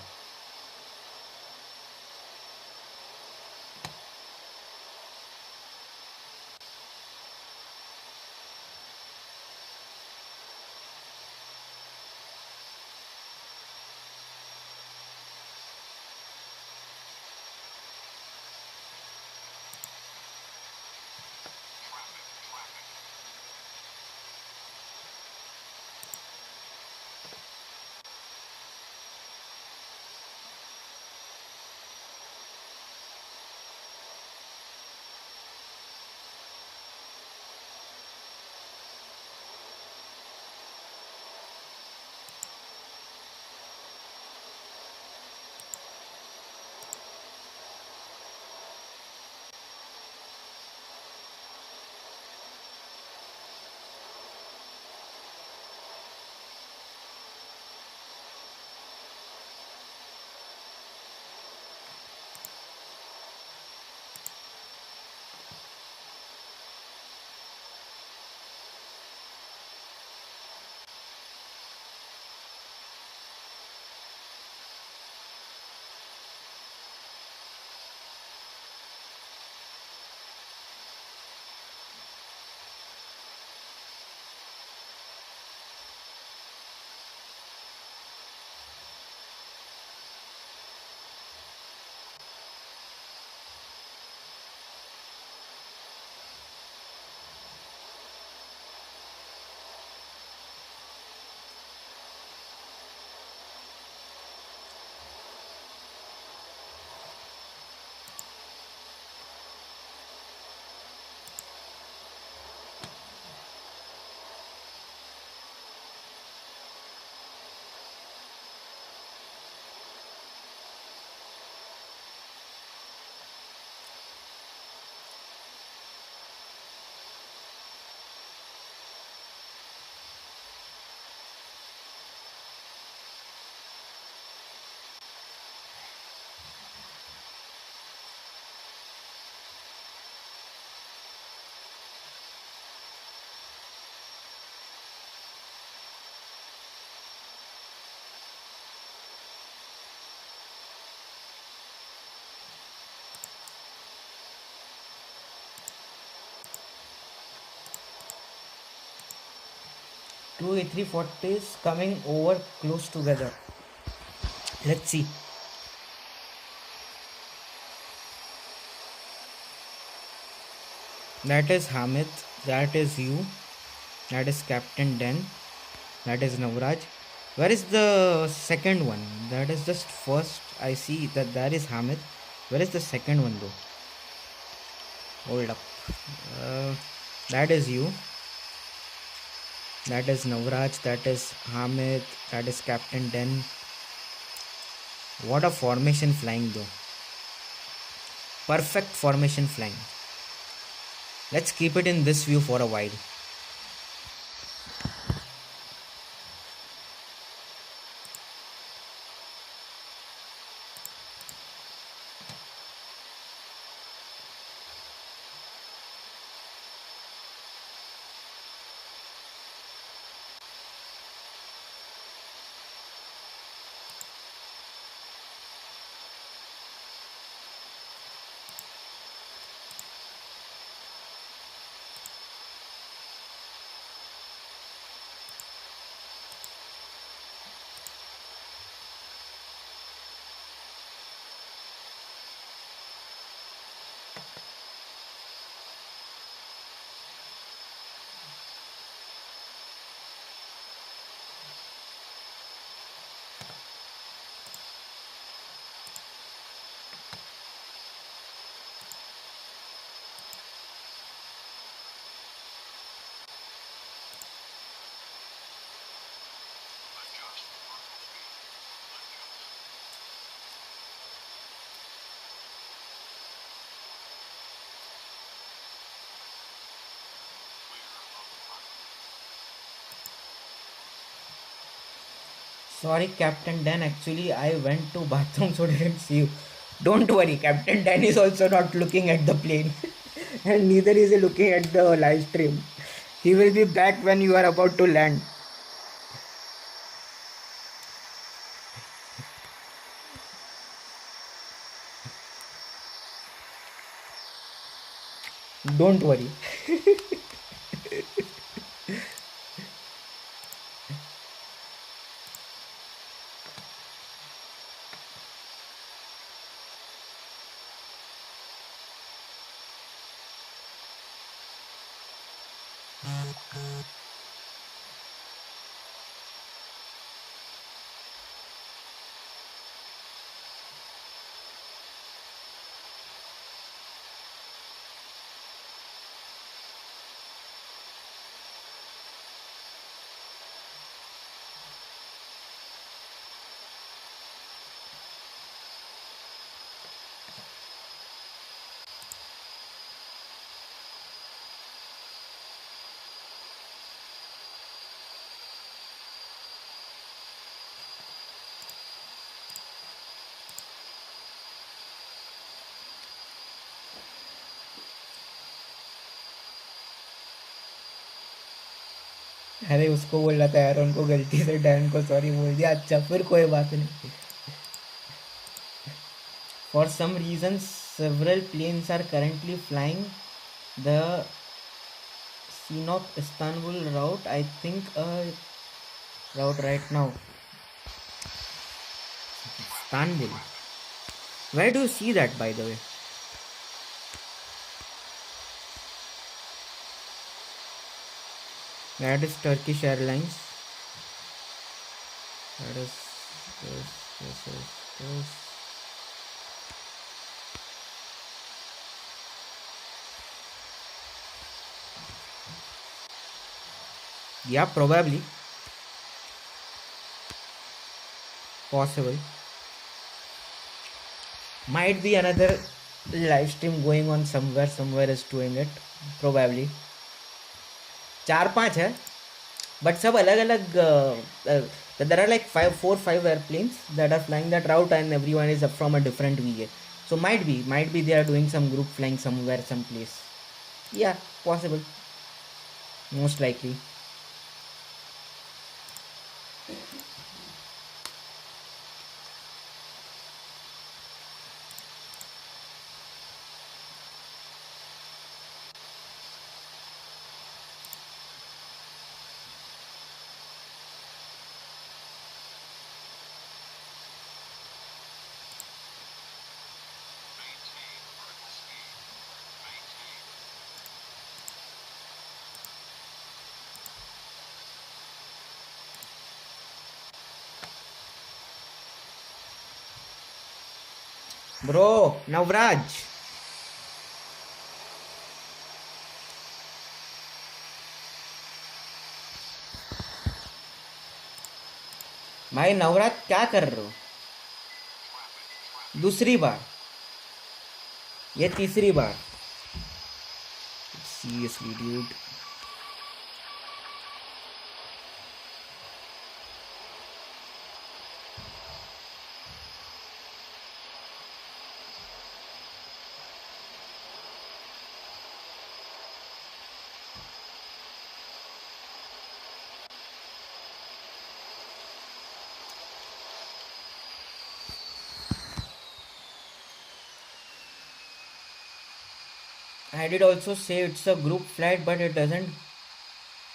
Speaker 1: Two A340s coming over close together. Let's see. That is Hamid. That is you. That is Captain Den. That is Navraj. Where is the second one? That is just first. I see that is Hamid. Where is the second one though? Hold up. That is you. That is Navraj. That is Hamid. That is Captain Den. What a formation flying though. Perfect formation flying. Let's keep it in this view for a while. Sorry, Captain Dan. Actually, I went to bathroom, so didn't see you. Don't worry, Captain Dan is also not looking at the plane, and neither is he looking at the live stream. He will be back when you are about to land. Don't worry. अरे उसको बोल रहा था यार, उनको गलती से Dan को सॉरी बोल दिया. अच्छा फिर कोई बात नहीं. For some reason, several planes are currently flying the Sinop Istanbul route. I think a route right now. Istanbul. Where do you see that, by the way? That is Turkish Airlines. That is this. Yeah, probably. Possible. Might be another live stream going on somewhere. Somewhere is doing it. Probably. 4-5 है, but सब अलग अलग. There are like 4-5 airplanes that are flying that route, and everyone is from a different VA. So might be they are doing some group flying somewhere, someplace. Yeah, possible. Most likely. Bro Navraj भाई नवराज क्या कर रहे हो? दूसरी बार, ये तीसरी बार। Seriously dude. I did also say it's a group flight, but it doesn't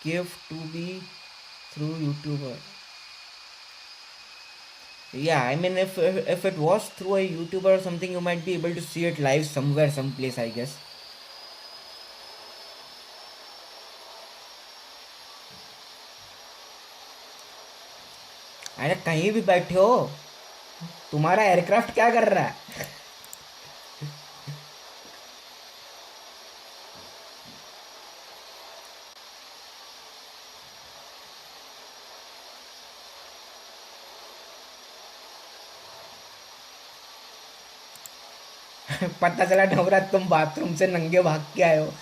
Speaker 1: give to be through YouTuber. Yeah, I mean, if it was through a YouTuber or something, you might be able to see it live somewhere, someplace, I guess. अरे कहीं भी बैठे हो, तुम्हारा aircraft क्या कर रहा है? पता चला नवरात तुम बाथरूम से नंगे भाग के आए हो।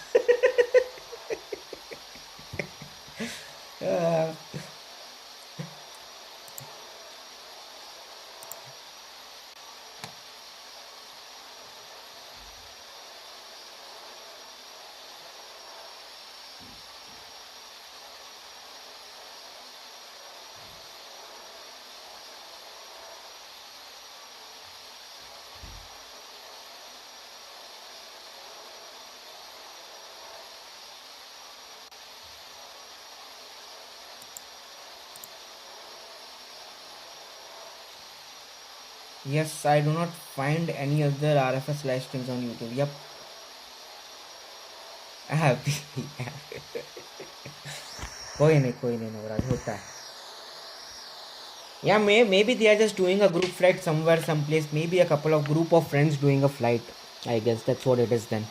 Speaker 1: Yes, I do not find any other RFS live streams on YouTube. Yep. Happy. कोई नहीं नवराज, होता है. Yeah, maybe they are just doing a group flight somewhere, someplace. Maybe a couple of group of friends doing a flight. I guess that's what it is then.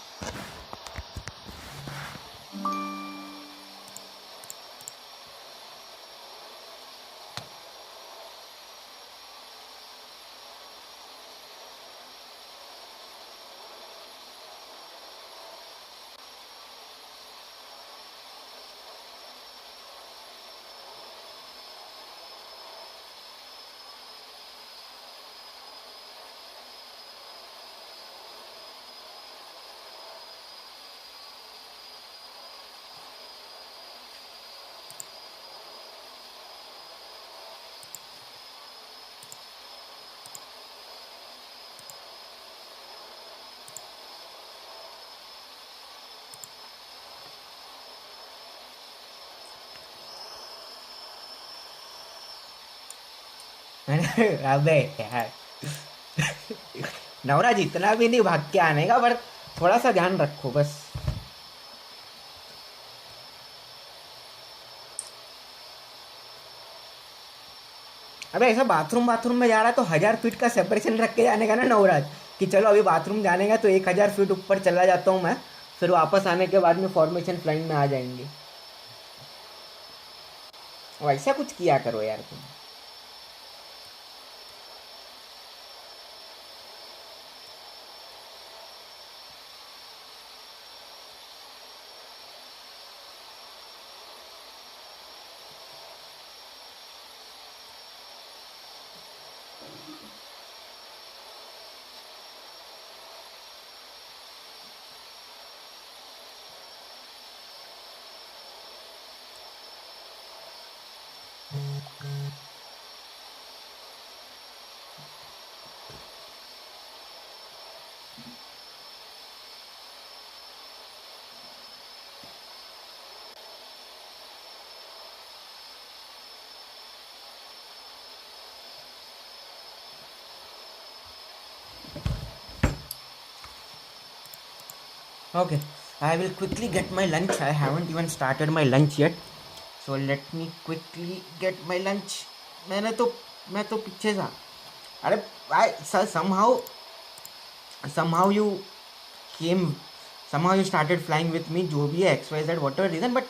Speaker 1: अबे यार नवराज इतना भी नहीं भाग के आने का, पर थोड़ा सा ध्यान रखो बस. अबे ऐसा बाथरूम में जा रहा है तो 1000 फीट का सेपरेशन रख के जाने का ना नवराज, कि चलो अभी बाथरूम जाने का तो 1000 फीट ऊपर चला जाता हूँ मैं, फिर वापस आने के बाद में फॉर्मेशन फ्लाइंग में आ जाएंगे. वैसा कुछ किया करो यार तुम. Okay, I will quickly get my lunch. I haven't even started my lunch yet. So let me quickly get my lunch. मैं तो पीछे था. अरे भाई somehow somehow you came, somehow you started flying with me, जो भी है XYZ whatever reason, but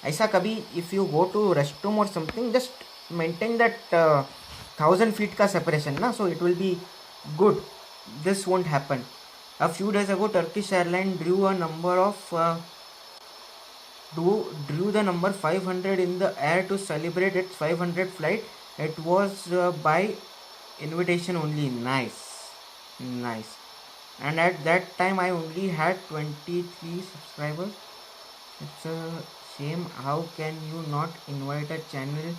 Speaker 1: ऐसा कभी if you go to restroom or something, just maintain that 1,000 feet का separation ना, so it will be good. This won't happen. A few days ago, Turkish Airline drew a number of drew the number 500 in the air to celebrate its 500 flight. It was by invitation only. Nice. And at that time I only had 23 subscribers. It's a shame. How can you not invite a channel?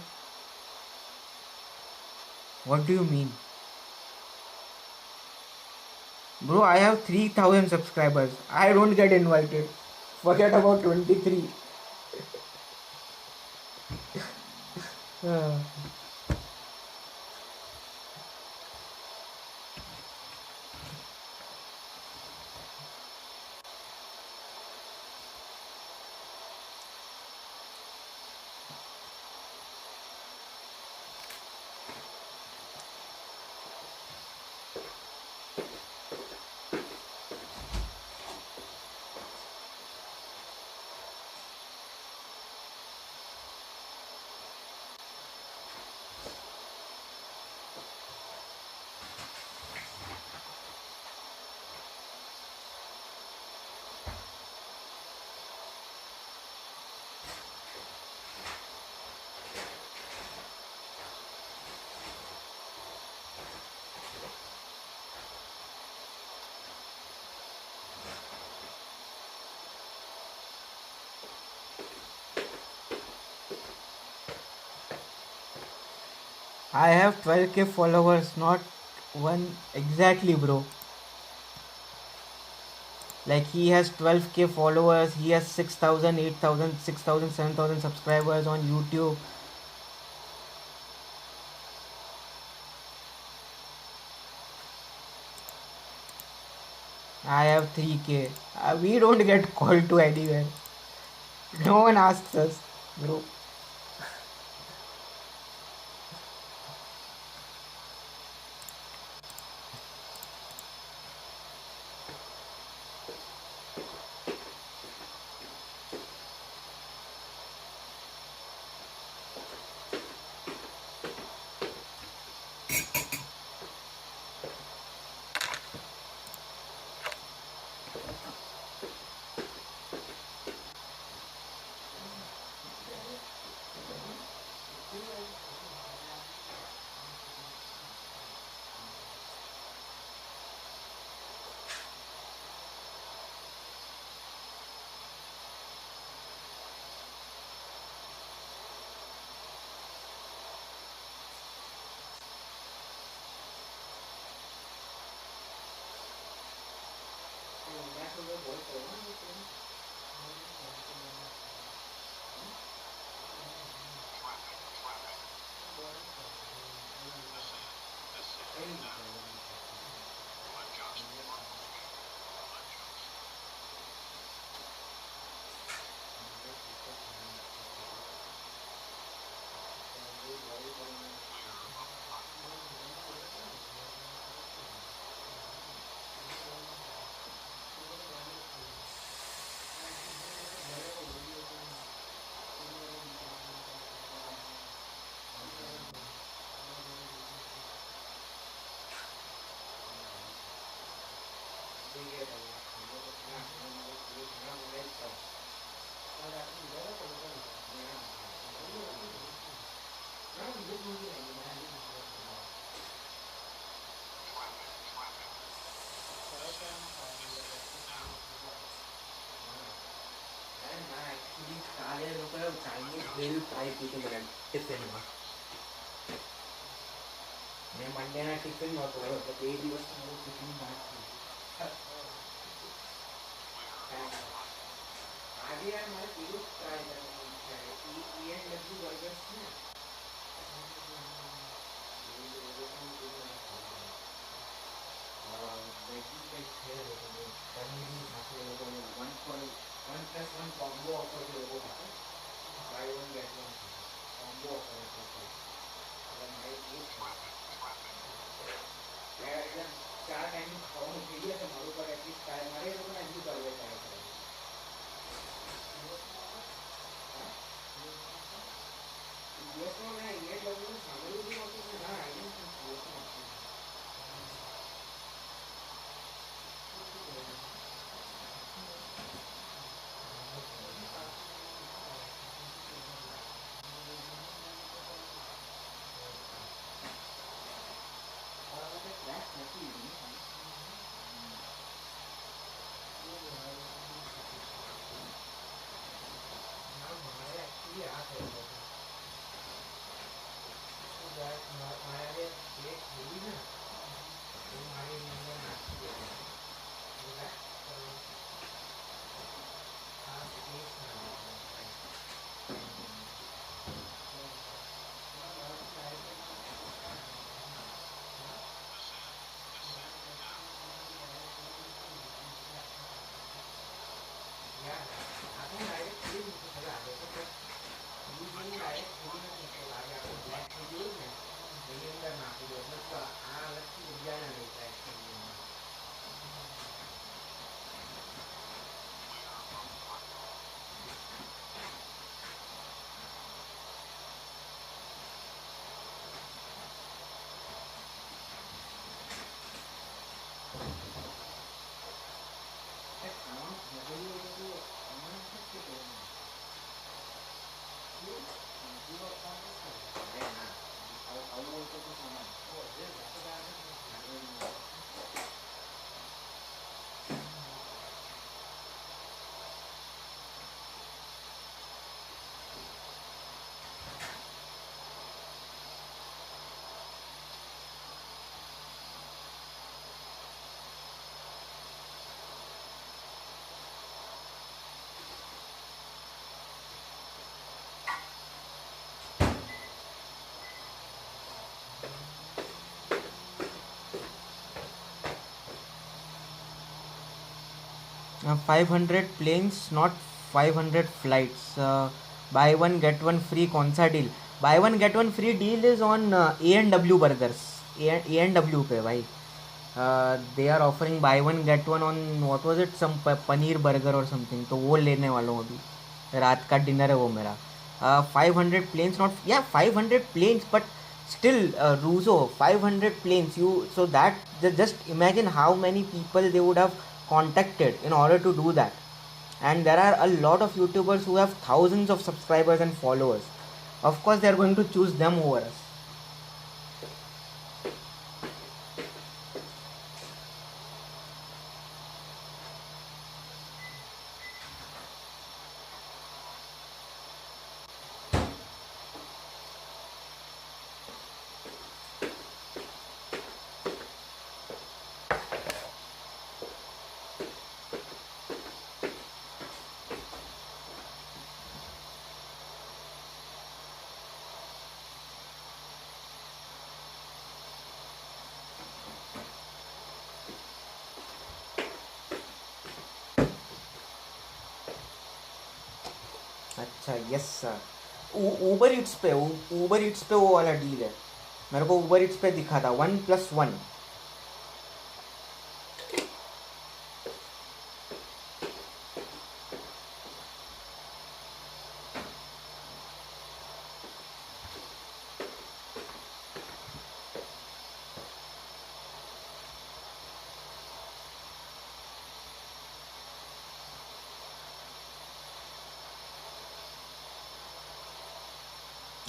Speaker 1: What do you mean? Bro, I have 3,000 subscribers. I don't get invited. Forget about 23. I have 12k followers, not one exactly, bro. Like he has 12k followers, he has 6,000, 8,000, 6,000, 7,000 subscribers on YouTube. I have 3k. We don't get called to anywhere. No one asks us, bro. Chinese bill price tiffin Monday night tiffin not the baby was tiffin back. आगे यार हमारे video try करना है ENW version में one plus one combo offer के लोगों का buy one get one combo offer है अगर हमारे ये चार टाइम खाओ मुझे ये तो 500 planes, not 500 flights. Buy one get one free कौन सा deal? Buy one get one free deal is on A&W burgers. A&W पे भाई. They are offering buy one get one on what was it, some paneer burger or something. तो वो लेने वाला हूँ अभी. रात का डिनर है वो मेरा. 500 planes, not, yeah, 500 planes, but still, Russo, 500 planes. So that, just imagine how many people they would have contacted in order to do that. And there are a lot of YouTubers who have thousands of subscribers and followers. Of course they are going to choose them over us. अच्छा, yes sir. Uber Eats पे वो वाला deal है. मेरे को Uber Eats पे दिखा था 1+1.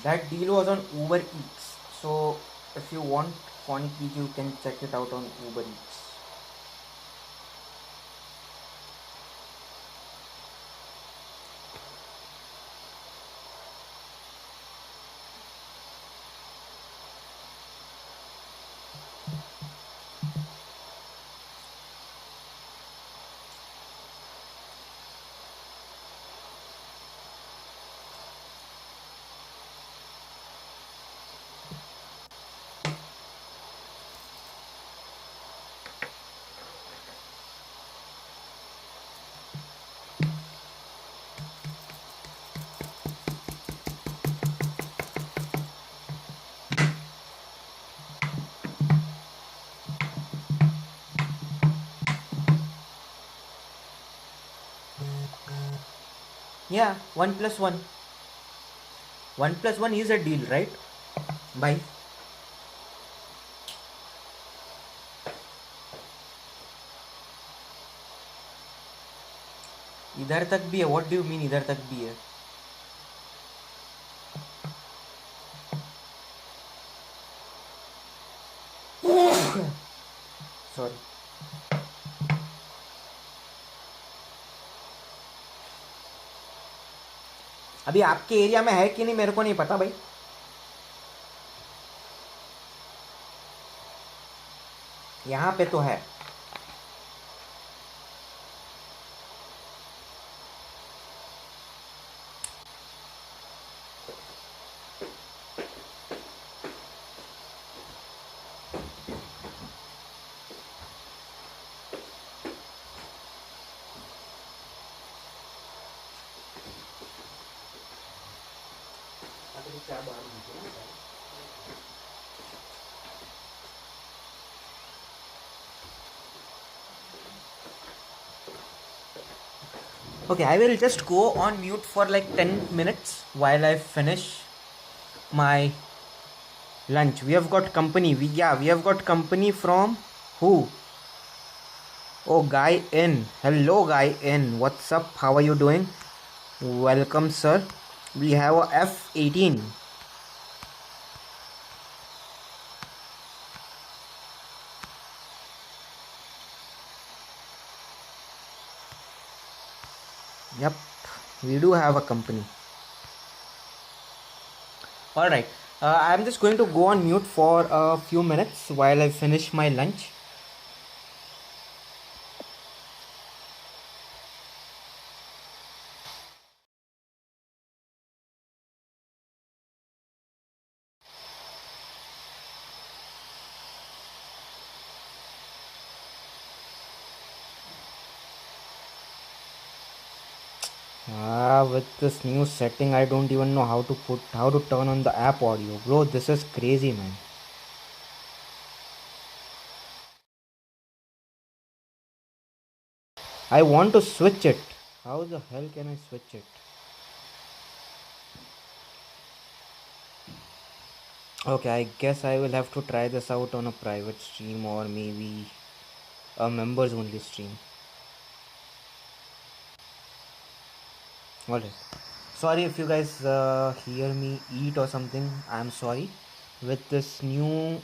Speaker 1: That deal was on Uber Eats. So if you want funny peas, you can check it out on Uber Eats. Yeah, 1+1. 1+1 is a deal, right? Bye. इधर तक भी है. What do you mean इधर तक भी है? Sorry. अभी आपके एरिया में है कि नहीं मेरे को नहीं पता भाई. यहाँ पे तो है. Okay, I will just go on mute for like 10 minutes while I finish my lunch. We have got company. We have got company from who? Oh, Guy in. Hello, Guy in. What's up? How are you doing? Welcome, sir. We have a F-18. Yep, we do have a company. Alright, I'm just going to go on mute for a few minutes while I finish my lunch. With this new setting, I don't even know how to turn on the app audio. Bro, this is crazy, man. I want to switch it. How the hell can I switch it? Okay, I guess I will have to try this out on a private stream or maybe a members only stream. Alright. Sorry if you guys hear me eat or something. I'm sorry. With this new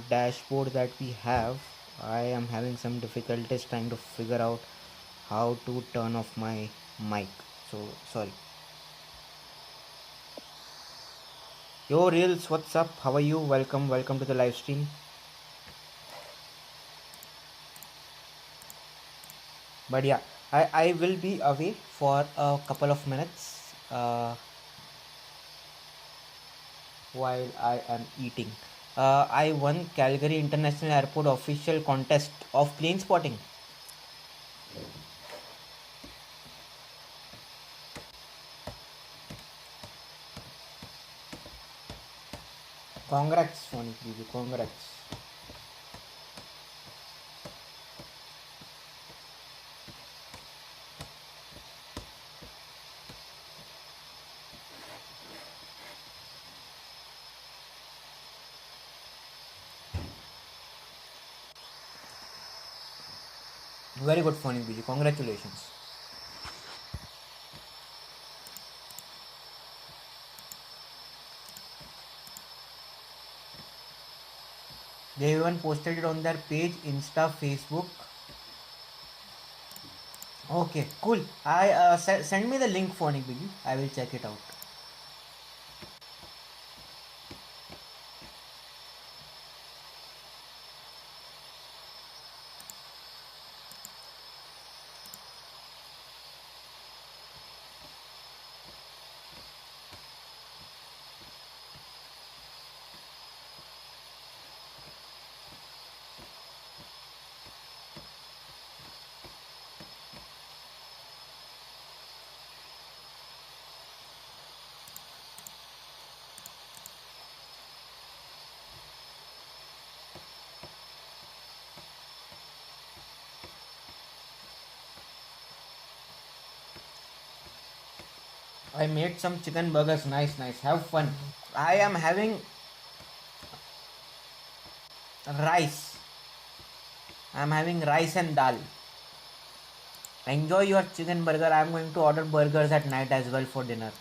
Speaker 1: dashboard that we have, I am having some difficulties trying to figure out how to turn off my mic. So sorry. Yo Reels, what's up? How are you? Welcome to the live stream. But yeah, I will be away for a couple of minutes while I am eating. I won Calgary International Airport official contest of plane spotting. Congrats, Sonic BB, congrats. Very good, Sonic BB, congratulations. They even posted it on their page, Insta, Facebook. Okay, cool. I send me the link, Sonic BB. I will check it out. I made some chicken burgers. Nice, nice. Have fun. I am having rice. I am having rice and dal. Enjoy your chicken burger. I am going to order burgers at night as well for dinner.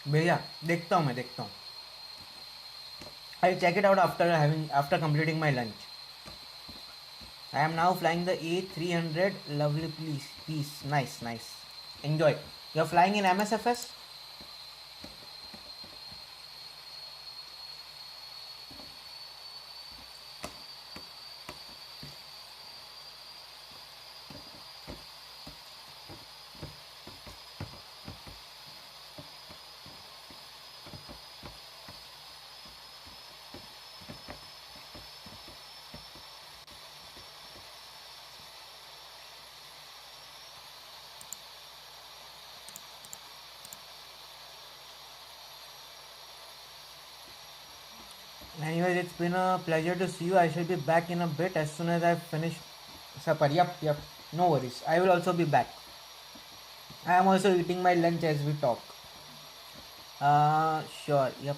Speaker 1: भैया देखता हूँ, मैं देखता हूँ. I'll check it out after completing my lunch. I am now flying the A300. Lovely, please, peace. Nice, nice. Enjoy. You're flying in MSFS? Anyways, it's been a pleasure to see you. I shall be back in a bit as soon as I finish supper. Yep. No worries. I will also be back. I am also eating my lunch as we talk. Sure. Yep.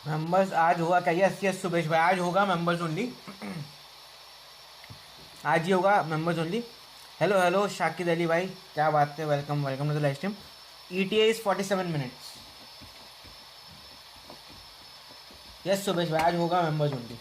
Speaker 1: Members आज होगा क्या? Yes yes Subesh भाई, आज होगा members only. आज ही होगा members only. Hello hello Shakid Ali भाई, क्या बात है. Welcome welcome to the live stream. ETA is 47 minutes. Yes Subesh भाई, आज होगा members only.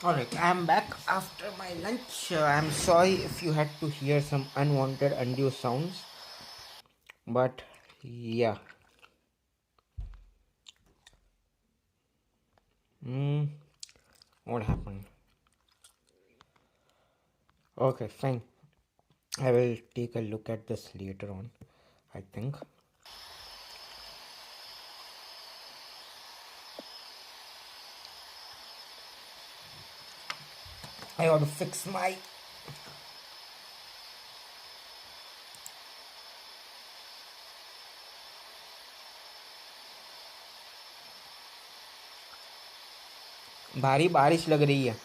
Speaker 1: Alright, I'm back after my lunch. I'm sorry if you had to hear some unwanted undue sounds, but yeah. What happened? Okay, fine. I will take a look at this later on, I think. I ought to fix my भारी बारिश लग रही है।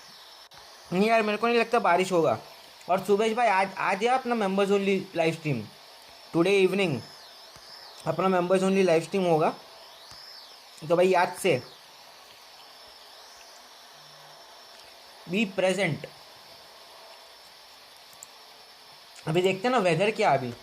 Speaker 1: नहीं यार, मेरे को नहीं लगता बारिश होगा। और सुबेश भाई, आज या अपना members only live stream today evening अपना मेंबर्स ओनली लाइव स्ट्रीम होगा, तो भाई याद से बी प्रेजेंट। अभी देखते हैं ना वेदर क्या अभी।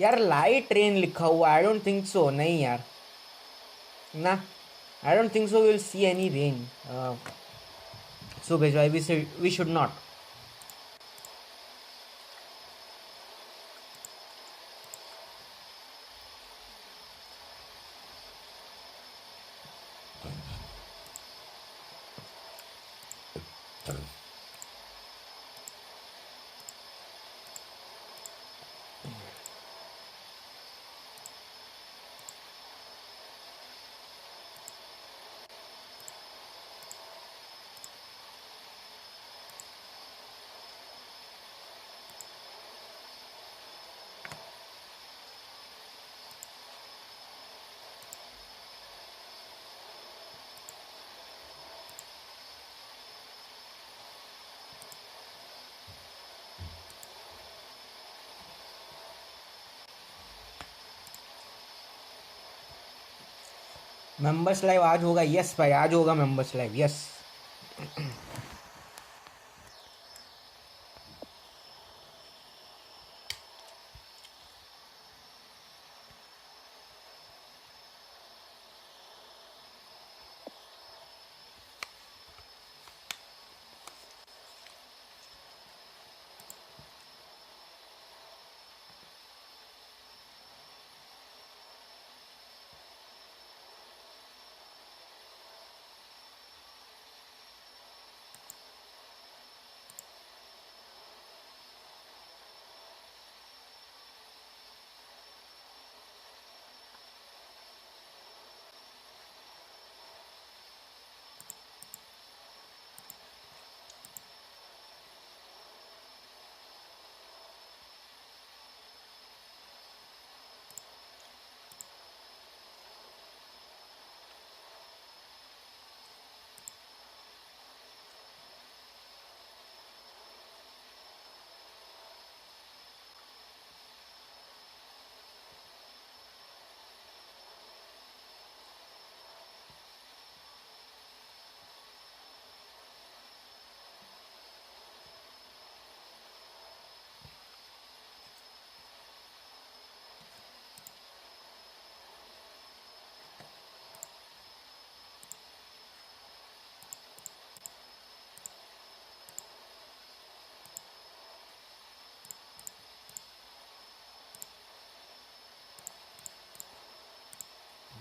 Speaker 1: यार लाइट ट्रेन लिखा हुआ, आई डोंट थिंक सो। नहीं यार, ना, I don't think so will see any rain. Subesh भाई, we should not. Members live आज होगा। यस भाई, आज होगा मेंबर्स लाइव। यस।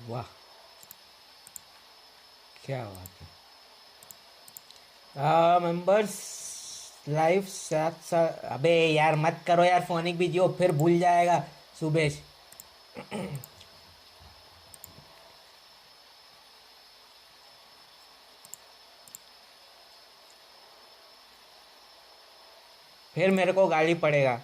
Speaker 1: वाह, क्या बात है। मेंबर्स लाइव साथ साथ, अबे यार मत करो यार, फोनिक भी जियो फिर भूल जाएगा सुबेश। फिर मेरे को गाली पड़ेगा।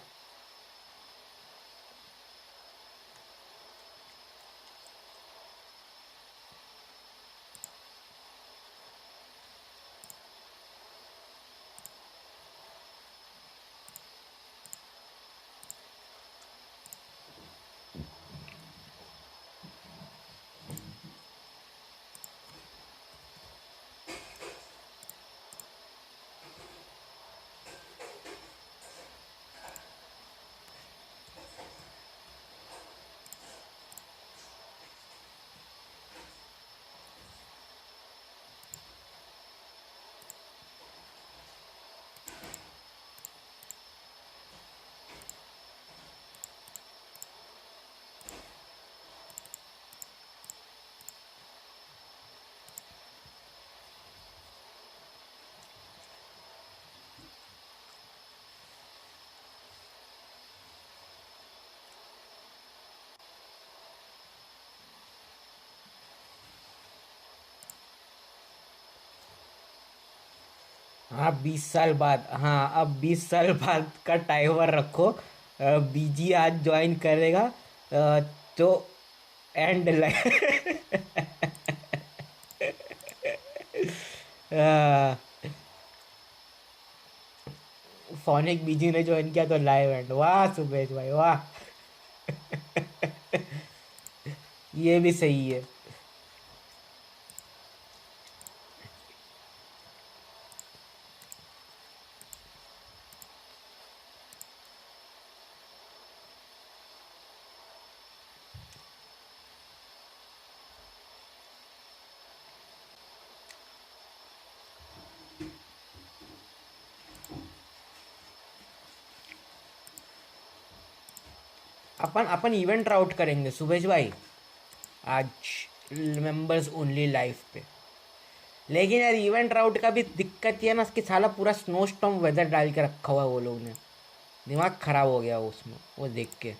Speaker 1: हाँ 20 साल बाद, हाँ अब 20 साल बाद का टाइमर रखो। बीजी आज ज्वाइन करेगा, तो एंड फोनिक बीजी ने ज्वाइन किया तो लाइव एंड, वाह सुबेश भाई वाह। ये भी सही है। अपन अपन इवेंट राउट करेंगे सुबेश भाई आज, मेंबर्स ओनली लाइव पे। लेकिन यार इवेंट राउट का भी दिक्कत ये है ना कि साला पूरा स्नो स्टॉर्म वेदर डाल के रखा हुआ है वो लोग ने। दिमाग खराब हो गया उसमें वो देख के।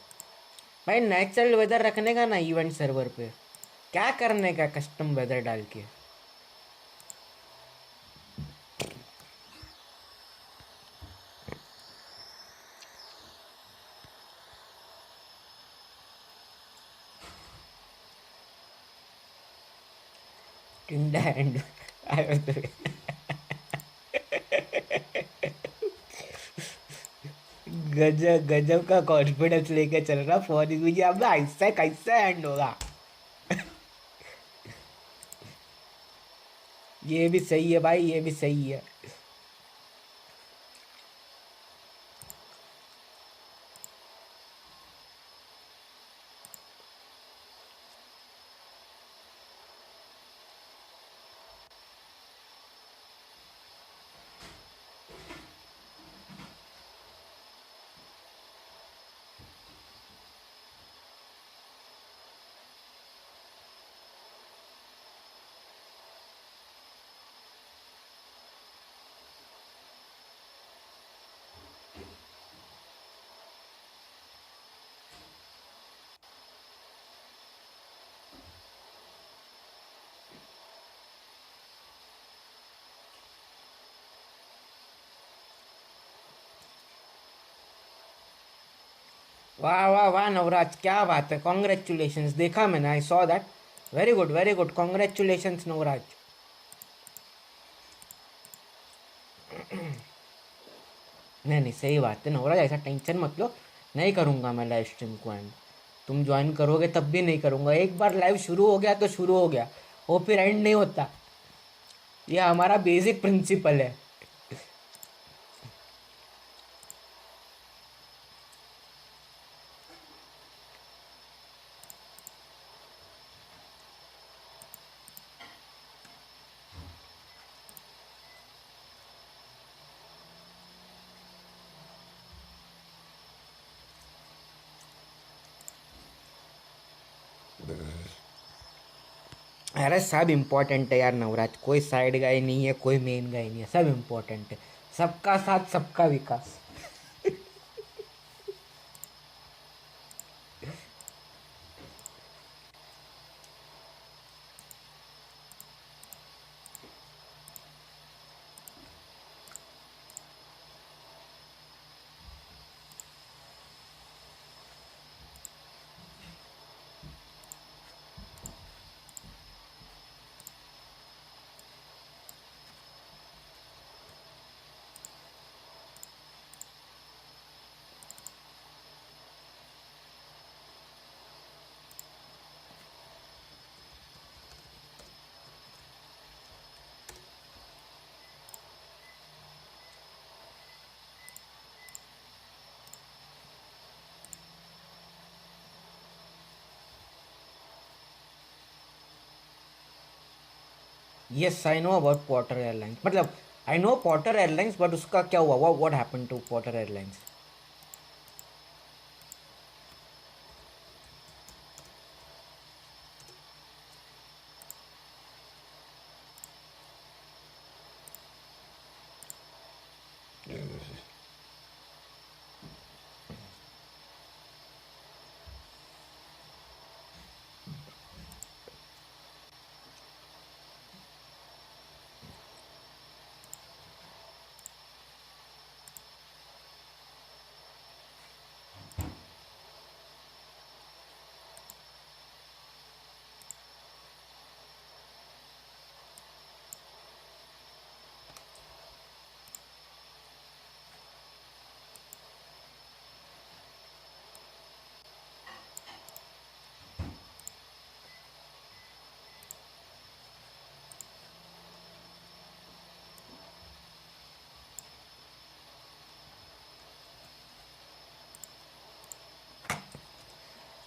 Speaker 1: भाई नेचुरल वेदर रखने का ना इवेंट सर्वर पे, क्या करने का कस्टम वेदर डाल के। टिंडा एंड गजब गजब का कॉन्फिडेंस लेके चल रहा फोन, मुझे अब ऐसा कैसे एंड होगा। ये भी सही है भाई, ये भी सही है। वाह वाह वाह नवराज, क्या बात है, कॉन्ग्रेचुलेशंस। देखा मैंने, I saw that. Very good, congratulations Navraj. नहीं नहीं सही बात है नवराज, ऐसा टेंशन मत लो। नहीं करूँगा मैं लाइव स्ट्रीम को एंड। तुम ज्वाइन करोगे तब भी नहीं करूँगा। एक बार लाइव शुरू हो गया तो शुरू हो गया, वो फिर एंड नहीं होता। ये हमारा बेसिक प्रिंसिपल है। अरे सब इम्पोर्टेंट है यार नवराज, कोई साइड गाय नहीं है, कोई मेन गाय नहीं है, सब इम्पोर्टेंट है। सबका साथ सबका विकास। Yes I know about Potter airlines, मतलब I know Potter airlines, but उसका क्या हुआ, what happened to Potter airlines?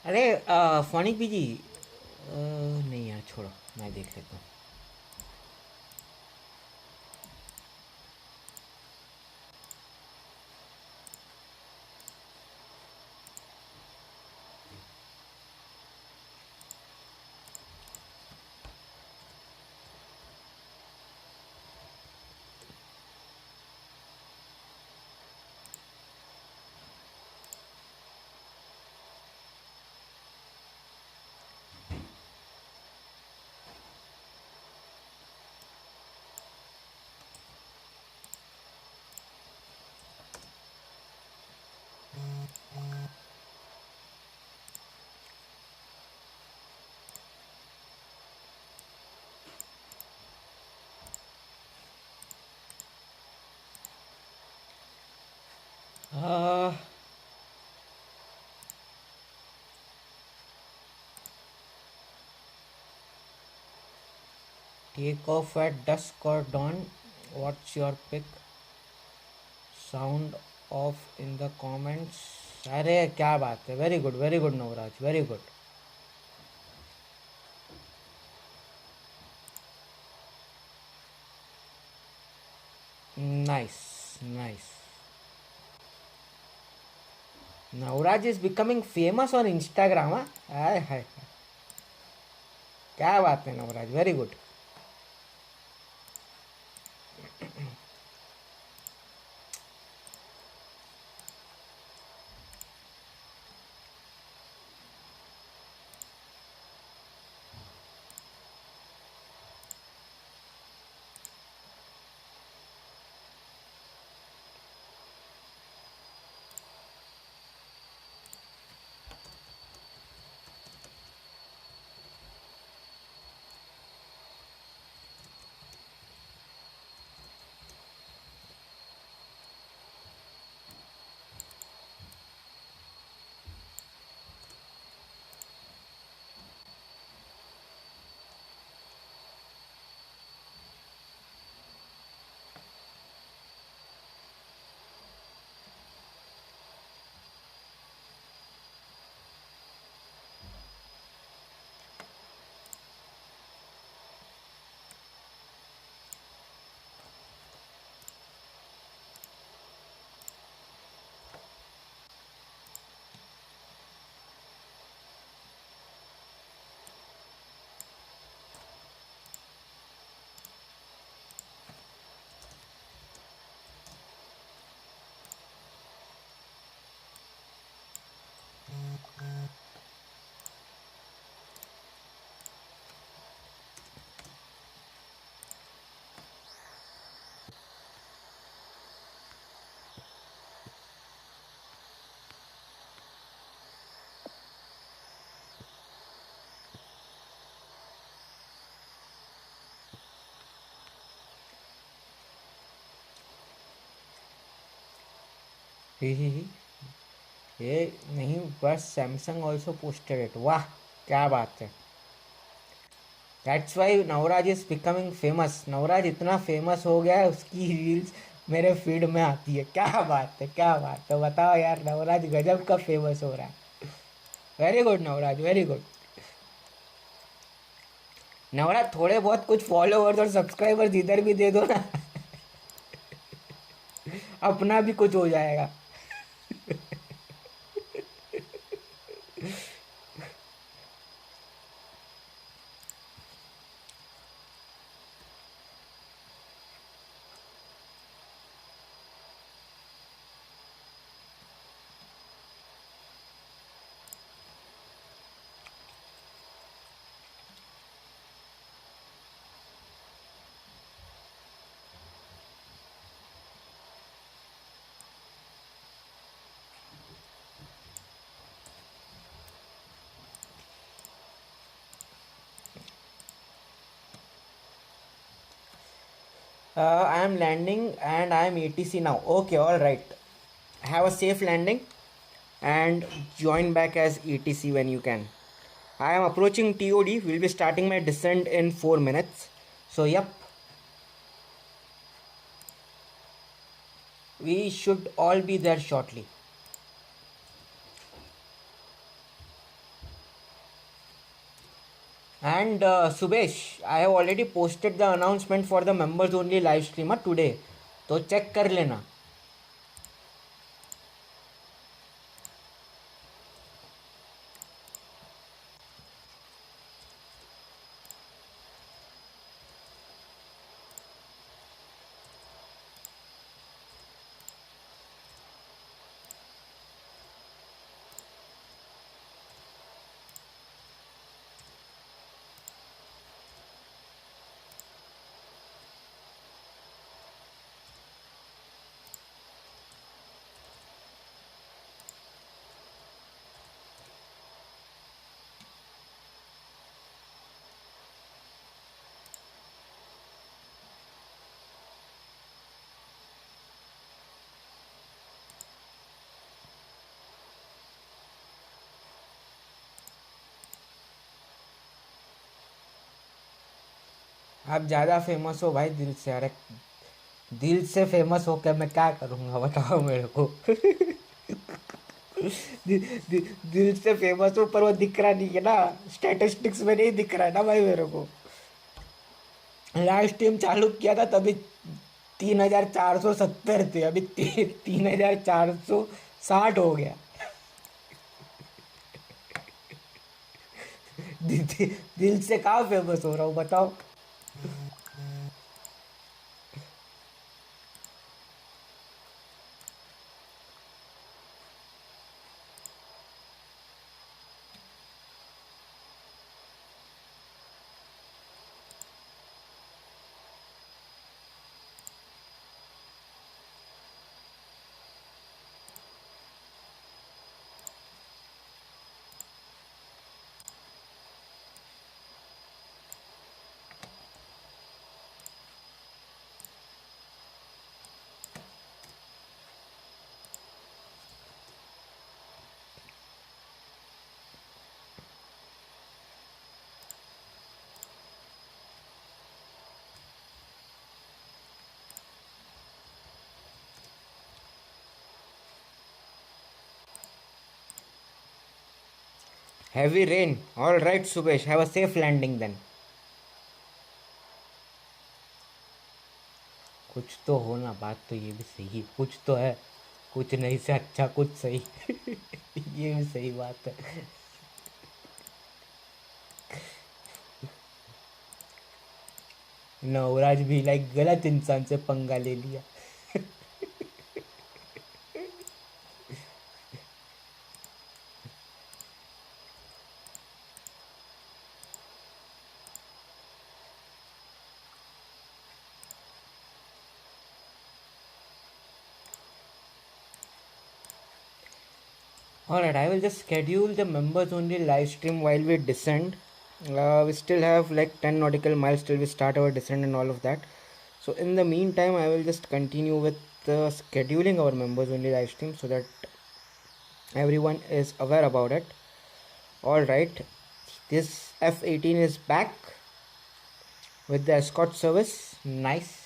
Speaker 1: अरे फनी पीजी, नहीं यार छोड़ो, मैं देख लेता हूँ। टेक ऑफ एट डस्क और dawn, what's your pick? Sound off in the comments. अरे क्या बात है, very good Navraj, very good. Nice nice. Navraj is becoming famous on Instagram. Hi hi, क्या बात है नवराज, वेरी गुड। ये नहीं, बस सैमसंग ऑल्सो पोस्टेड इट। वाह, क्या बात है। That's why Navraj is becoming famous. Navraj इतना फेमस हो गया है, उसकी रील्स मेरे फीड में आती है। क्या बात है, क्या बात है, बताओ यार, नवराज गजब का फेमस हो रहा है। Very good Navraj, very good. Navraj थोड़े बहुत कुछ फॉलोअर्स और सब्सक्राइबर्स इधर भी दे दो ना, अपना भी कुछ हो जाएगा। I am landing and I am ATC now. Okay, all right. Have a safe landing and join back as ATC when you can. I am approaching TOD. We'll be starting my descent in 4 minutes. So, yep. We should all be there shortly. And Subesh, I have already posted the announcement for the members only live streamer today. तो check कर लेना. आप ज़्यादा famous हो भाई दिल से। अरे दिल से फेमस हो क्या, मैं क्या करूँगा बताओ मेरे को। दिल से फेमस हो, पर वो दिख रहा नहीं है ना, स्टैटिस्टिक्स में नहीं दिख रहा है ना भाई मेरे को। लास्ट टाइम चालू किया था तभी 3,470 थे, अभी 3,460 हो गया। दिल से कहाँ फेमस हो रहा हूँ बताओ। Heavy rain. All right, Subesh. Have a safe landing then. कुछ तो हो ना, बात तो ये भी सही है, कुछ तो है, कुछ नहीं से अच्छा कुछ सही। ये भी सही बात है। नवराज भी लाइक गलत इंसान से पंगा ले लिया। Alright, I will just schedule the members only live stream while we descend. We still have like 10 nautical miles till we start our descent and all of that. So in the meantime, I will just continue with scheduling our members only live stream so that everyone is aware about it. Alright, this F-18 is back with the escort service. Nice.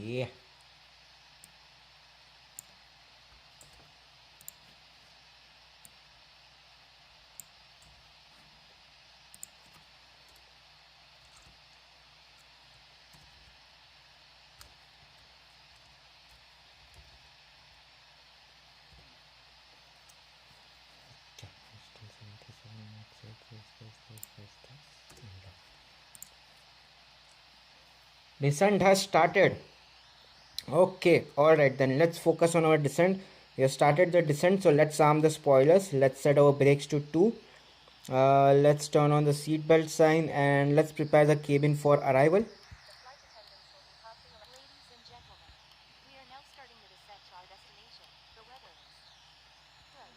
Speaker 1: Yeah. Descent has started. Okay, alright then, let's focus on our descent. We have started the descent, so let's arm the spoilers. Let's set our brakes to 2. Let's turn on the seatbelt sign and let's prepare the cabin for arrival.
Speaker 2: Ladies and gentlemen, we are now starting the descent to our destination. The weather is good.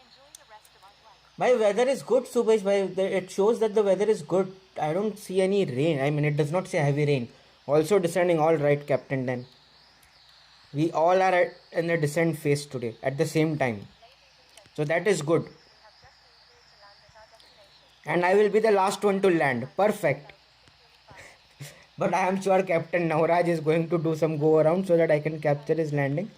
Speaker 2: Enjoy the rest of our flight.
Speaker 1: My weather is good, Subhash. It shows that the weather is good. I don't see any rain. I mean, it does not say heavy rain. Also descending, alright, Captain. Then we all are in the descent phase today at the same time. So that is good. And I will be the last one to land. Perfect. But I am sure Captain Nauraj is going to do some go around so that I can capture his landing.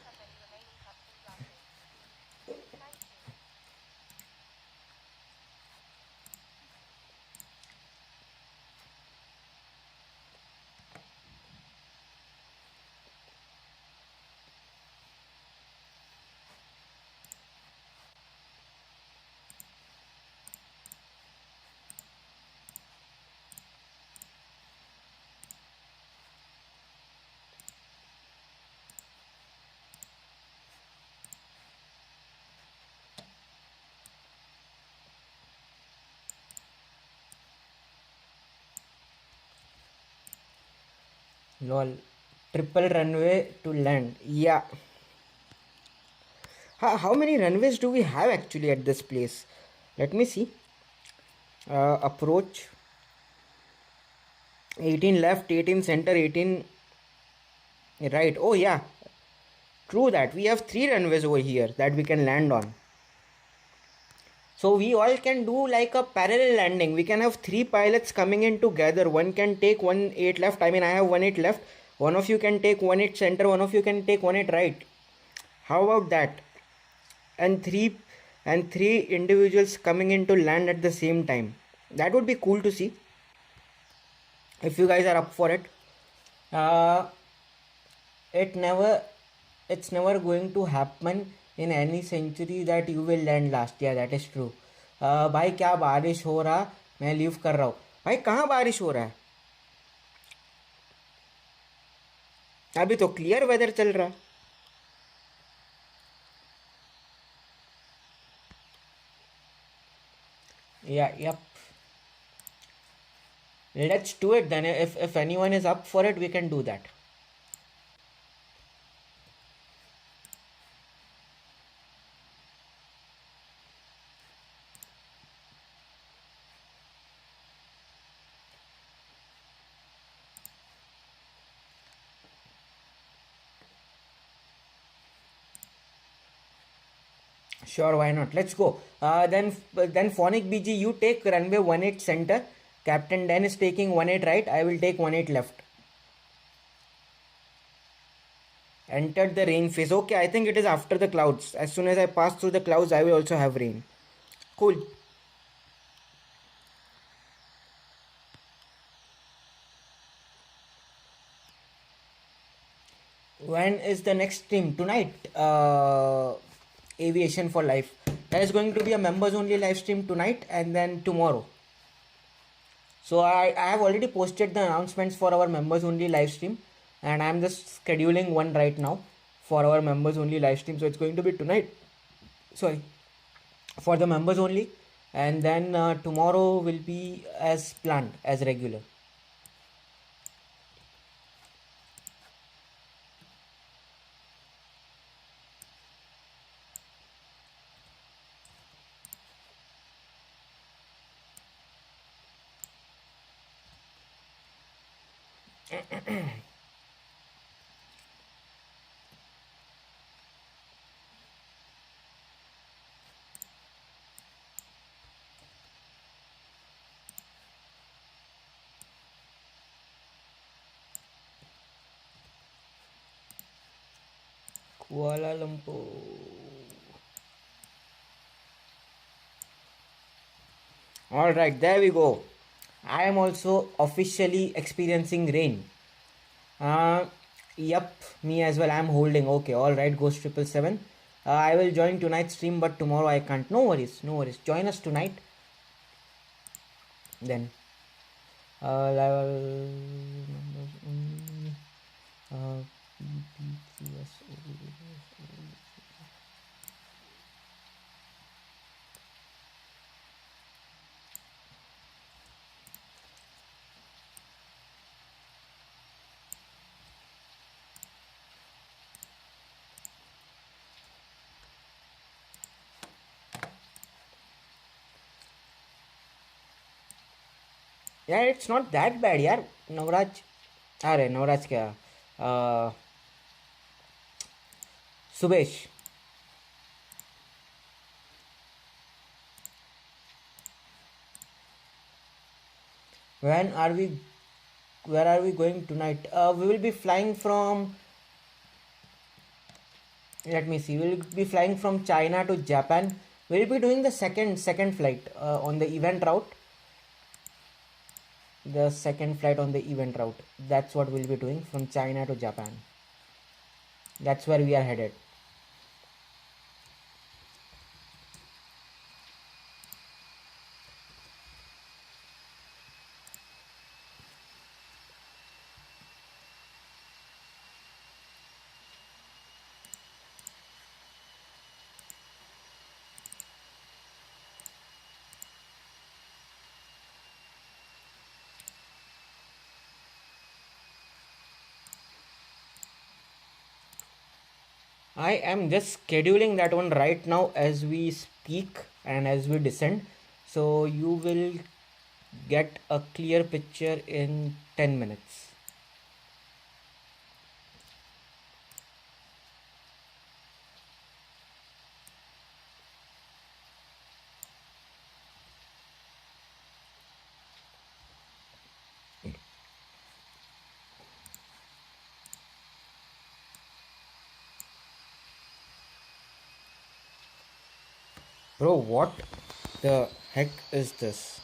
Speaker 1: Lol. Triple runway to land. Yeah. How many runways do we have actually at this place? Let me see. Approach. 18 left, 18 center, 18 right. Oh yeah. True that. We have 3 runways over here that we can land on. So we all can do like a parallel landing. We can have 3 pilots coming in together. One can take 1-8 left. I mean, I have 1-8 left. One of you can take 1-8 center. One of you can take 1-8 right. How about that? And three individuals coming in to land at the same time. That would be cool to see. If you guys are up for it. It's never going to happen in any century that you will land last. Yeah, that is true. भाई क्या बारिश हो रहा, मैं leave कर रहा हूँ. भाई कहाँ बारिश हो रहा है? अभी तो क्लियर वेदर चल रहा. Yeah, yep. Let's do it then. If anyone is up for it, we can do that. Sure, why not? Let's go. Then Phonic BG, you take runway 18 center. Captain Dan is taking 18 right. I will take 18 left. Entered the rain phase. Okay, I think it is after the clouds. As soon as I pass through the clouds, I will also have rain. Cool. When is the next stream? Tonight. Aviation for Life. There is going to be a members only live stream tonight and then tomorrow. So I have already posted the announcements for our members only live stream, and I am just scheduling one right now for our members only live stream. So it's going to be tonight. Sorry, for the members only, and then tomorrow will be as planned, as regular. Kuala Lumpur. Alright, there we go. I am also officially experiencing rain. Yep, me as well. I am holding. Okay, alright, Ghost 777. I will join tonight's stream, but tomorrow I can't. No worries, no worries. Join us tonight. Then. Level numbers only. Yeah, it's not that bad, yaar. Navraj. अरे नवराज क्या Subesh when are we where are we going tonight? We will be flying from, let me see, we will be flying from China to Japan. We will be doing the second flight on the event route. The second flight on the event route, that's what we'll be doing, from China to Japan. That's where we are headed. I am just scheduling that one right now as we speak and as we descend. So you will get a clear picture in 10 minutes. Bro, what the heck is this?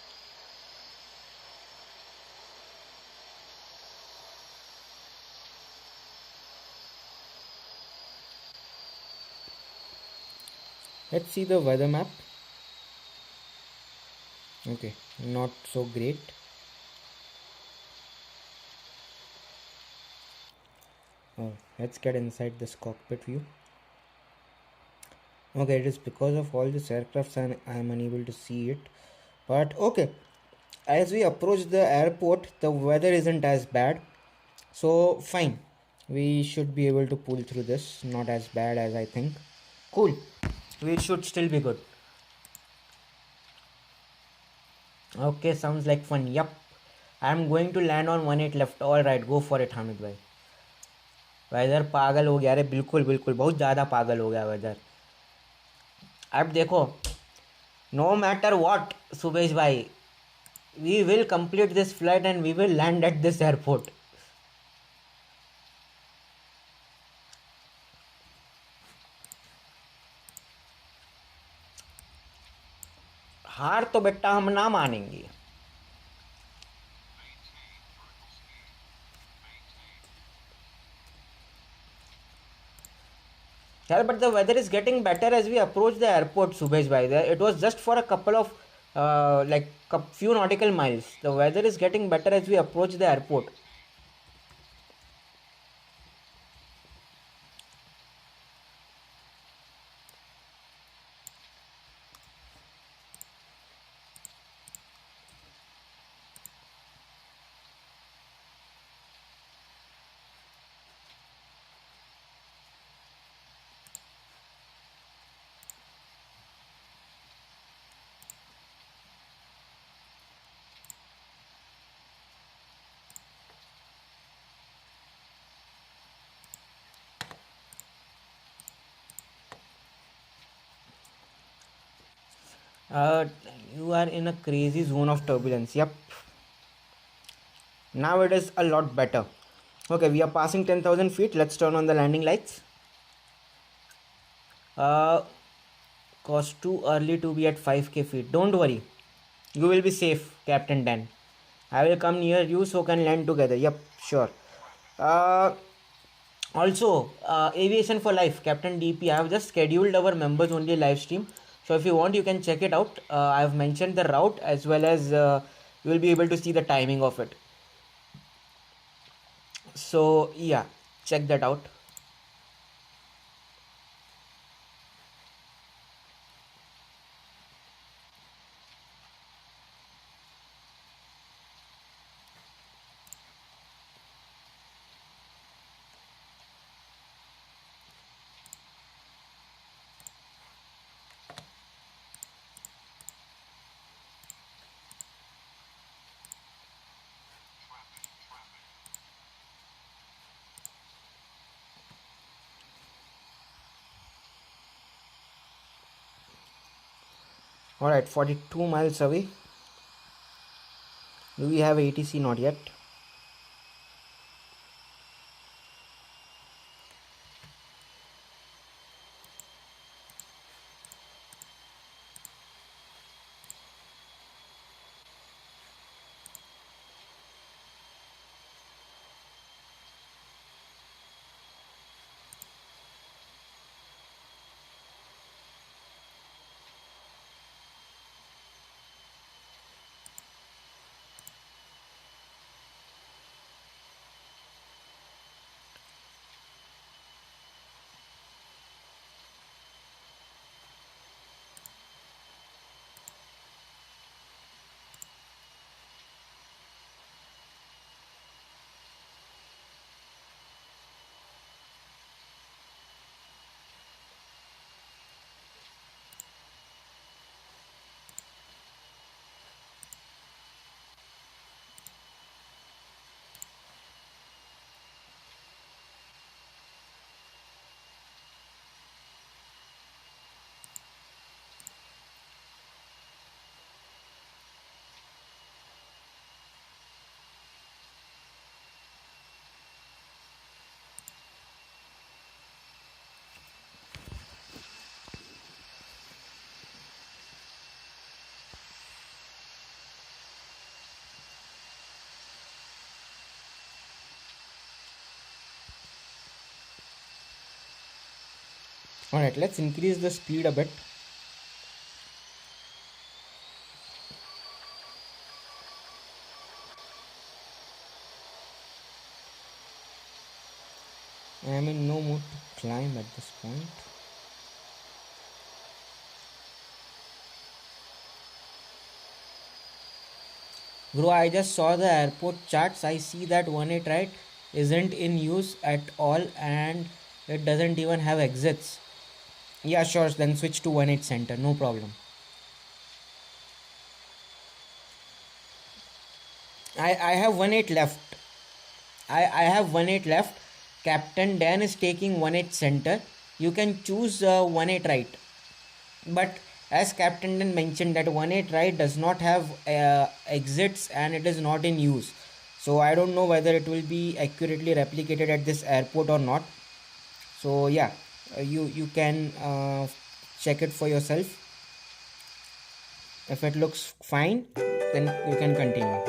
Speaker 1: Let's see the weather map. Okay, not so great. Oh, let's get inside this cockpit view. Okay, it is because of all these aircrafts and I am unable to see it. But okay, as we approach the airport, the weather isn't as bad. So fine, we should be able to pull through this. Not as bad as I think. Cool, we should still be good. Okay, sounds like fun. Yup, I'm going to land on 18 left. Alright, go for it, Hamid bhai. Weather पागल हो गया रे, बिल्कुल बिल्कुल बहुत ज़्यादा पागल हो गया वेदर. अब देखो, नो मैटर व्हाट सुबेश भाई, we will complete this flight and we will land at this airport. हार तो बेटा हम ना मानेंगे. Yeah, but the weather is getting better as we approach the airport, Subhesh bhai. It was just for a couple of like a few nautical miles. The weather is getting better as we approach the airport. Uh, you are in a crazy zone of turbulence. Yep. Now it is a lot better. Okay, we are passing 10,000 feet. Let's turn on the landing lights. Cause too early to be at 5k feet. Don't worry. You will be safe, Captain Dan. I will come near you so can land together. Yep, sure. Uh, Also, Aviation for Life, Captain DP. I have just scheduled our members only live stream. So if you want, you can check it out. I have mentioned the route as well as you will be able to see the timing of it. So yeah, check that out. Alright, 42 miles away. Do we have ATC? Not yet. Alright, let's increase the speed a bit. I am in no mood to climb at this point. Bro, I just saw the airport charts. I see that 18 right isn't in use at all and it doesn't even have exits. Yeah, sure, then switch to 18 center, no problem. I have 18 left. I have 18 left. Captain Dan is taking 18 center. You can choose 18 right. But as Captain Dan mentioned that 18 right does not have exits and it is not in use. So I don't know whether it will be accurately replicated at this airport or not. So yeah, you can check it for yourself. If it looks fine, then you can continue.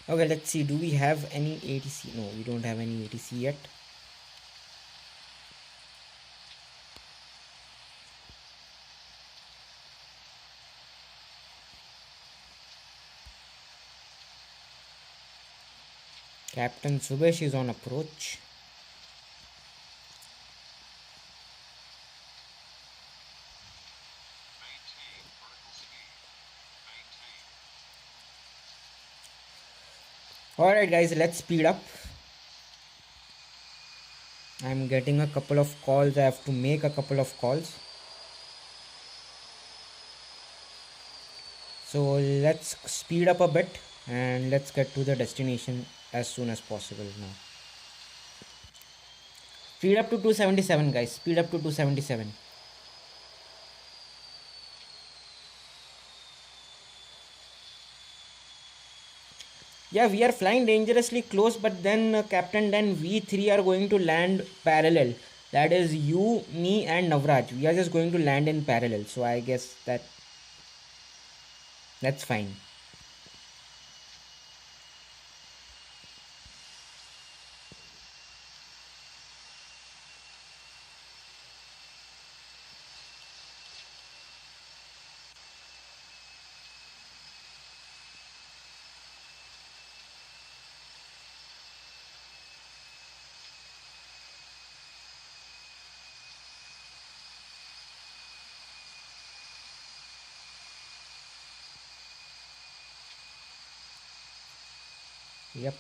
Speaker 1: Okay, let's see. Do we have any ATC? No, we don't have any ATC yet. Captain Subesh is on approach. Alright guys, let's speed up. I'm getting a couple of calls. I have to make a couple of calls. So let's speed up a bit and let's get to the destination as soon as possible now. Speed up to 277 guys. Speed up to 277. Yeah, we are flying dangerously close, but then Captain, then we three are going to land parallel. That is you, me and Navraj. We are just going to land in parallel. So I guess that's fine. Yep.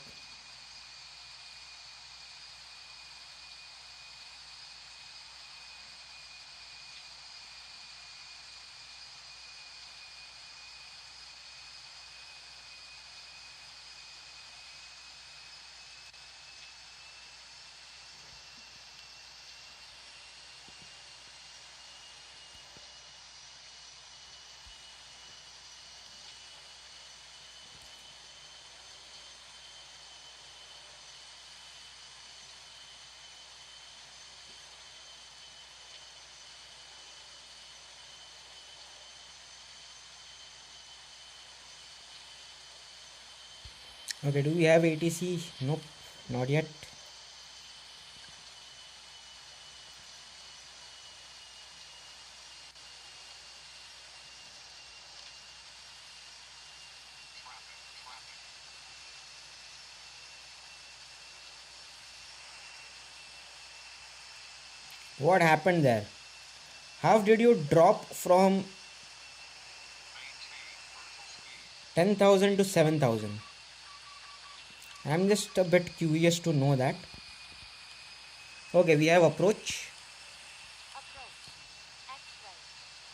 Speaker 1: Okay, do we have ATC? Nope, not yet. What happened there? How did you drop from 10,000 to 7,000? I'm just a bit curious to know that. Okay, we have approach.
Speaker 2: Approach. X-ray.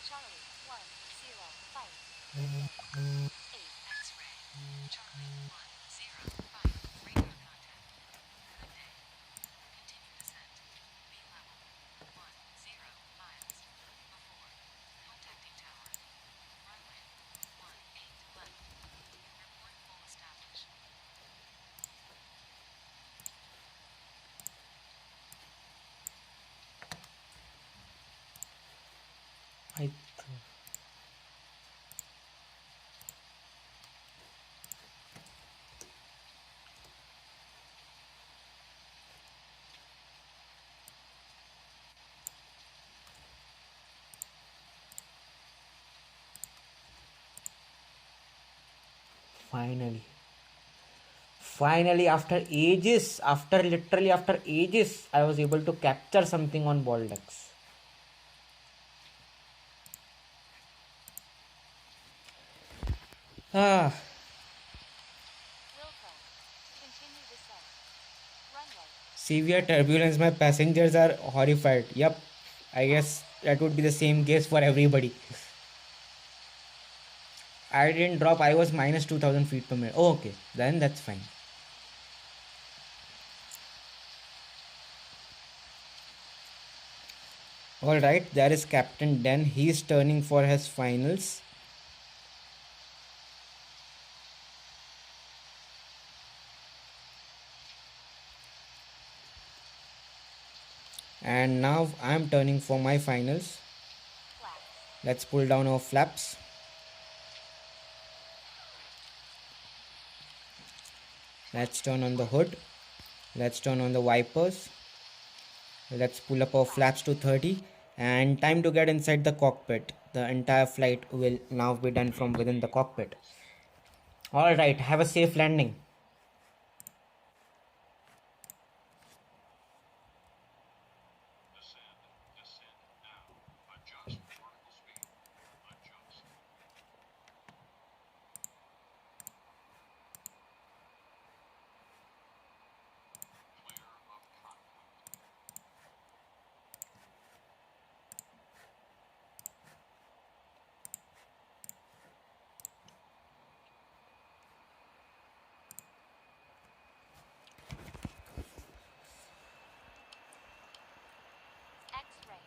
Speaker 2: Charlie 105. 8 X-ray. Charlie 105. Radio contact. Good day. Continue descent. Be level 10 miles. Before. Contacting tower. Runway 18 left. Report full established. Finally, after literally after ages, I was able to capture something on Baldex.
Speaker 1: Ah,
Speaker 2: Wilco. Continue descent. Runway.
Speaker 1: severe turbulence. My passengers are horrified. Yep, I guess that would be the same case for everybody. I didn't drop. I was minus 2000 feet per minute. Oh, okay, then that's fine. All right, there is Captain Den. He's turning for his finals. And now I'm turning for my finals.
Speaker 2: Flaps.
Speaker 1: Let's pull down our flaps. Let's turn on the hood. Let's turn on the wipers. Let's pull up our flaps to 30. And time to get inside the cockpit. The entire flight will now be done from within the cockpit. Alright, have a safe landing.
Speaker 3: Descend, descend now. Adjust vertical speed. Adjust. Clear of cockpit.
Speaker 2: X-ray.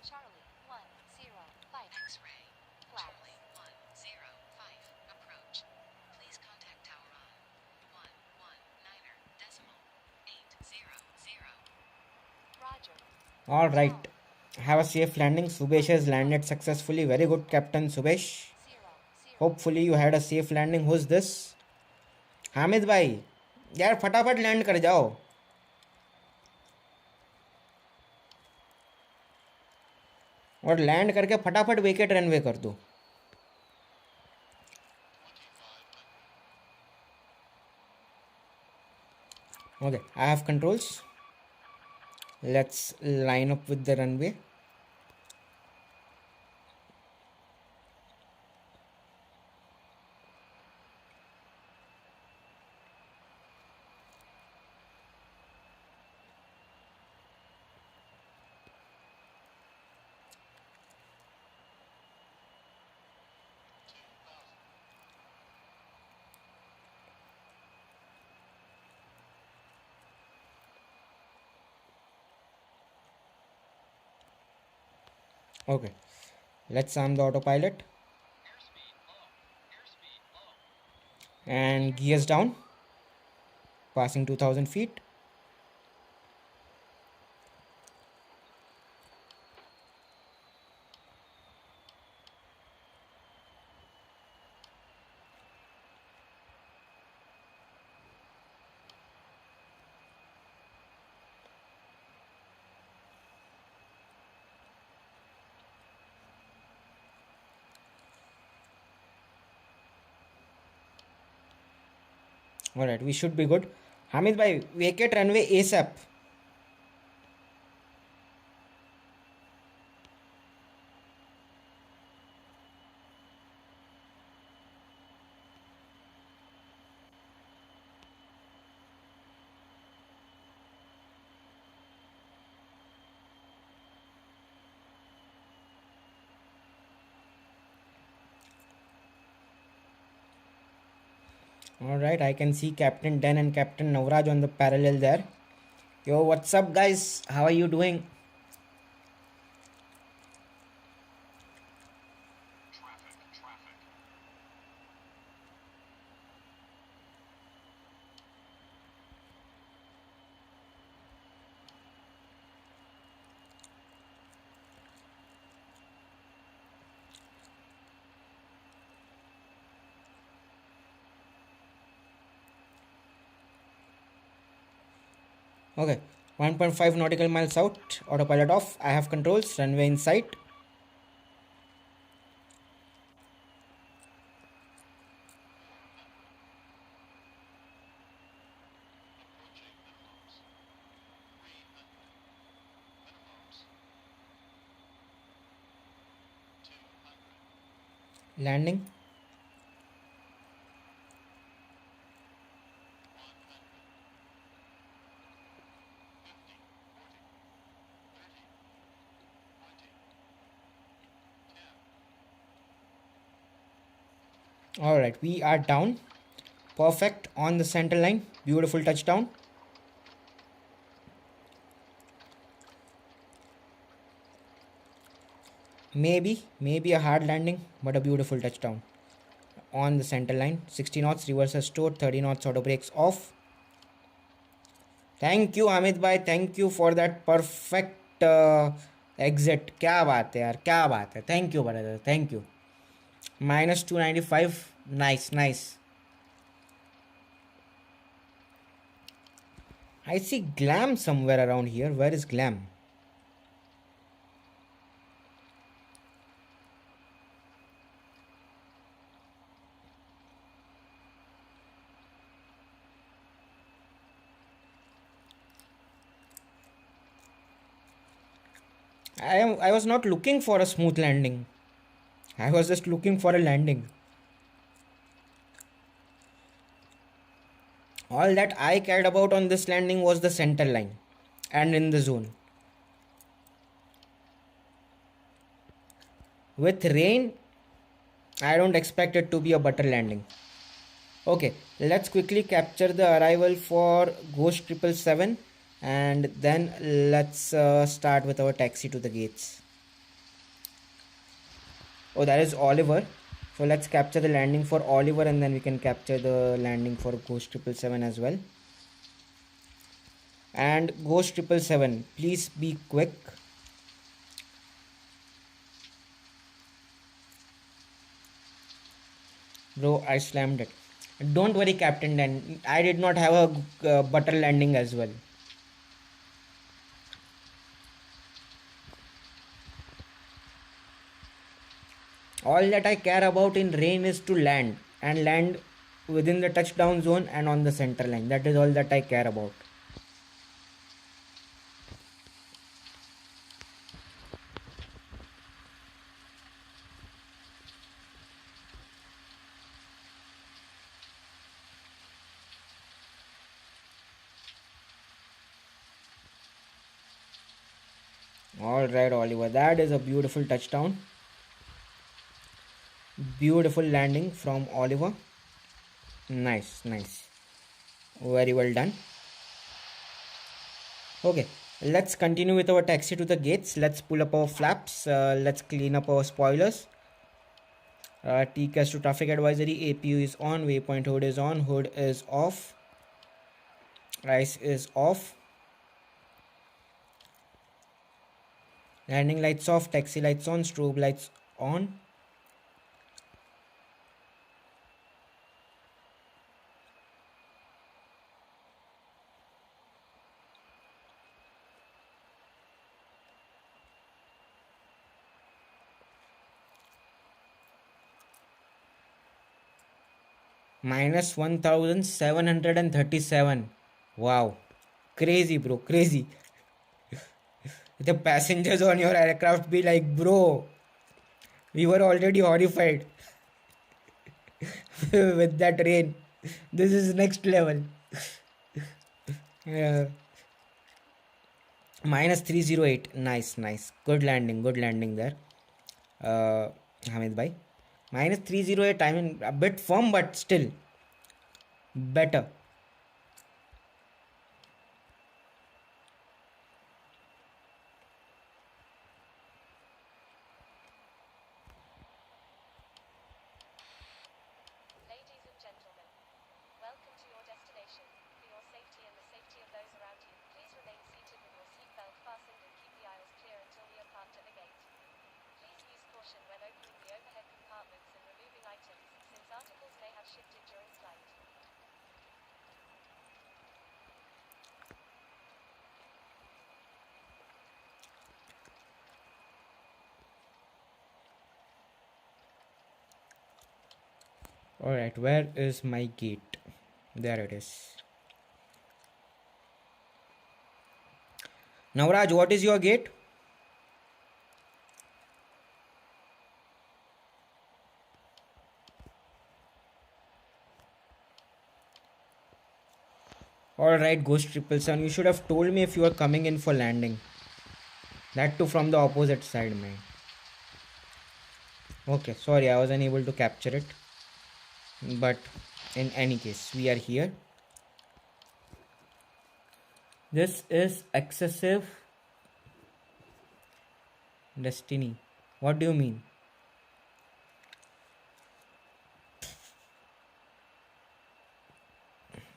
Speaker 2: Charlie 105.
Speaker 4: X-ray.
Speaker 2: Flaps.
Speaker 4: Charlie 105. Approach. Please contact tower on 119er decimal 800.
Speaker 2: Roger.
Speaker 1: Alright, have a safe landing. Subesh has landed successfully. Very good, Captain Subesh.
Speaker 2: 0.
Speaker 1: Hopefully you had a safe landing. Who's this? Hamid भाई, यार फटाफट land कर जाओ. और land करके फटाफट vacate runway कर दो. Okay, I have controls. Let's line up with the runway. Okay, let's arm the autopilot and gears down, passing 2000 feet. Alright, we should be good. Hamid bhai, vacate runway ASAP. Alright, I can see Captain Den and Captain Navraj on the parallel there. Yo, what's up guys? How are you doing?
Speaker 3: Traffic, traffic.
Speaker 1: Okay, 1.5 nautical miles out, autopilot off. I have controls, runway in sight. Landing. All right, we are down. Perfect on the center line. Beautiful touchdown. Maybe a hard landing, but a beautiful touchdown on the center line. 60 knots, reverse restored, 30 knots, auto brakes off. Thank you Amit bhai, thank you for that perfect exit. क्या बात है यार, क्या बात है. Thank you brother, thank you. Minus 295. Nice, nice. I see Glam somewhere around here. Where is Glam? I was not looking for a smooth landing. I was just looking for a landing. All that I cared about on this landing was the center line and in the zone. With rain, I don't expect it to be a butter landing. Okay, let's quickly capture the arrival for Ghost 777 and then let's start with our taxi to the gates. Oh, that is Oliver. So let's capture the landing for Oliver and then we can capture the landing for Ghost 777 as well. And Ghost 777, please be quick. Bro, I slammed it. Don't worry, Captain Dan. I did not have a butter landing as well. All that I care about in rain is to land and land within the touchdown zone and on the center line. That is all that I care about. Alright, Oliver, that is a beautiful touchdown. Beautiful landing from Oliver. Nice, nice. Very well done. Okay, let's continue with our taxi to the gates. Let's pull up our flaps. Let's clean up our spoilers. TCAS to traffic advisory. APU is on. Waypoint hood is on. Hood is off. Ice is off. Landing lights off. Taxi lights on. Strobe lights on. Minus 1737. Wow, crazy bro, crazy. The passengers on your aircraft be like, bro, we were already horrified with that rain. This is next level. Minus 308. Nice, nice. Good landing there. Hamid bhai. Minus 308. I mean, a bit firm, but still better.
Speaker 2: Ladies and gentlemen, welcome to your destination. For your safety and the safety of those around you, please remain seated with your seatbelt fastened and keep the aisles clear until we are parked at the gate. Please use caution when opening the overhead compartments and removing items, since articles may have shifted during flight.
Speaker 1: Alright, where is my gate? There it is. Navraj, what is your gate? Alright, Ghost 777, you should have told me if you are coming in for landing. That too from the opposite side, man. Okay, sorry, I was unable to capture it. but in any case we are here. This is excessive destiny. What do you mean?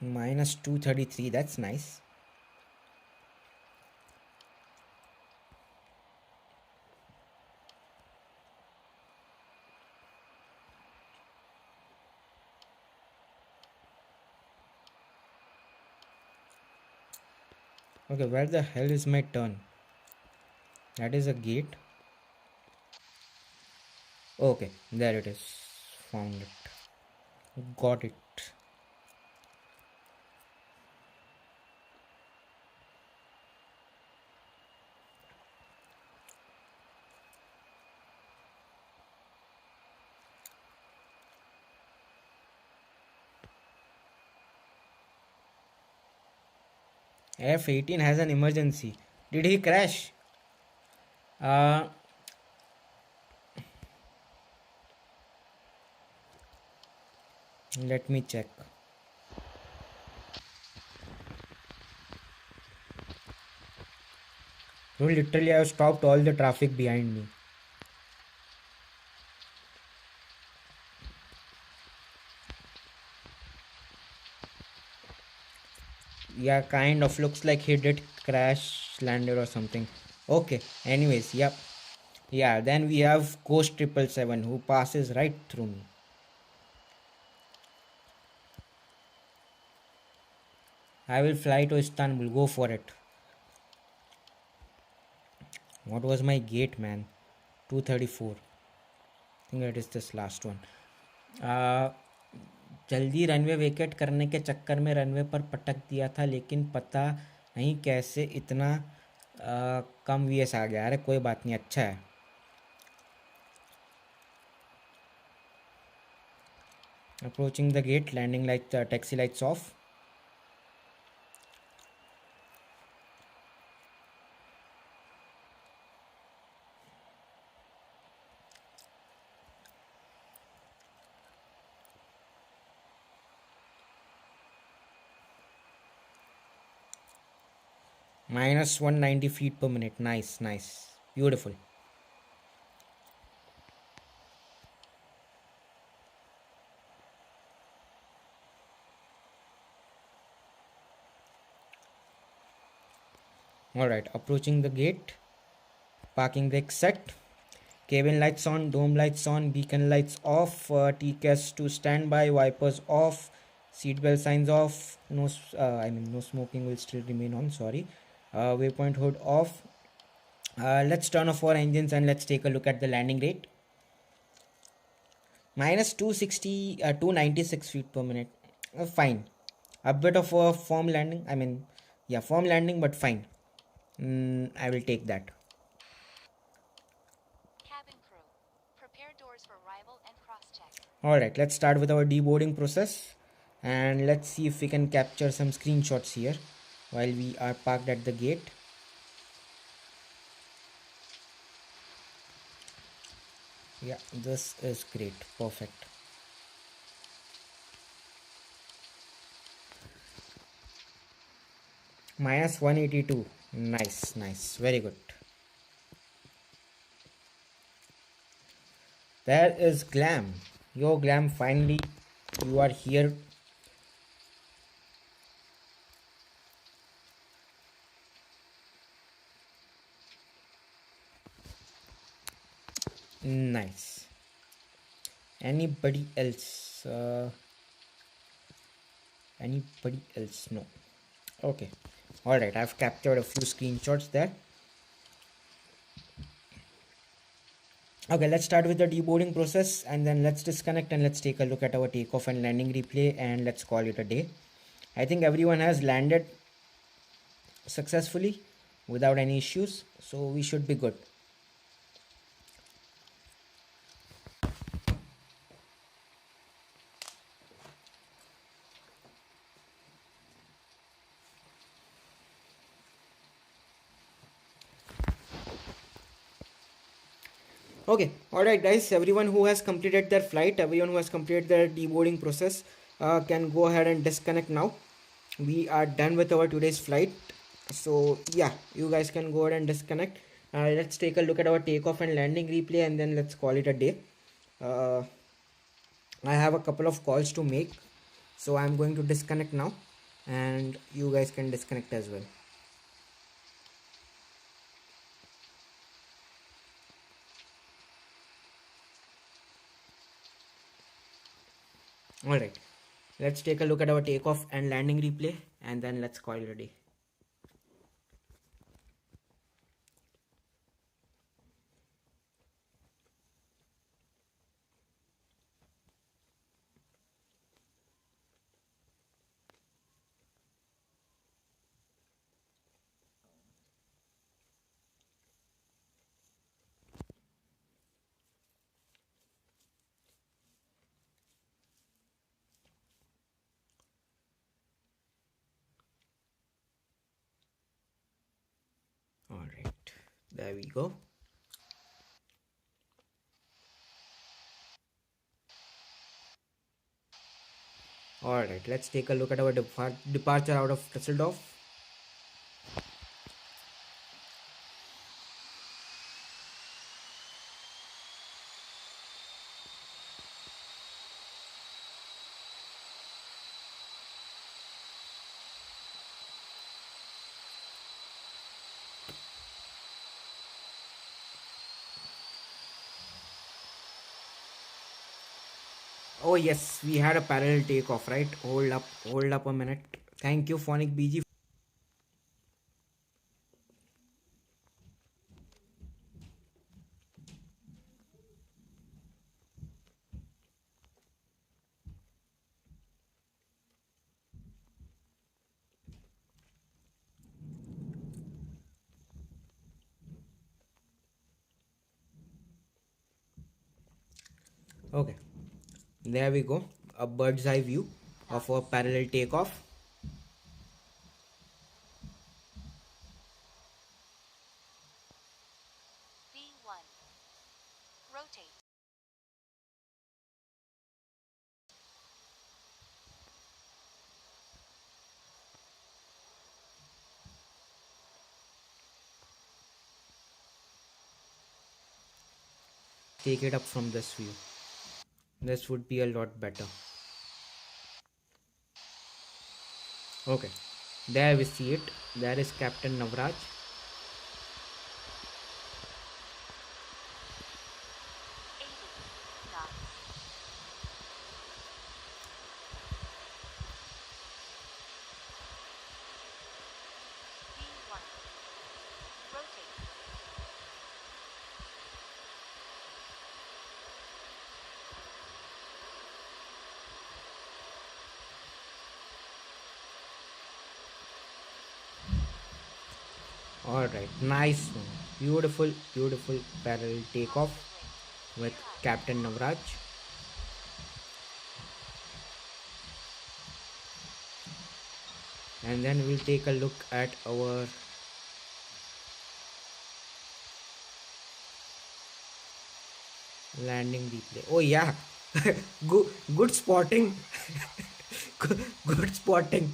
Speaker 1: Minus 233, that's nice. Okay, where the hell is my turn? That is a gate. Okay, there it is. Found it. Got it. F-18 has an emergency. Did he crash? Uh, Let me check. Bro, literally I have stopped all the traffic behind me. Yeah, kind of looks like he did crash landed or something. Okay, anyways, yep. Yeah, then we have Coast 777 who passes right through me. I will fly to Istanbul. Go for it. What was my gate, man? 234. I think that is this last one. जल्दी runway vacate करने के चक्कर में runway पर पटक दिया था, लेकिन पता नहीं कैसे इतना कम वीएस आ गया. अरे कोई बात नहीं, अच्छा है. Approaching the gate, landing light, taxi lights off. Minus 190 feet per minute. Nice, nice. Beautiful. Alright, approaching the gate. Parking brake set. Cabin lights on, dome lights on, beacon lights off, TCAS to standby, wipers off, seatbelt signs off. No, no smoking will still remain on. Sorry. Waypoint hood off. Let's turn off our engines and let's take a look at the landing rate. Minus 296 feet per minute. Fine. A bit of a firm landing. Firm landing, but fine. I will take that.
Speaker 4: Cabin crew, prepare doors for arrival and cross-check.
Speaker 1: Alright, let's start with our deboarding process. And let's see if we can capture some screenshots here while we are parked at the gate. Yeah, this is great. Perfect. Minus 182. Nice, nice. Very good. There is Glam. Yo, Glam, finally you are here. Nice. Anybody else? Anybody else? No. Okay. Alright, I've captured a few screenshots there. Okay, let's start with the deboarding process and then let's disconnect and let's take a look at our takeoff and landing replay and let's call it a day. I think everyone has landed successfully without any issues, so we should be good. Okay, alright guys, everyone who has completed their flight, everyone who has completed their deboarding process can go ahead and disconnect now. We are done with our today's flight. So yeah, you guys can go ahead and disconnect. Let's take a look at our takeoff and landing replay, and then let's call it a day. uh, I have a couple of calls to make, so I'm going to disconnect now, and you guys can disconnect as well. Alright, let's take a look at our takeoff and landing replay, and then let's call it a day. Alright, there we go. Alright, let's take a look at our departure out of Düsseldorf. Oh yes, we had a parallel takeoff, right? Hold up a minute. Thank you, Phonic BG. Okay, there we go. A bird's eye view of a parallel takeoff.
Speaker 4: V1. Rotate.
Speaker 1: Take it up from this view. This would be a lot better. Okay, there we see it. There is Captain Navraj.
Speaker 4: 80 knots. V1. Rotate.
Speaker 1: Alright, nice one. Beautiful, beautiful parallel takeoff with Captain Navraj. And then we'll take a look at our landing replay. Oh yeah, good spotting. Good spotting,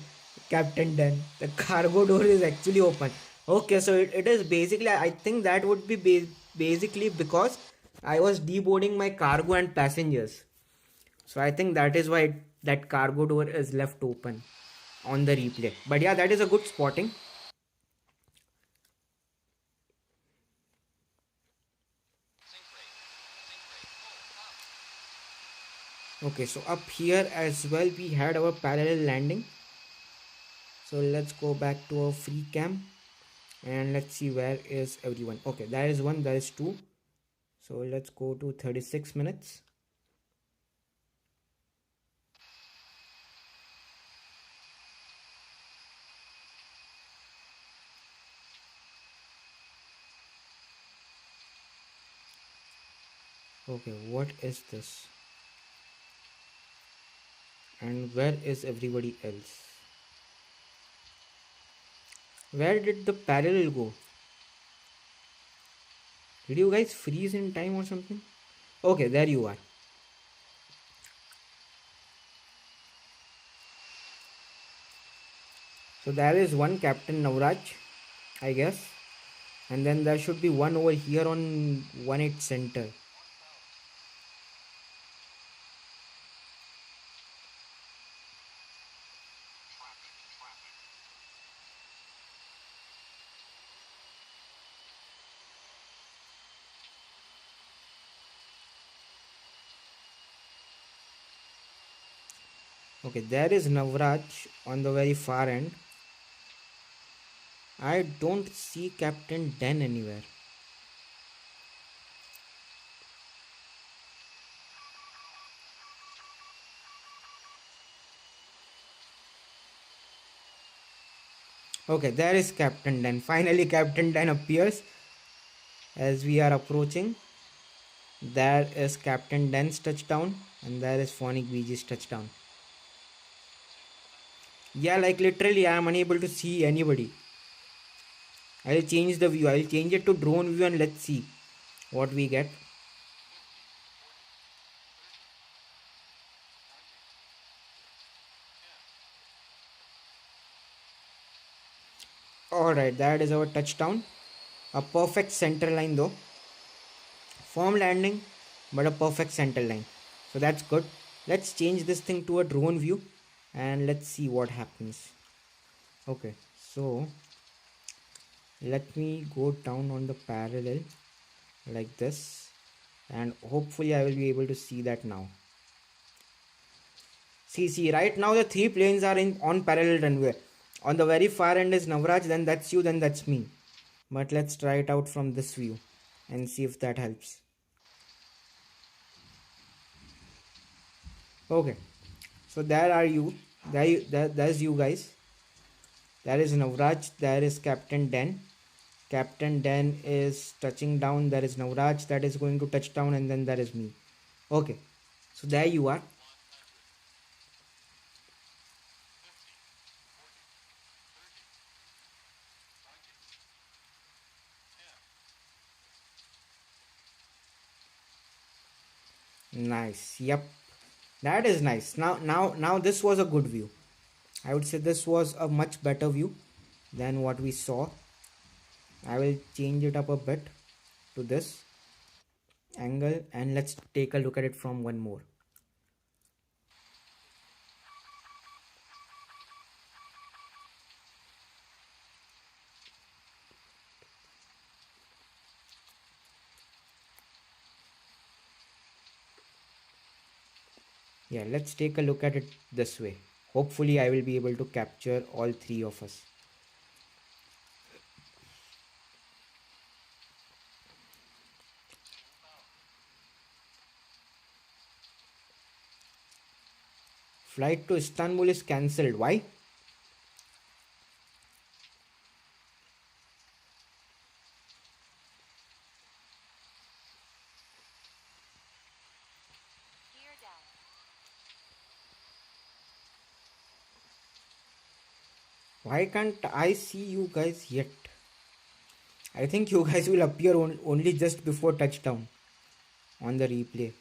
Speaker 1: Captain Dan. The cargo door is actually open. Okay, so it is basically, I think that would be basically because I was deboarding my cargo and passengers. So I think that is why that cargo door is left open on the replay. But yeah, that is a good spotting. Okay, so up here as well we had our parallel landing. So let's go back to our free cam and let's see where is everyone. Okay, there is one, there is two. So let's go to 36 minutes. Okay, what is this? And where is everybody else? Where did the parallel go? Did you guys freeze in time or something? Okay, there you are. So there is one Captain Navraj, I guess. And then there should be one over here on 18 center. Okay, there is Navraj on the very far end. I don't see Captain Den anywhere. Okay, there is Captain Den. Finally, Captain Den appears as we are approaching. There is Captain Den's touchdown, and there is Phonic BG's touchdown. Yeah, like literally, I am unable to see anybody. I'll change the view. I'll change it to drone view and let's see what we get. Alright, that is our touchdown. A perfect center line though. Firm landing, but a perfect center line. So that's good. Let's change this thing to a drone view and let's see what happens. Okay, so let me go down on the parallel like this, and hopefully I will be able to see that now. See, right now the three planes are in on parallel runway. On the very far end is Navraj, then that's you, then that's me. But let's try it out from this view and see if that helps. Okay, so there are you. There's you guys. There is Navraj, there is Captain Den. Captain Den is touching down. There is Navraj that is going to touch down, and then there is me. Okay, so there you are. Nice. Yep, that is nice. Now this was a good view. I would say this was a much better view than what we saw. I will change it up a bit to this angle, and let's take a look at it from one more. Yeah, let's take a look at it this way. Hopefully I will be able to capture all three of us. Flight to Istanbul is cancelled. Why?
Speaker 4: Gear down.
Speaker 1: Why can't I see you guys yet? I think you guys will appear only just before touchdown on the replay.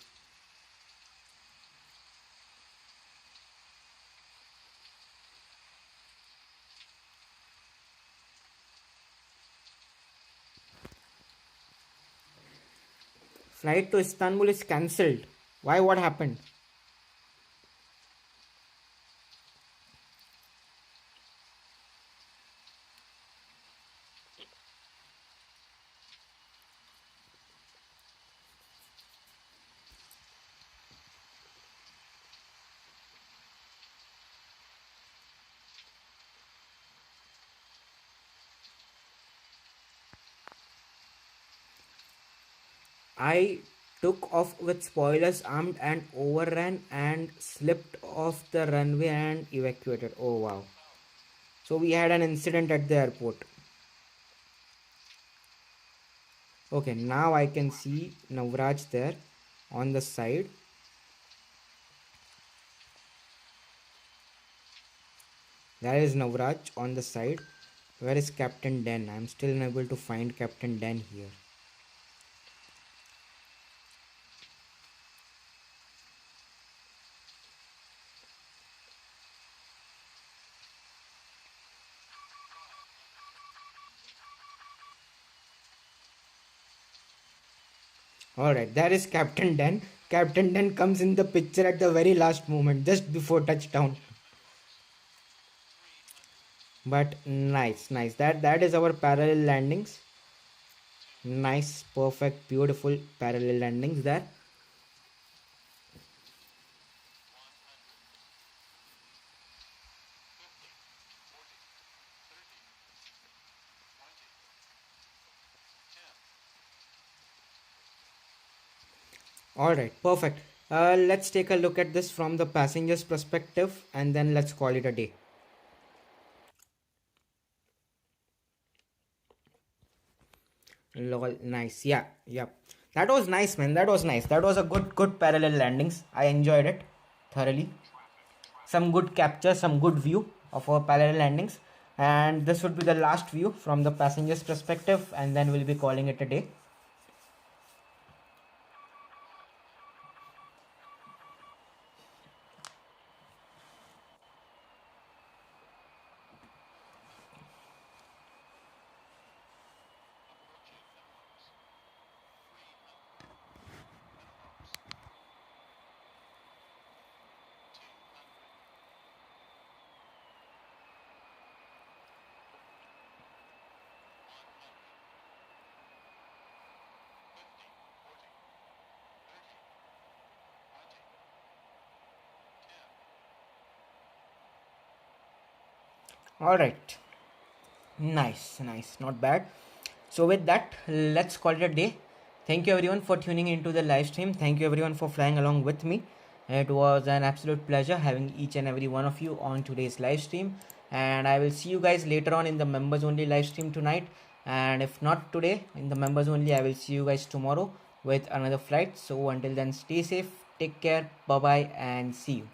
Speaker 1: Flight to Istanbul is cancelled. Why? What happened? I took off with spoilers armed and overran and slipped off the runway and evacuated. Oh wow. So we had an incident at the airport. Okay, now I can see Navraj there on the side. There is Navraj on the side. Where is Captain Den? I'm still unable to find Captain Den here. Alright, there is Captain Dan. Captain Dan comes in the picture at the very last moment, just before touchdown. But nice. That is our parallel landings. Nice, perfect, beautiful parallel landings there. Alright, perfect. Let's take a look at this from the passenger's perspective and then let's call it a day. Lol, nice. Yeah. That was nice, man. That was nice. That was a good parallel landings. I enjoyed it thoroughly. Some good capture, some good view of our parallel landings. And this would be the last view from the passenger's perspective, and then we'll be calling it a day. All right, nice, not bad. So with that, let's call it a day. Thank you everyone for tuning into the live stream. Thank you everyone for flying along with me. It was an absolute pleasure having each and every one of you on today's live stream, and I will see you guys later on in the members only live stream tonight, and if not today in the members only, I will see you guys tomorrow with another flight. So until then, stay safe, take care, bye bye, and see you.